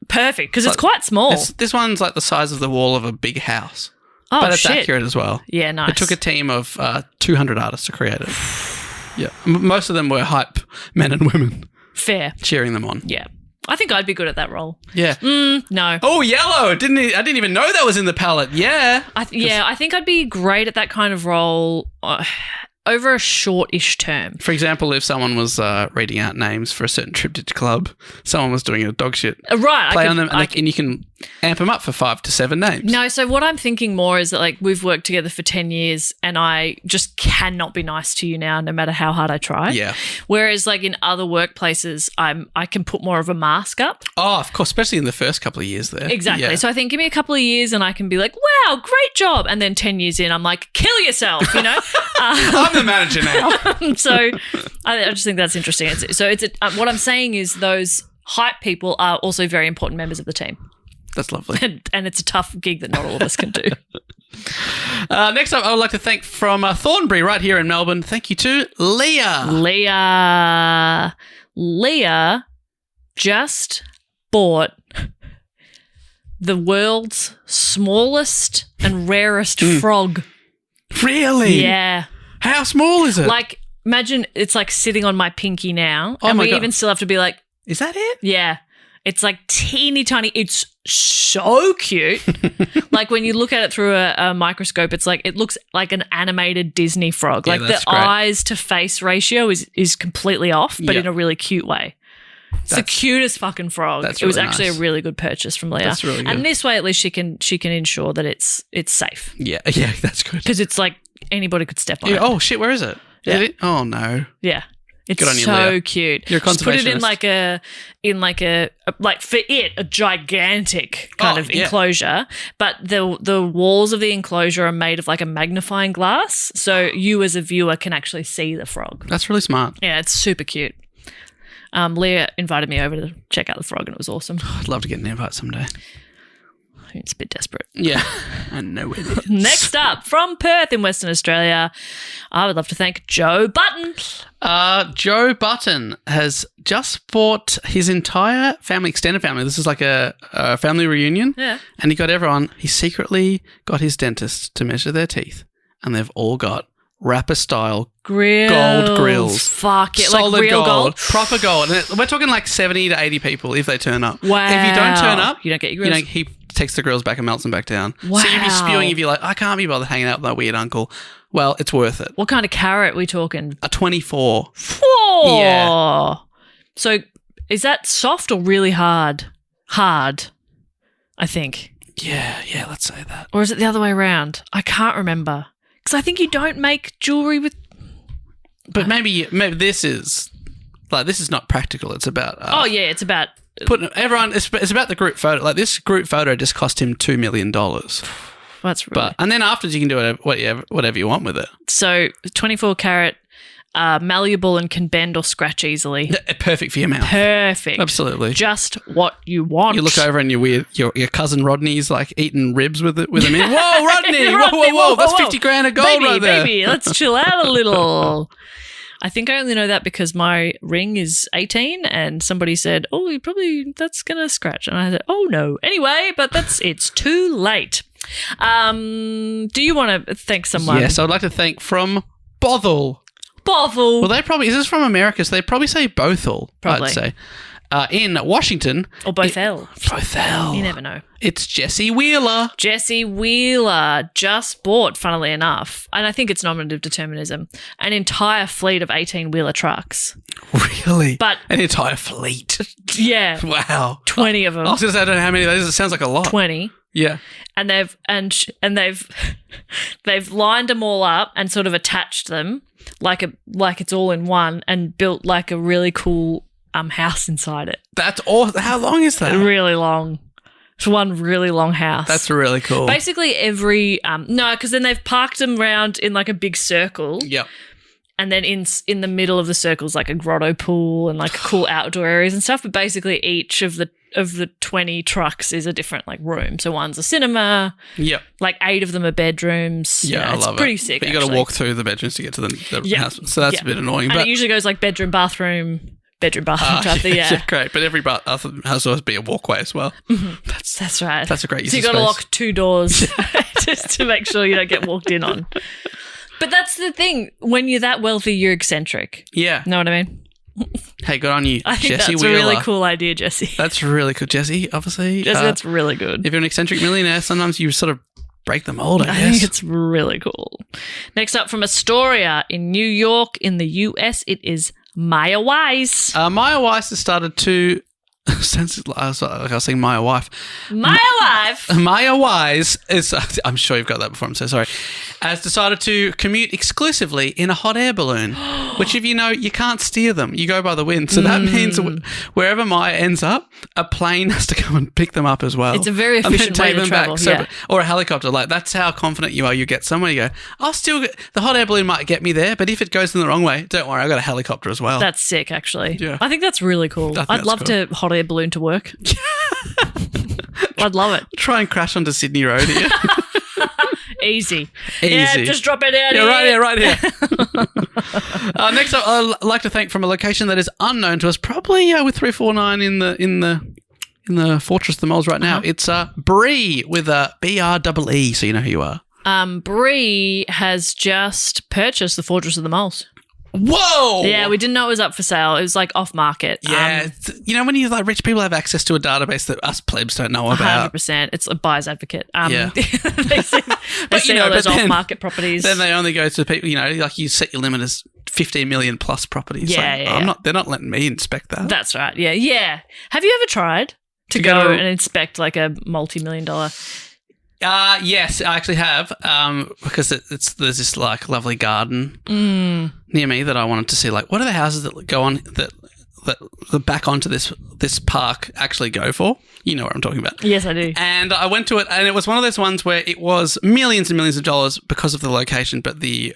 Perfect, because it's quite small. This one's like the size of the wall of a big house. Oh, but it's shit. accurate as well. Yeah, nice. It took a team of 200 artists to create it. Yeah. Most of them were hype men and women Fair. cheering them on. Yeah. I think I'd be good at that role. Yeah. No. Oh, yellow. I didn't even know that was in the palette. Yeah. I think I'd be great at that kind of role over a short-ish term. For example, if someone was reading out names for a certain triptych club, someone was doing a dog shit Right. play on them, and you can amp them up for 5 to 7 names. No, so what I'm thinking more is that like we've worked together for 10 years and I just cannot be nice to you now no matter how hard I try. Yeah. Whereas like in other workplaces I can put more of a mask up. Oh, of course, especially in the first couple of years there. Exactly. Yeah. So I think give me a couple of years and I can be like, wow, great job. And then 10 years in, I'm like, kill yourself, you know? I'm the manager now. So I just think that's interesting. What I'm saying is those hype people are also very important members of the team. That's lovely. And it's a tough gig that not all of us can do. Next up, I would like to thank from Thornbury right here in Melbourne. Thank you to Leah. Leah just bought the world's smallest and rarest frog. Really? Yeah. How small is it? Like, imagine it's like sitting on my pinky now. Oh and my we God. even still have to be like, is that it? yeah. It's like teeny tiny. It's so cute. Like when you look at it through a microscope, it's like it looks like an animated Disney frog. Yeah, Like the that's great. eyes to face ratio is completely off, but Yeah. in a really cute way. It's the That's- cutest fucking frog. that's It was really actually nice. a really good purchase from Leah. That's really good. And this way, at least she can ensure that it's safe Yeah, that's good. because it's like anybody could step on Yeah, it. oh, shit, where is it? Yeah. Is it? Oh, no. Yeah. It's Good on you, so Leah. cute. You're a Just put it in conservationist. like for it a gigantic kind Oh, of yeah. enclosure, but the walls of the enclosure are made of like a magnifying glass, so you as a viewer can actually see the frog. That's really smart. Yeah, it's super cute. Leah invited me over to check out the frog, and it was awesome. I'd love to get an invite someday. It's a bit desperate. Yeah, I know it is. Next up, from Perth in Western Australia, I would love to thank Joe Button. Joe Button has just bought his entire family, extended family. This is like a family reunion. Yeah. And he got everyone. He secretly got his dentist to measure their teeth, and they've all got rapper-style gold grills. Fuck it, Solid like real gold. Proper gold. And we're talking like 70 to 80 people if they turn up. Wow. If you don't turn up, You don't get your grills. he takes the grills back and melts them back down. Wow. So you'd be spewing if you're like, I can't be bothered hanging out with my weird uncle. Well, it's worth it. What kind of carrot we talking? A 24. Whoa. Yeah. So is that soft or really hard? Hard, I think. Yeah, let's say that. Or is it the other way around? I can't remember. Because I think you don't make jewelry with... But maybe this is not practical. It's about... it's about... Putting everyone... It's about the group photo. Like, this group photo just cost him $2 million. That's really... And then afterwards you can do whatever you want with it. So 24 carat, malleable and can bend or scratch easily. Perfect for your mouth. Perfect. Absolutely. Just what you want. You look over and your cousin Rodney's like eating ribs with him in. Whoa, Rodney! Rodney, whoa! That's 50 grand of gold right there. Baby, let's chill out a little. I think I only know that because my ring is 18 and somebody said, oh, that's going to scratch. And I said, oh, no. Anyway, but it's too late. Do you want to thank someone? Yes, I would like to thank from Bothell. Bothell. Well, is this from America? So they probably say Bothell, Probably. I'd say. In Washington. Or Bothell. Bothell. You never know. It's Jesse Wheeler. Jesse Wheeler just bought, funnily enough, and I think it's nominative determinism, an entire fleet of 18-wheeler trucks. Really? But an entire fleet. Yeah. Wow. 20 of them. I was going to say, I don't know how many that is. It sounds like a lot. 20. Yeah. And they've lined them all up and sort of attached them like it's all in one and built like a really cool house inside it. That's awesome. How long is that? Really long. It's one really long house. That's really cool. Basically every because then they've parked them around in like a big circle. Yep. And then in the middle of the circle is like a grotto pool and like cool outdoor areas and stuff. But basically each of the 20 trucks is a different like room. So one's a cinema. Yep. Like 8 of them are bedrooms. Yeah, I love it. It's pretty sick. But you got to walk through the bedrooms to get to the house. So that's a bit annoying. And but it usually goes like bedroom, bathroom type thing. Yeah. Great. But every bathroom has always be a walkway as well. Mm-hmm. That's right. That's a great use So you of got to space. lock 2 doors just to make sure you don't get walked in on. But that's the thing. When you're that wealthy, you're eccentric. Yeah. Know what I mean? Hey, good on you, I think Jesse that's Wheeler. a really cool idea, Jesse. That's really cool, Jesse. Obviously, Jesse, that's really good. If you're an eccentric millionaire, sometimes you sort of break the mold. I I guess. think it's really cool. Next up from Astoria in New York in the US, it is Maya Wise. Maya Weiss has started to. Sounds like I was saying Maya wife. Maya Wife. Maya Wise is. I'm sure you've got that before. I'm so sorry. Has decided to commute exclusively in a hot air balloon, which, if you know, you can't steer them. You go by the wind. So that means wherever Maya ends up, a plane has to come and pick them up as well. It's a very and then efficient way take to them travel. back. Yeah. Or a helicopter. Like, that's how confident you are. You get somewhere, you go, I'll still get, the hot air balloon might get me there, but if it goes in the wrong way, don't worry, I've got a helicopter as well. That's sick, actually. Yeah. I think that's really cool. I'd that's love cool. to hot air balloon to work. I'd love it. Try and crash onto Sydney Road here. Easy. Easy. Yeah, just drop it out here. Right here. Next up, I'd like to thank from a location that is unknown to us, probably with 349 in the Fortress of the Moles right now. It's Bree with a B-R-E-E, so you know who you are. Bree has just purchased the Fortress of the Moles. Whoa! Yeah, we didn't know it was up for sale. It was like off market. Yeah, you know when you like rich people have access to a database that us plebs don't know about. 100%. It's a buyer's advocate. Yeah. they see all those off market properties. Then they only go to people. You know, like you set your limit as 15 million plus properties. Yeah, so they're not letting me inspect that. That's right. Yeah. Have you ever tried to go and inspect like a multi-million-dollar? Yes, I actually have, because there's this like lovely garden near me that I wanted to see. Like, what are the houses that go on that the back onto this park actually go for? You know what I'm talking about. Yes, I do. And I went to it, and it was one of those ones where it was millions and millions of dollars because of the location, but the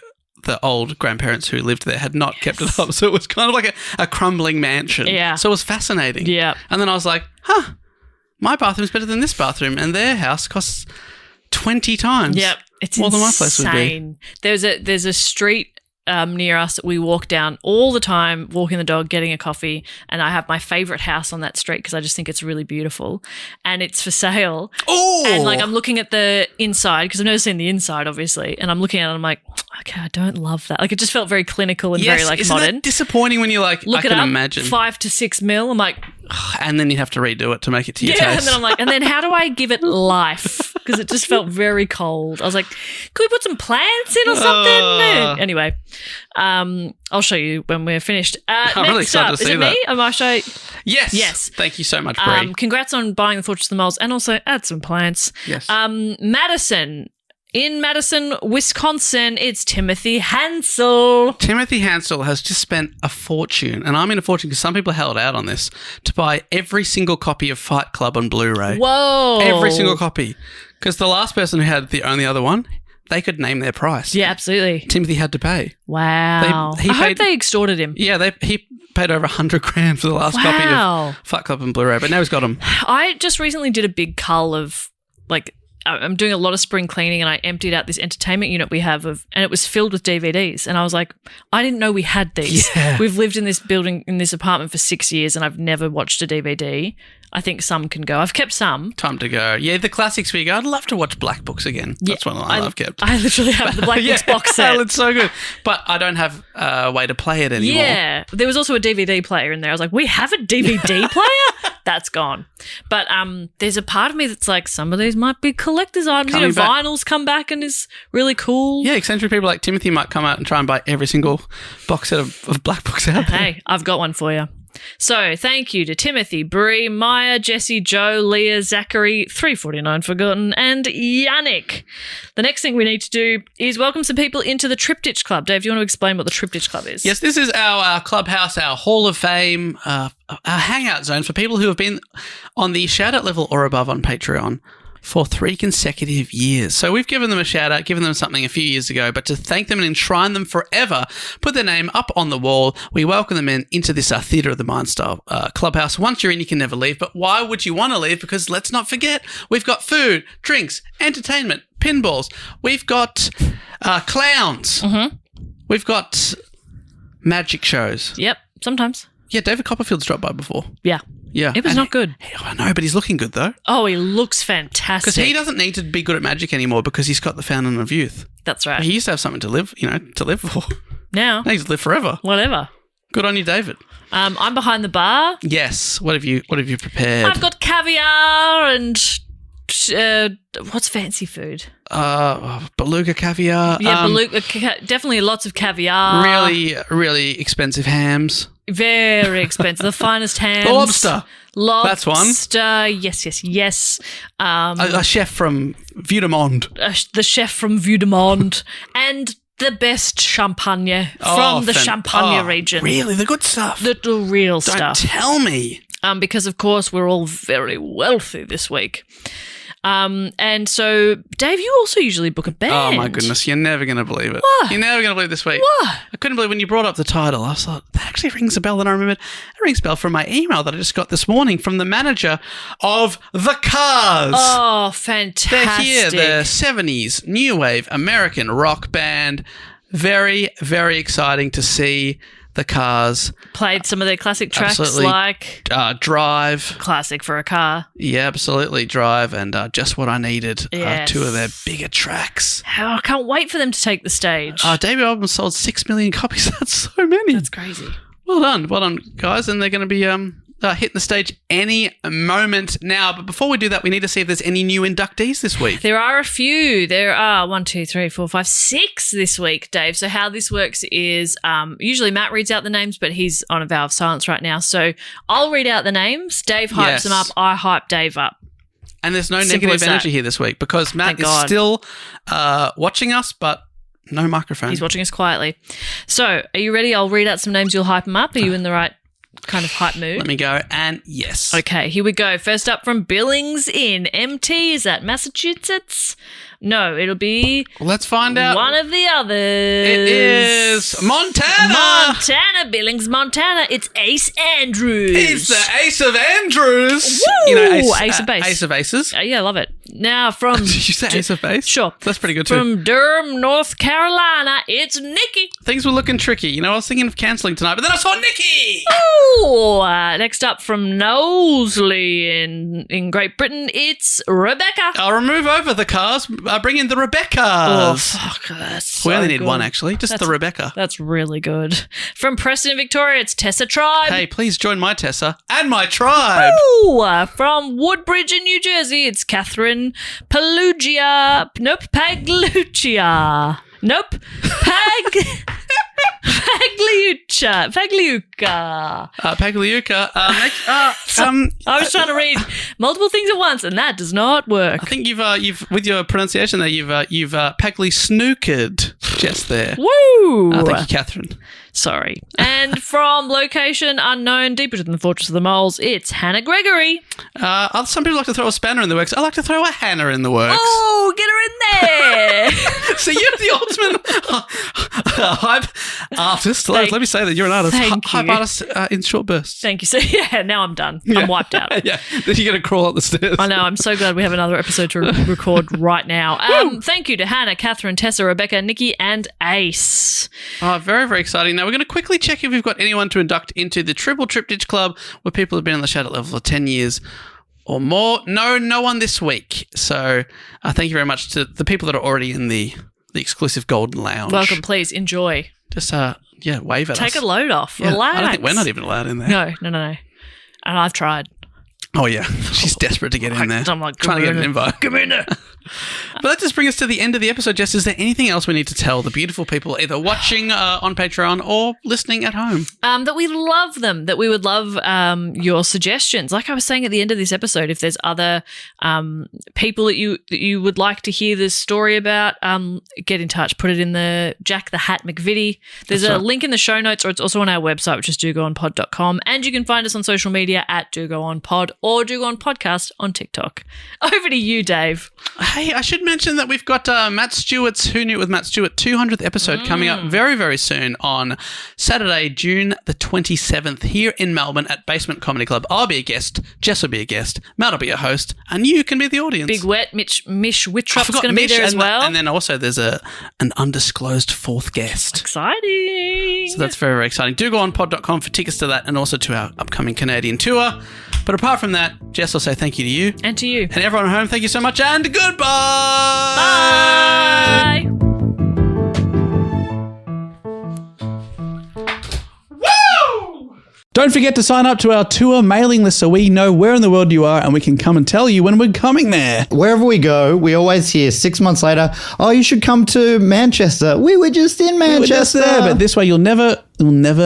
old grandparents who lived there had not kept it up, so it was kind of like a crumbling mansion. Yeah. So it was fascinating. Yeah. And then I was like, my bathroom's better than this bathroom, and their house costs 20 times. Yep, it's more insane. than my place would be. There's a street near us that we walk down all the time, walking the dog, getting a coffee, and I have my favorite house on that street because I just think it's really beautiful, and it's for sale. Oh, and like I'm looking at the inside because I've never seen the inside, obviously, and I'm looking at it and I'm like, okay, I don't love that. Like it just felt very clinical and very like isn't modern. That disappointing when you're like, Look I it can up, imagine 5 to 6 mil. I'm like, And then you have to redo it to make it to your Yeah, taste. and then I'm like, and then how do I give it life? Because it just felt very cold. I was like, could we put some plants in or something? Anyway, I'll show you when we're finished. I'm really next excited up, to see is it that. me? Am I show? Yes. Yes. Thank you so much, Brie. Congrats on buying the Fortress of the Moles and also add some plants. Yes. Madison. In Madison, Wisconsin, it's Timothy Hansel. Timothy Hansel has just spent a fortune, and I mean a fortune because some people held out on this, to buy every single copy of Fight Club on Blu-ray. Whoa. Every single copy. Because the last person who had the only other one, they could name their price. Yeah, absolutely. Timothy had to pay. Wow. He I hope paid- they extorted him. Yeah, he paid over $100,000 for the last copy Wow. of Fight Club on Blu-ray, but now he's got them. I just recently did a big cull of, like, I'm doing a lot of spring cleaning and I emptied out this entertainment unit we have and it was filled with DVDs. And I was like, I didn't know we had these. Yeah. We've lived in this building, in this apartment for 6 years and I've never watched a DVD. I think some can go. I've kept some. Time to go. Yeah, the classics we go. I'd love to watch Black Books again. That's one I love kept. I literally have the Black Books box set. It's so good. But I don't have a way to play it anymore. Yeah. There was also a DVD player in there. I was like, we have a DVD player? That's gone. But there's a part of me that's like, some of these might be collector's items. Coming back. Vinyls come back and is really cool. Yeah, eccentric people like Timothy might come out and try and buy every single box set of Black Books out there. Hey, I've got one for you. So, thank you to Timothy, Brie, Maya, Jesse, Joe, Leah, Zachary, 349 Forgotten, and Yannick. The next thing we need to do is welcome some people into the Triptych Club. Dave, do you want to explain what the Triptych Club is? Yes, this is our clubhouse, our Hall of Fame, our hangout zone for people who have been on the shout-out level or above on Patreon for 3 consecutive years. So we've given them a shout-out, given them something a few years ago, but to thank them and enshrine them forever, put their name up on the wall, we welcome them into this Theatre of the Mind style clubhouse. Once you're in, you can never leave. But why would you want to leave? Because let's not forget, we've got food, drinks, entertainment, pinballs. We've got clowns. Mm-hmm. We've got magic shows. Yep, sometimes. Yeah, David Copperfield's dropped by before. Yeah. Yeah. It was not good. I know, but he's looking good though. Oh, he looks fantastic. Because he doesn't need to be good at magic anymore because he's got the fountain of youth. That's right. He used to have something to live, to live for. Now, Now he's to live forever. whatever. Good on you, David. I'm behind the bar. Yes. What have you prepared? I've got caviar and what's fancy food? Beluga caviar. Yeah, beluga, definitely lots of caviar. Really, really expensive hams. Very expensive. The finest hams. The lobster. That's one. Yes. A chef from Vue de Monde. The chef from Vue de Monde. And the best champagne from the Champagne region. Really? The good stuff? The real Don't stuff. tell me. Because, of course, we're all very wealthy this week. And so, Dave, you also usually book a band. Oh, my goodness. You're never going to believe it. What? You're never going to believe this week. What? I couldn't believe when you brought up the title. I thought, that actually rings a bell. Then I remembered it rings a bell from my email that I just got this morning from the manager of The Cars. Oh, fantastic. They're here. The 70s new wave American rock band. Very, very exciting to see The Cars. Played some of their classic tracks Absolutely. like Drive. classic for a car. Yeah, absolutely. Drive and Just What I Needed. Yes. 2 of their bigger tracks. Oh, I can't wait for them to take the stage. Debut album sold 6 million copies. That's so many. That's crazy. Well done, guys. And they're going to be hitting the stage any moment now. But before we do that, we need to see if there's any new inductees this week. There are a few. There are 1, 2, 3, 4, 5, 6 this week, Dave. So how this works is usually Matt reads out the names, but he's on a vow of silence right now. So I'll read out the names. Dave hypes them up. I hype Dave up. And there's no Simple negative as that. energy here this week because Matt Thank is God. still watching us, but no microphone. He's watching us quietly. So are you ready? I'll read out some names. You'll hype them up. Are you in the right kind of hype mood? Let me go. And yes. Okay, here we go. First up from Billings in MT. Is that Massachusetts? No, it'll be Let's find out. one of the others. It is Montana. Montana, Billings, Montana. It's Ace Andrews. He's the Ace of Andrews. Woo! Ace of Base. Ace of Aces. Yeah, I love it. Now from Did you say Ace of Base? Sure. That's pretty good too. From Durham, North Carolina, it's Nikki. Things were looking tricky. I was thinking of cancelling tonight, but then I saw Nikki. Woo! Next up from Knowsley in Great Britain, it's Rebecca. I'll remove over the cars. Bring in the Rebeccas. Oh, fuck. That's We so only need good. one, actually. Just the Rebecca. That's really good. From Preston, Victoria, it's Tessa Tribe. Hey, please join my Tessa and my tribe. Ooh, from Woodbridge in New Jersey, it's Catherine Pagliuca. Pagliuca. Pagliuca. I was trying to read multiple things at once, and that does not work. I think you've with your pronunciation there, you've Pagli snookered just there. Woo! Thank you, Catherine. Sorry. And from location unknown, deep within the Fortress of the Moles, it's Hannah Gregory. Some people like to throw a spanner in the works. I like to throw a Hannah in the works. Oh, get her in there. So you're the ultimate hype artist. Let me say that you're an artist. Thank Hype you. artist in short bursts. Thank you. So, yeah, now I'm done. I'm wiped out. Yeah, then you're going to crawl up the stairs. I know. I'm so glad we have another episode to record right now. Thank you to Hannah, Catherine, Tessa, Rebecca, Nikki, and Ace. Very, very exciting. Now, we're going to quickly check if we've got anyone to induct into the Triple Triptych Club, where people have been on the Shadow level for 10 years or more. No one this week. So thank you very much to the people that are already in the exclusive Golden Lounge. Welcome, please. Enjoy. Just, wave at us. Take a load off. Yeah, Relax. I don't think we're not even allowed in there. No. And I've tried. Oh, yeah. She's desperate to get in there. I'm like, trying to get an invite. Come in there. But that just brings us to the end of the episode, Jess. Is there anything else we need to tell the beautiful people either watching on Patreon or listening at home? That we love them, that we would love your suggestions. Like I was saying at the end of this episode, if there's other people that you would like to hear this story about, get in touch. Put it in the Jack the Hat McVitie. There's a link in the show notes, or it's also on our website, which is dogoonpod.com. And you can find us on social media at dogoonpod or dogoonpodcast on TikTok. Over to you, Dave. Hey, I should mention that we've got Matt Stewart's Who Knew It with Matt Stewart 200th episode coming up very, very soon on Saturday, June the 27th here in Melbourne at Basement Comedy Club. I'll be a guest, Jess will be a guest, Matt will be a host, and you can be the audience. Big Wet, Mish Wittrop's going to be there as well. And then also there's an undisclosed fourth guest. Exciting. So that's very, very exciting. Do go on pod.com for tickets to that and also to our upcoming Canadian tour. But apart from that, Jess will say thank you to you. And to you. And everyone at home, thank you so much and goodbye. Bye. Woo! Don't forget to sign up to our tour mailing list so we know where in the world you are and we can come and tell you when we're coming there. Wherever we go, we always hear 6 months later, oh, you should come to Manchester. We were just in Manchester. We were just there, but this way you'll never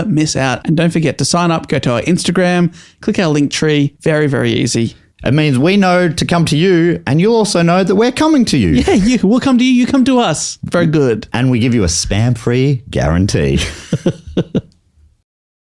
miss out. And don't forget to sign up, go to our Instagram, click our link tree. Very, very easy. It means we know to come to you, and you'll also know that we're coming to you. Yeah, we'll come to you, you come to us. Very good. And we give you a spam-free guarantee.